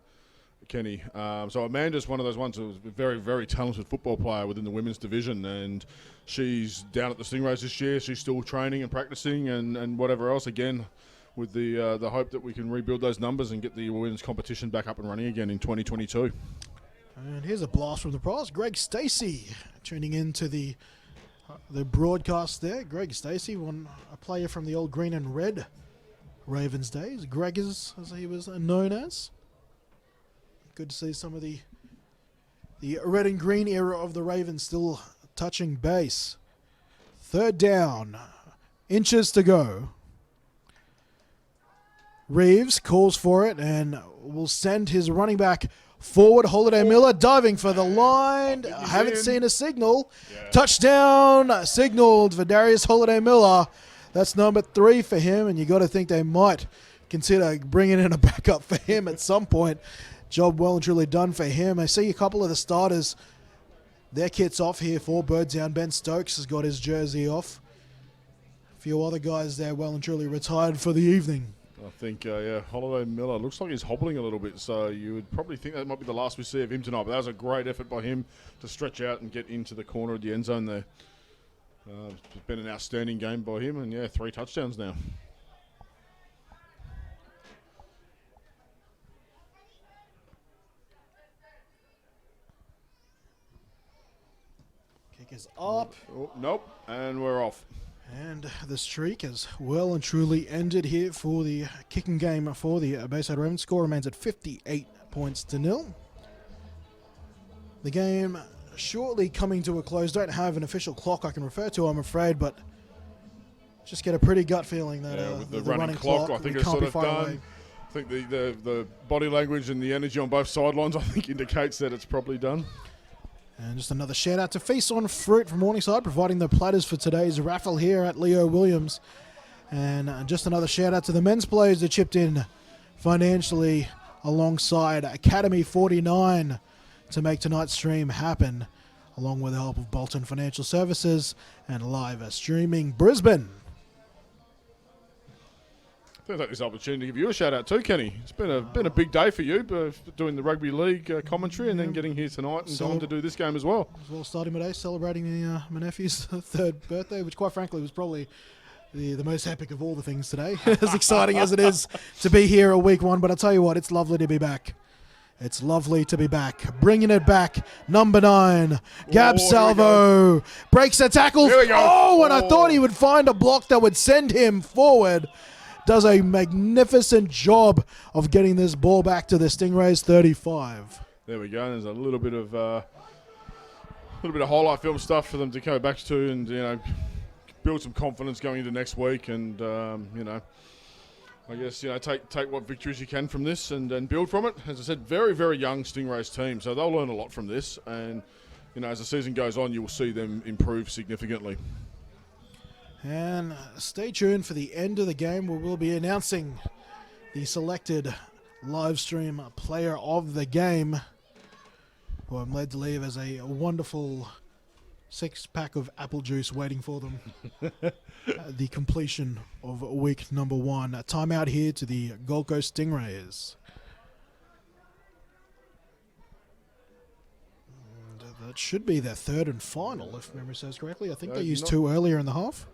Kenny. So Amanda's one of those ones who's a very, very talented football player within the women's division, and she's down at the Stingrays this year. She's still training and practicing and whatever else, again, with the hope that we can rebuild those numbers and get the women's competition back up and running again in 2022. And here's a blast from the prize. Greg Stacey tuning into the broadcast there. Greg Stacey, a player from the old green and red Ravens days. Gregors, as he was known as. Good to see some of the red and green era of the Ravens still touching base. Third down. Inches to go. Reeves calls for it and will send his running back forward. Holiday Miller diving for the line. I haven't seen a signal. Yeah. Touchdown signaled for Darius Holiday Miller. That's number 3 for him, and you got to think they might consider bringing in a backup for him at some point. Job well and truly done for him. I see a couple of the starters, their kits off here for Birds Down. Ben Stokes has got his jersey off. A few other guys there well and truly retired for the evening. I think, yeah, Holiday Miller looks like he's hobbling a little bit, so you would probably think that might be the last we see of him tonight. But that was a great effort by him to stretch out and get into the corner of the end zone there. It's been an outstanding game by him, and yeah, 3 touchdowns now. Kick is up. Oh, nope, and we're off. And the streak has well and truly ended here for the kicking game for the Bayside Ravens. Score remains at 58 points to 0. The game shortly coming to a close. Don't have an official clock I can refer to, I'm afraid, but just get a pretty gut feeling that With the the running clock, I think it's can't sort be of far done. away. I think the body language and the energy on both sidelines, I think, indicates that it's probably done. And just another shout out to Feast on Fruit from Morningside, providing the platters for today's raffle here at Leo Williams. And just another shout out to the men's players that chipped in financially alongside Academy 49 to make tonight's stream happen, along with the help of Bolton Financial Services and Live Streaming Brisbane. I think I'll take this opportunity to give you a shout out too, Kenny. It's been a big day for you, doing the rugby league commentary and then getting here tonight and going to do this game as well. As well, starting my day celebrating my nephew's 3rd birthday, which quite frankly was probably the most epic of all the things today. As exciting as it is to be here at week 1, but I'll tell you what, it's lovely to be back. It's lovely to be back. Bringing it back, number 9, Gab Salvo breaks the tackle. Here we go. Oh, and I thought he would find a block that would send him forward. Does a magnificent job of getting this ball back to the Stingrays 35. There we go. There's a little bit of highlight film stuff for them to go back to, and build some confidence going into next week, and I guess take what victories you can from this and build from it. As I said, very very young Stingrays team, so they'll learn a lot from this, and as the season goes on, you will see them improve significantly. And stay tuned for the end of the game where we'll be announcing the selected live stream player of the game, who I'm led to believe has a wonderful 6-pack of apple juice waiting for them. The completion of week number 1. A timeout here to the Gold Coast Stingrays. And that should be their 3rd and final, if memory serves correctly. I think they used 2 earlier in the half.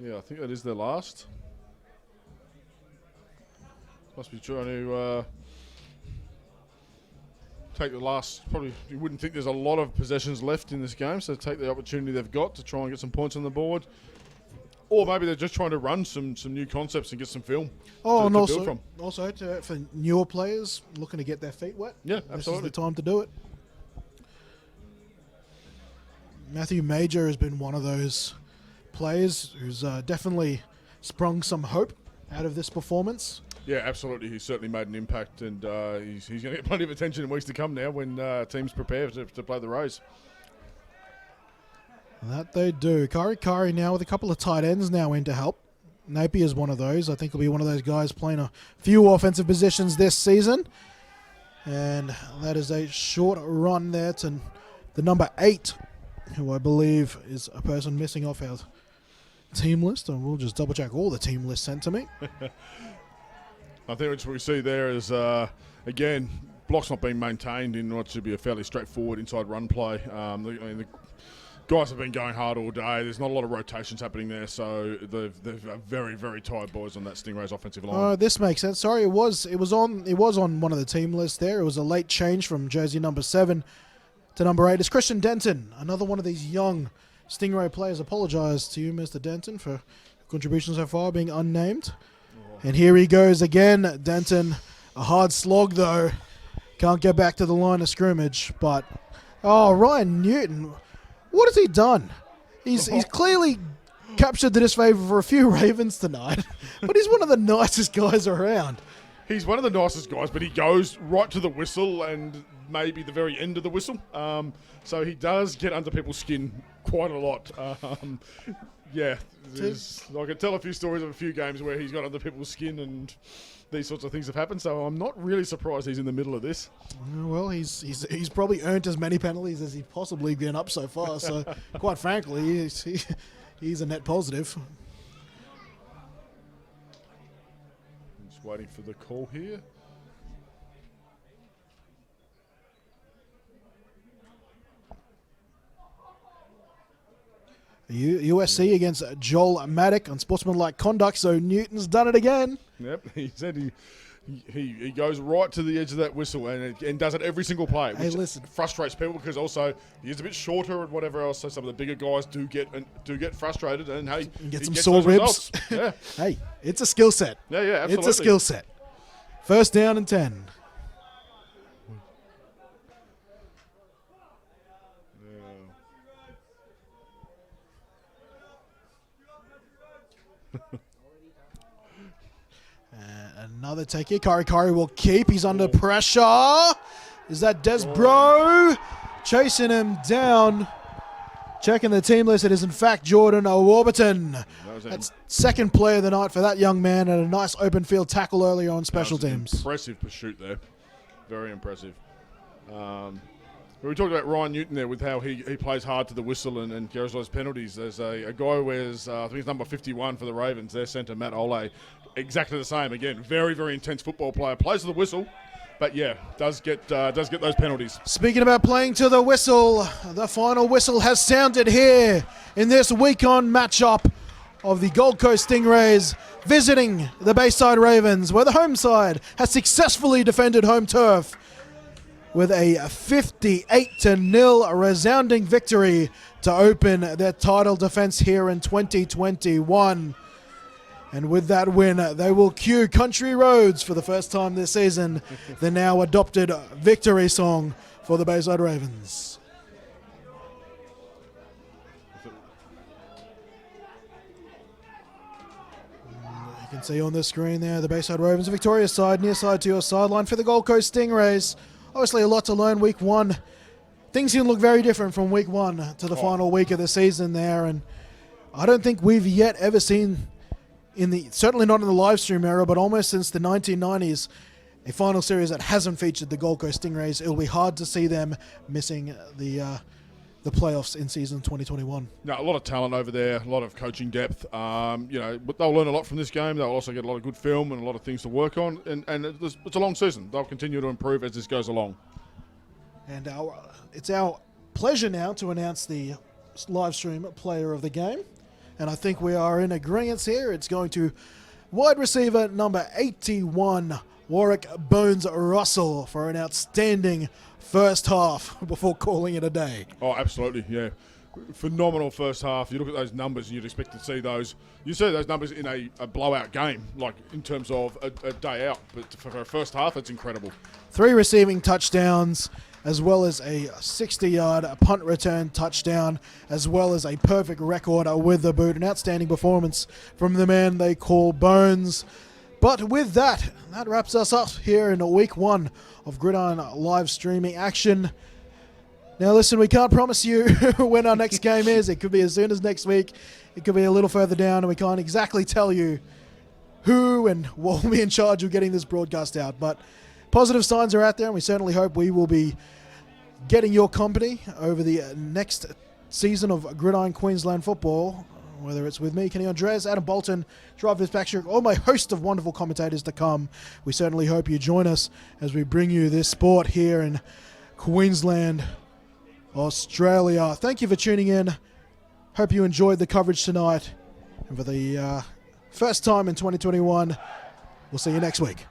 Yeah, I think that is their last. Must be trying to take the last. Probably you wouldn't think there's a lot of possessions left in this game, so take the opportunity they've got to try and get some points on the board. Or maybe they're just trying to run some new concepts and get some film. Oh, and build from. also for newer players looking to get their feet wet. Yeah, absolutely. This is the time to do it. Matthew Major has been one of those players who's definitely sprung some hope out of this performance. Yeah, absolutely. He's certainly made an impact, and he's going to get plenty of attention in weeks to come now when teams prepare to play the Rays. That they do. Kari now with a couple of tight ends now in to help. Napier's one of those. I think he'll be one of those guys playing a few offensive positions this season. And that is a short run there to the number 8, who I believe is a person missing off our team list. And we'll just double check all the team lists sent to me. I think what we see there is, again, blocks not being maintained in what should be a fairly straightforward inside run play. The guys have been going hard all day. There's not a lot of rotations happening there, so they've very, very tired boys on that Stingrays offensive line. This makes sense. Sorry, it was on one of the team lists there. It was a late change from jersey number 7 to number 8. It's Christian Denton, another one of these young Stingray players. Apologise to you, Mr. Denton, for contribution so far, being unnamed. And here he goes again. Denton, a hard slog though. Can't get back to the line of scrimmage. But, oh, Ryan Newton, what has he done? He's clearly captured the disfavour for a few Ravens tonight. But he's one of the nicest guys around. He's one of the nicest guys, but he goes right to the whistle and maybe the very end of the whistle. So he does get under people's skin quite a lot. Yeah, I can tell a few stories of a few games where he's got under people's skin and these sorts of things have happened. So I'm not really surprised he's in the middle of this. Well, he's probably earned as many penalties as he's possibly been up so far. So quite frankly, he's a net positive. Just waiting for the call here. USC against Joel Maddock on sportsmanlike conduct, so Newton's done it again. Yep, he said he goes right to the edge of that whistle and does it every single play, which frustrates people because also he is a bit shorter and whatever else. So some of the bigger guys do get frustrated, and hey, get some sore ribs. Yeah, hey, it's a skill set. Yeah, absolutely. It's a skill set. First down and 10. Another take here. Kari will keep. He's under pressure. Is that Desbro? Chasing him down. Checking the team list. It is in fact Jordan Warburton. That's second player of the night for that young man, and a nice open field tackle earlier on special teams. Impressive pursuit there. Very impressive. We talked about Ryan Newton there with how he plays hard to the whistle and goes those penalties. There's a guy who wears, I think it's number 51 for the Ravens, their centre, Matt Ole. Exactly the same. Again, very, very intense football player. Plays to the whistle, but yeah, does get those penalties. Speaking about playing to the whistle, the final whistle has sounded here in this week-on matchup of the Gold Coast Stingrays visiting the Bayside Ravens, where the home side has successfully defended home turf with a 58-0 resounding victory to open their title defense here in 2021. And with that win, they will cue Country Roads for the first time this season, the now adopted victory song for the Bayside Ravens. You can see on the screen there, the Bayside Ravens, victorious side, near side to your sideline for the Gold Coast Stingrays. Obviously a lot to learn week one. Things can look very different from week one to the final week of the season there. And I don't think we've yet ever seen, certainly not in the live stream era, but almost since the 1990s, a final series that hasn't featured the Gold Coast Stingrays. It'll be hard to see them missing the playoffs in season 2021. No, a lot of talent over there, a lot of coaching depth. But they'll learn a lot from this game. They'll also get a lot of good film and a lot of things to work on. And it's a long season. They'll continue to improve as this goes along. And it's our pleasure now to announce the live stream player of the game. And I think we are in agreement here. It's going to wide receiver number 81, Warwick Bones Russell, for an outstanding first half before calling it a day. Oh, absolutely, yeah. Phenomenal first half. You look at those numbers and you'd expect to see those. You see those numbers in a blowout game, like in terms of a day out. But for a first half, it's incredible. 3 receiving touchdowns, as well as a 60-yard punt return touchdown, as well as a perfect record with the boot. An outstanding performance from the man they call Bones. But with that wraps us up here in week one of Gridiron live streaming action. Now listen, we can't promise you when our next game is. It could be as soon as next week. It could be a little further down, and we can't exactly tell you who and what will be in charge of getting this broadcast out. But positive signs are out there, and we certainly hope we will be getting your company over the next season of Gridiron Queensland football, whether it's with me, Kenny Andres, Adam Bolton, Drive Fitzpatrick, or my host of wonderful commentators to come. We certainly hope you join us as we bring you this sport here in Queensland, Australia. Thank you for tuning in. Hope you enjoyed the coverage tonight. And for the first time in 2021, we'll see you next week.